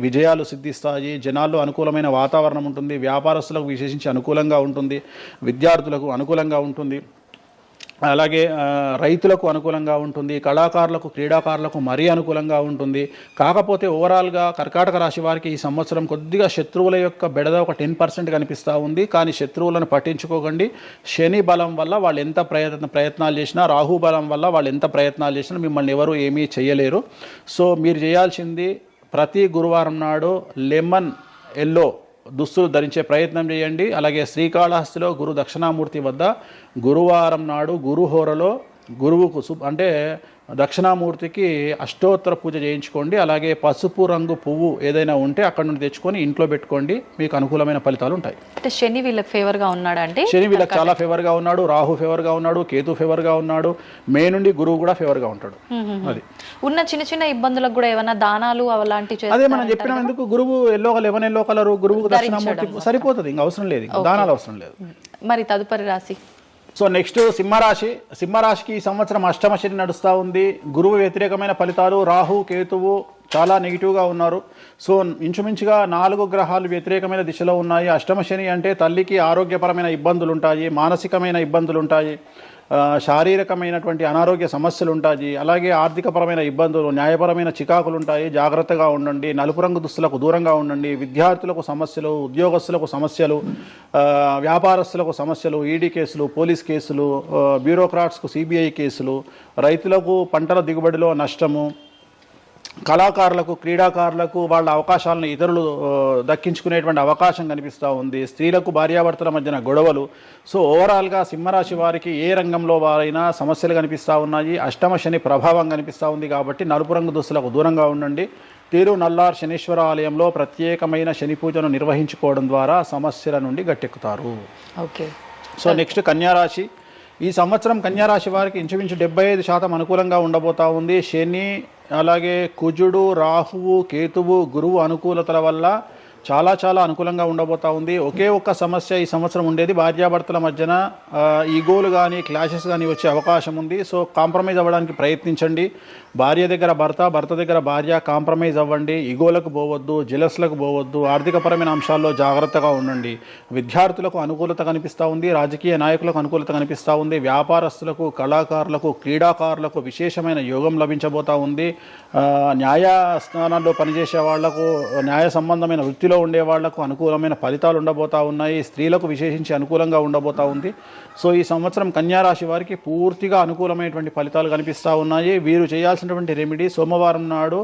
విజయాలు సిద్ధిస్తాయి. జనాల్లో అనుకూలమైన వాతావరణం ఉంటుంది. వ్యాపారస్తులకు విశేషించి అనుకూలంగా ఉంటుంది. విద్యార్థులకు అనుకూలంగా ఉంటుంది. అలాగే రైతులకు అనుకూలంగా ఉంటుంది, కళాకారులకు క్రీడాకారులకు మరీ అనుకూలంగా ఉంటుంది. కాకపోతే ఓవరాల్గా కర్కాటక రాశి వారికి ఈ సంవత్సరం కొద్దిగా శత్రువుల యొక్క బెడద ఒక 10% కనిపిస్తూ ఉంది. కానీ శత్రువులను పట్టించుకోకండి. శని బలం వల్ల వాళ్ళు ఎంత ప్రయత్నాలు చేసినా, రాహు బలం వల్ల వాళ్ళు ఎంత ప్రయత్నాలు చేసినా మిమ్మల్ని ఎవరు ఏమీ చేయలేరు. సో మీరు చేయాల్సింది ప్రతి గురువారం నాడు లెమన్ ఎల్లో దుస్తులు ధరించే ప్రయత్నం చేయండి. అలాగే శ్రీకాళహస్తిలో గురు దక్షిణామూర్తి వద్ద గురువారం నాడు గురుహోరలో గురువుకు అంటే దక్షిణామూర్తికి అష్టోత్తర పూజ చేయించుకోండి. అలాగే పసుపు రంగు పువ్వు ఏదైనా ఉంటే అక్కడ నుండి తెచ్చుకొని ఇంట్లో పెట్టుకోండి, మీకు అనుకూలమైన ఫలితాలు ఉంటాయి. అంటే శని వీళ్ళకి ఫేవర్గా ఉన్నాడు, అంటే శని వీళ్ళకి చాలా ఫేవర్గా ఉన్నాడు, రాహు ఫేవర్గా ఉన్నాడు, కేతు ఫేవర్గా ఉన్నాడు, మే నుండి గురువు కూడా ఫేవర్గా ఉంటాడు. అది ఉన్న చిన్న చిన్న ఇబ్బందులకు కూడా ఏమైనా దానాలు అలాంటివి అదే మనం చెప్పిన ఎందుకు గురువు లెమన్ ఎల్లో కలర్ గురువుకు దక్షిణామూర్తి సరిపోతుంది, ఇంకా అవసరం లేదు, దానాలు అవసరం లేదు. మరి తదుపరి రాశి సో నెక్స్ట్ సింహరాశి. సింహరాశికి ఈ సంవత్సరం అష్టమ శని నడుస్తూ ఉంది. గురువు వ్యతిరేకమైన ఫలితాలు, రాహు కేతువు చాలా నెగిటివ్గా ఉన్నారు. సో ఇంచుమించుగా 4 గ్రహాలు వ్యతిరేకమైన దిశలో ఉన్నాయి. అష్టమ శని అంటే తల్లికి ఆరోగ్యపరమైన ఇబ్బందులు ఉంటాయి, మానసికమైన ఇబ్బందులు ఉంటాయి, శారీరకమైనటువంటి అనారోగ్య సమస్యలు ఉంటాయి, అలాగే ఆర్థికపరమైన ఇబ్బందులు, న్యాయపరమైన చికాకులు ఉంటాయి. జాగ్రత్తగా ఉండండి. నలుపు రంగు దుస్తులకు దూరంగా ఉండండి. విద్యార్థులకు సమస్యలు, ఉద్యోగస్తులకు సమస్యలు, వ్యాపారస్తులకు సమస్యలు, ఈడీ కేసులు, పోలీస్ కేసులు, బ్యూరోక్రాట్స్కు సిబిఐ కేసులు, రైతులకు పంటల దిగుబడిలో నష్టము, కళాకారులకు క్రీడాకారులకు వాళ్ళ అవకాశాలను ఇతరులు దక్కించుకునేటువంటి అవకాశం కనిపిస్తూ ఉంది. స్త్రీలకు భార్యాభర్తల మధ్యన గొడవలు. సో ఓవరాల్గా సింహరాశి వారికి ఏ రంగంలో వారైనా సమస్యలు కనిపిస్తూ ఉన్నాయి. అష్టమ శని ప్రభావం కనిపిస్తూ ఉంది కాబట్టి నలుపు రంగు దుస్తులకు దూరంగా ఉండండి. తీరు నల్లార్ శనీశ్వర ఆలయంలో ప్రత్యేకమైన శని పూజను నిర్వహించుకోవడం ద్వారా సమస్యల నుండి గట్టెక్కుతారు. ఓకే. సో నెక్స్ట్ కన్యారాశి. ఈ సంవత్సరం కన్యారాశి వారికి ఇంచుమించు 75% అనుకూలంగా ఉండబోతా ఉంది. శని, అలాగే కుజుడు, రాహువు, కేతువు, గురువు అనుకూలతల వల్ల చాలా అనుకూలంగా ఉండబోతా ఉంది. ఒకే ఒక్క సమస్య ఈ సంవత్సరం ఉండేది, భార్యాభర్తల మధ్యన ఈగోలు కానీ క్లాషెస్ కానీ వచ్చే అవకాశం ఉంది. సో కాంప్రమైజ్ అవ్వడానికి ప్రయత్నించండి. భార్య దగ్గర భర్త, భర్త దగ్గర భార్య కాంప్రమైజ్ అవ్వండి. ఈగోలకు పోవద్దు, జెలస్లకు పోవద్దు. ఆర్థికపరమైన అంశాల్లో జాగ్రత్తగా ఉండండి. విద్యార్థులకు అనుకూలత కనిపిస్తూ ఉంది, రాజకీయ నాయకులకు అనుకూలత కనిపిస్తూ ఉంది, వ్యాపారస్తులకు, కళాకారులకు, క్రీడాకారులకు విశేషమైన యోగం లభించబోతూ ఉంది. న్యాయస్థానాల్లో పనిచేసే వాళ్లకు, న్యాయ సంబంధమైన వృత్తిలో ఉండే వాళ్లకు అనుకూలమైన ఫలితాలు ఉండబోతూ ఉన్నాయి. స్త్రీలకు విశేషించి అనుకూలంగా ఉండబోతూ ఉంది. సో ఈ సంవత్సరం కన్యారాశి వారికి పూర్తిగా అనుకూలమైనటువంటి ఫలితాలు కనిపిస్తూ ఉన్నాయి. వీరు చేయాల్సినటువంటి రెమెడీ, సోమవారం నాడు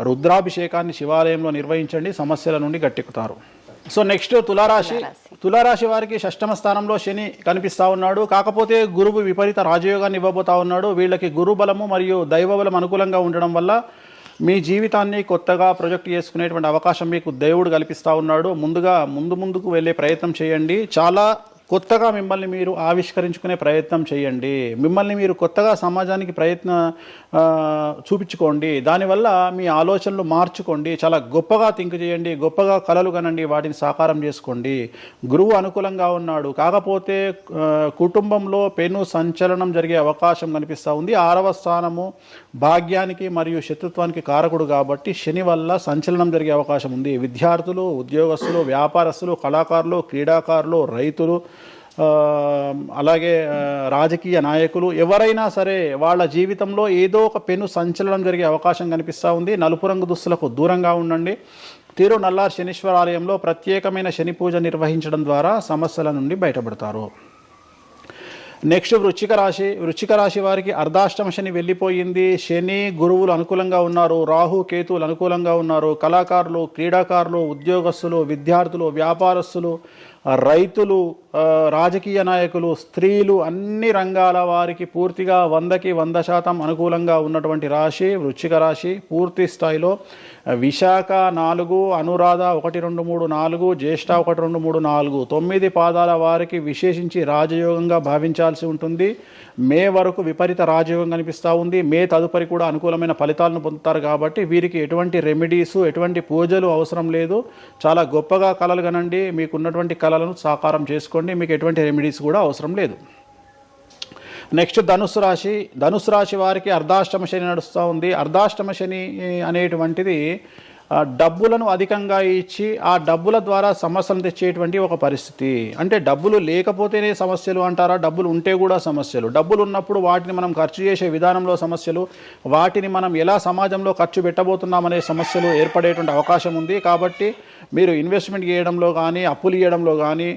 రుద్రాభిషేకాన్ని శివాలయంలో నిర్వహించండి, సమస్యల నుండి గట్టెక్కుతారు. సో నెక్స్ట్ తులారాశి. తులారాశి వారికి 6వ స్థానంలో శని కనిపిస్తూ ఉన్నాడు. కాకపోతే గురువు విపరీత రాజయోగాన్ని ఇవ్వబోతా ఉన్నాడు. వీళ్ళకి గురు బలము మరియు దైవ బలం అనుకూలంగా ఉండడం వల్ల మీ జీవితాన్ని కొత్తగా ప్రొజెక్ట్ చేసుకునేటువంటి అవకాశం మీకు దేవుడు కల్పిస్తూ ఉన్నాడు. ముందుకు వెళ్ళే ప్రయత్నం చేయండి. చాలా కొత్తగా మిమ్మల్ని మీరు ఆవిష్కరించుకునే ప్రయత్నం చేయండి. మిమ్మల్ని మీరు కొత్తగా సమాజానికి చూపించుకోండి. దానివల్ల మీ ఆలోచనలు మార్చుకోండి. చాలా గొప్పగా థింక్ చేయండి, గొప్పగా కలలు కనండి, వాటిని సాకారం చేసుకోండి. గురువు అనుకూలంగా ఉన్నాడు. కాకపోతే కుటుంబంలో పెను సంచలనం జరిగే అవకాశం కనిపిస్తూ ఉంది. 6వ స్థానము భాగ్యానికి మరియు శత్రుత్వానికి కారకుడు కాబట్టి శని వల్ల సంచలనం జరిగే అవకాశం ఉంది. విద్యార్థులు, ఉద్యోగస్తులు, వ్యాపారస్తులు, కళాకారులు, క్రీడాకారులు, రైతులు, అలాగే రాజకీయ నాయకులు ఎవరైనా సరే వాళ్ళ జీవితంలో ఏదో ఒక పెను సంచలనం జరిగే అవకాశం కనిపిస్తూ ఉంది. నలుపు రంగు దుస్తులకు దూరంగా ఉండండి. తీరు నల్లార్ శనీశ్వర ఆలయంలో ప్రత్యేకమైన శని పూజ నిర్వహించడం ద్వారా సమస్యల నుండి బయటపడతారు. నెక్స్ట్ వృశ్చిక రాశి. వృశ్చిక రాశి వారికి అర్ధాష్టమ శని వెళ్ళిపోయింది. శని, గురువులు అనుకూలంగా ఉన్నారు, రాహు కేతువులు అనుకూలంగా ఉన్నారు. కళాకారులు, క్రీడాకారులు, ఉద్యోగస్తులు, విద్యార్థులు, వ్యాపారస్తులు, రైతులు, రాజకీయ నాయకులు, స్త్రీలు, అన్ని రంగాల వారికి పూర్తిగా 100కి 100% అనుకూలంగా ఉన్నటువంటి రాశి వృశ్చిక రాశి. పూర్తి స్థాయిలో విశాఖ 4, అనురాధ 1, 2, 3, 4, జ్యేష్ఠ 1, 2, 3, 4, 9 పాదాల వారికి విశేషించి రాజయోగంగా భావించాల్సి ఉంటుంది. మే వరకు విపరీత రాజయోగం కనిపిస్తూ ఉంది. మే తదుపరి కూడా అనుకూలమైన ఫలితాలను పొందుతారు కాబట్టి వీరికి ఎటువంటి రెమెడీసు, ఎటువంటి పూజలు అవసరం లేదు. చాలా గొప్పగా కలలు కనండి. మీకున్నటువంటి కళలను సాకారం చేసుకోండి. మీకు ఎటువంటి రెమెడీస్ కూడా అవసరం లేదు. నెక్స్ట్ ధనుస్సు రాశి. ధనుస్సు రాశి వారికి అర్ధాష్టమ శని నడుస్తూ ఉంది. అర్ధాష్టమ శని అనేటువంటిది డబ్బులను అధికంగా ఇచ్చి ఆ డబ్బుల ద్వారా సమస్యలు తెచ్చేటువంటి ఒక పరిస్థితి. అంటే డబ్బులు లేకపోతేనే సమస్యలు అంటారా? డబ్బులు ఉంటే కూడా సమస్యలు. డబ్బులు ఉన్నప్పుడు వాటిని మనం ఖర్చు చేసే విధానంలో సమస్యలు, వాటిని మనం ఎలా సమాజంలో ఖర్చు పెట్టబోతున్నామనే సమస్యలు ఏర్పడేటువంటి అవకాశం ఉంది. కాబట్టి మీరు ఇన్వెస్ట్మెంట్ చేయడంలో కానీ, అప్పులు ఇవ్వడంలో కానీ,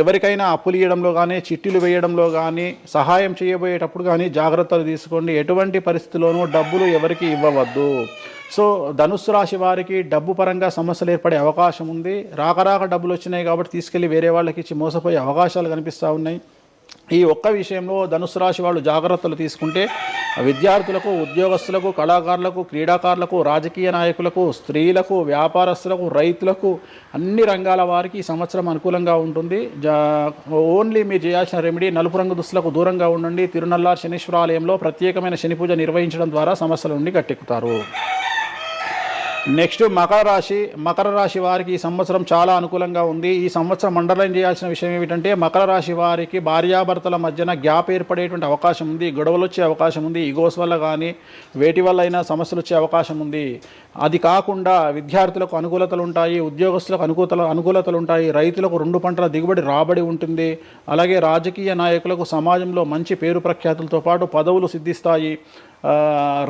ఎవరికైనా అప్పులు ఇవ్వడంలో కానీ, చిట్టీలు వేయడంలో కానీ, సహాయం చేయబోయేటప్పుడు కానీ జాగ్రత్తలు తీసుకోండి. ఎటువంటి పరిస్థితుల్లోనూ డబ్బులు ఎవరికి ఇవ్వవద్దు. సో ధనుస్సు రాశి వారికి డబ్బు పరంగా సమస్యలు ఏర్పడే అవకాశం ఉంది. రాక డబ్బులు వచ్చినాయి కాబట్టి తీసుకెళ్ళి వేరే వాళ్ళకి ఇచ్చి మోసపోయే అవకాశాలు కనిపిస్తూ ఉన్నాయి. ఈ ఒక్క విషయంలో ధనుసు రాశి వాళ్ళు జాగ్రత్తలు తీసుకుంటే విద్యార్థులకు, ఉద్యోగస్తులకు, కళాకారులకు, క్రీడాకారులకు, రాజకీయ నాయకులకు, స్త్రీలకు, వ్యాపారస్తులకు, రైతులకు, అన్ని రంగాల వారికి ఈ సంవత్సరం అనుకూలంగా ఉంటుంది. ఓన్లీ మీరు చేయాల్సిన రెమెడీ నలుపు రంగు దుస్తులకు దూరంగా ఉండండి. తిరునల్లార్ శనీశ్వర ఆలయంలో ప్రత్యేకమైన శని పూజ నిర్వహించడం ద్వారా సమస్యల నుండి గట్టెక్కుతారు. నెక్స్ట్ మకర రాశి వారికి ఈ సంవత్సరం చాలా అనుకూలంగా ఉంది. ఈ సంవత్సరం అండర్లైన్ చేయాల్సిన విషయం ఏమిటంటే మకర రాశి వారికి భార్యాభర్తల మధ్యన గ్యాప్ ఏర్పడేటువంటి అవకాశం ఉంది. గొడవలు వచ్చే అవకాశం ఉంది. ఈగోస్ వల్ల కానీ వేటి వల్ల అయినా సమస్యలు వచ్చే అవకాశం ఉంది. అది కాకుండా విద్యార్థులకు అనుకూలతలు ఉంటాయి, ఉద్యోగస్తులకు అనుకూలతలు ఉంటాయి, రైతులకు 2 పంటల దిగుబడి రాబడి ఉంటుంది. అలాగే రాజకీయ నాయకులకు సమాజంలో మంచి పేరు ప్రఖ్యాతులతో పాటు పదవులు సిద్ధిస్తాయి.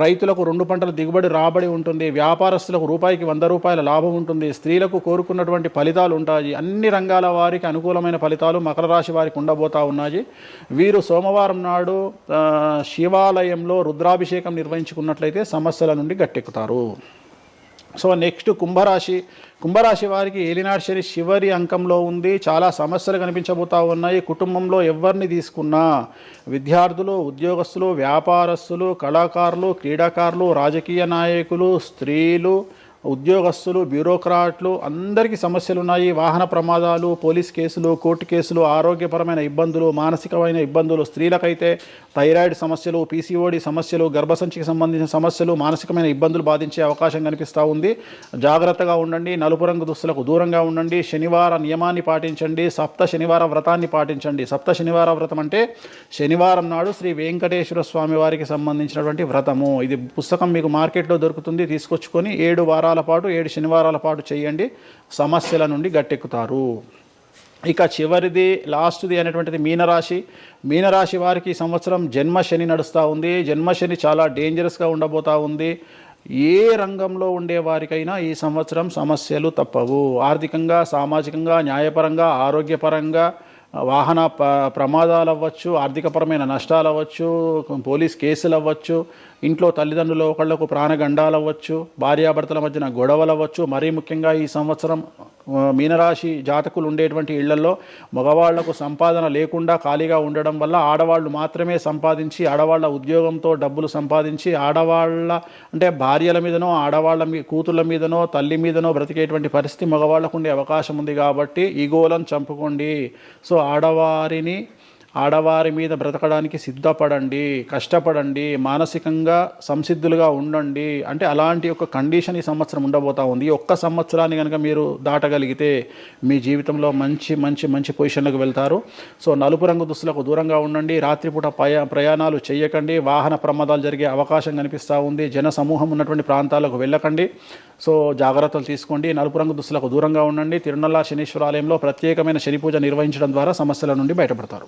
రైతులకు 2 పంటల దిగుబడి రాబడి ఉంటుంది. వ్యాపారస్తులకు రూపాయికి 100 రూపాయల లాభం ఉంటుంది. స్త్రీలకు కోరుకున్నటువంటి ఫలితాలు ఉంటాయి. అన్ని రంగాల వారికి అనుకూలమైన ఫలితాలు మకర రాశి వారికి ఉండబోతా ఉన్నాయి. వీరు సోమవారం నాడు శివాలయంలో రుద్రాభిషేకం నిర్వహించుకున్నట్లయితే సమస్యల నుండి గట్టెక్కుతారు. సో నెక్స్ట్ కుంభరాశి వారికి ఏలినాటి శని చివరి అంకంలో ఉంది. చాలా సమస్యలు కనిపించబోతా ఉన్నాయి. కుటుంబంలో ఎవరిని తీసుకున్నా విద్యార్థులు, ఉద్యోగస్తులు, వ్యాపారస్తులు, కళాకారులు, క్రీడాకారులు, రాజకీయ నాయకులు, స్త్రీలు, ఉద్యోగస్తులు, బ్యూరోక్రాట్లు అందరికీ సమస్యలు ఉన్నాయి. వాహన ప్రమాదాలు, పోలీస్ కేసులు, కోర్టు కేసులు, ఆరోగ్యపరమైన ఇబ్బందులు, మానసికమైన ఇబ్బందులు, స్త్రీలకైతే థైరాయిడ్ సమస్యలు, పీసీఓడి సమస్యలు, గర్భసంచికి సంబంధించిన సమస్యలు, మానసికమైన ఇబ్బందులు బాధించే అవకాశం కనిపిస్తూ ఉంది. జాగ్రత్తగా ఉండండి. నలుపు రంగు దుస్తులకు దూరంగా ఉండండి. శనివార నియమాన్ని పాటించండి. సప్త శనివార వ్రతాన్ని పాటించండి. సప్త శనివార వ్రతం అంటే శనివారం నాడు శ్రీ వెంకటేశ్వర స్వామి వారికి సంబంధించినటువంటి వ్రతము. ఇది పుస్తకం మీకు మార్కెట్లో దొరుకుతుంది. తీసుకొచ్చుకొని 7 వారాల పాటు 7 శనివారాల పాటు చేయండి. సమస్యల నుండి గట్టెక్కుతారు. ఇక చివరిది లాస్ట్ది అనేటువంటిది మీనరాశి వారికి ఈ సంవత్సరం జన్మశని నడుస్తూ ఉంది. జన్మశని చాలా డేంజరస్గా ఉండబోతూ ఉంది. ఏ రంగంలో ఉండే వారికైనా ఈ సంవత్సరం సమస్యలు తప్పవు. ఆర్థికంగా, సామాజికంగా, న్యాయపరంగా, ఆరోగ్యపరంగా, వాహన ప్రమాదాలు అవ్వచ్చు, ఆర్థికపరమైన నష్టాలు అవ్వచ్చు, పోలీస్ కేసులు అవ్వచ్చు, ఇంట్లో తల్లిదండ్రులు ఒకళ్లకు ప్రాణగండాలు అవ్వచ్చు, భార్యాభర్తల మధ్యన గొడవలు అవ్వచ్చు. మరీ ముఖ్యంగా ఈ సంవత్సరం మీనరాశి జాతకులు ఉండేటువంటి ఇళ్లలో మగవాళ్లకు సంపాదన లేకుండా ఖాళీగా ఉండడం వల్ల ఆడవాళ్ళు మాత్రమే సంపాదించి, ఆడవాళ్ల ఉద్యోగంతో డబ్బులు సంపాదించి, ఆడవాళ్ళ అంటే భార్యల మీదనో, ఆడవాళ్ళ కూతుళ్ళ మీదనో, తల్లి మీదనో బ్రతికేటువంటి పరిస్థితి మగవాళ్లకు ఉండే అవకాశం ఉంది. కాబట్టి ఈగోలను చంపుకోండి. సో ఆడవారి మీద బ్రతకడానికి సిద్ధపడండి, కష్టపడండి, మానసికంగా సంసిద్ధులుగా ఉండండి. అంటే అలాంటి ఒక కండిషన్ ఈ సంవత్సరం ఉండబోతా ఉంది. ఈ ఒక్క సంవత్సరాన్ని కనుక మీరు దాటగలిగితే మీ జీవితంలో మంచి మంచి మంచి పొజిషన్లకు వెళ్తారు. సో నలుపు రంగు దుస్తులకు దూరంగా ఉండండి. రాత్రిపూట ప్రయాణాలు చేయకండి. వాహన ప్రమాదాలు జరిగే అవకాశం కనిపిస్తూ ఉంది. జన సమూహం ఉన్నటువంటి ప్రాంతాలకు వెళ్ళకండి. సో జాగ్రత్తలు తీసుకోండి. నలుపు రంగు దుస్తులకు దూరంగా ఉండండి. తిరునల్లార్ శనీశ్వర ఆలయంలో ప్రత్యేకమైన శని పూజ నిర్వహించడం ద్వారా సమస్యల నుండి బయటపడతారు.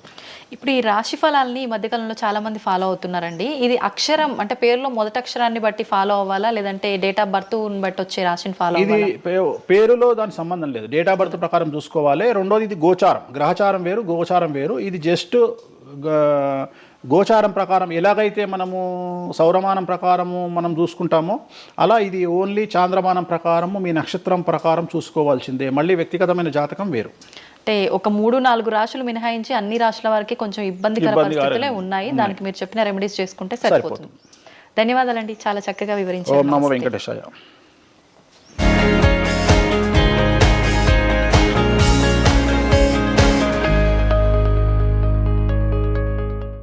ఇప్పుడు ఈ రాశి ఫలాల్ని ఈ మధ్యకాలంలో చాలా మంది ఫాలో అవుతున్నారండి. ఇది అక్షరం అంటే పేరులో మొదటి అక్షరాన్ని బట్టి ఫాలో అవ్వాలా, లేదంటే డేట్ ఆఫ్ బర్త్ బట్టి వచ్చే రాశిని ఫాలో అవ్వాలా? ఇది పేరులో దాని సంబంధం లేదు. డేట్ ఆఫ్ బర్త్ ప్రకారం చూసుకోవాలి. రెండోది ఇది గోచారం, గ్రహచారం వేరు, గోచారం వేరు. ఇది జస్ట్ గోచారం ప్రకారం ఎలాగైతే మనము సౌరమానం ప్రకారము మనం చూసుకుంటామో అలా ఇది ఓన్లీ చాంద్రమానం ప్రకారము మీ నక్షత్రం ప్రకారం చూసుకోవాల్సిందే. మళ్ళీ వ్యక్తిగతమైన జాతకం వేరు. అంటే ఒక 3-4 రాశులు మినహాయించి అన్ని రాశుల వారికి కొంచెం ఇబ్బందికర పరిస్థితులే ఉన్నాయి. దానికి మీరు చెప్పిన రెమెడీస్ చేసుకుంటే సరిపోతుంది. ధన్యవాదాలండి, చాలా చక్కగా వివరించారు. ఓం నమో వెంకటేశాయ.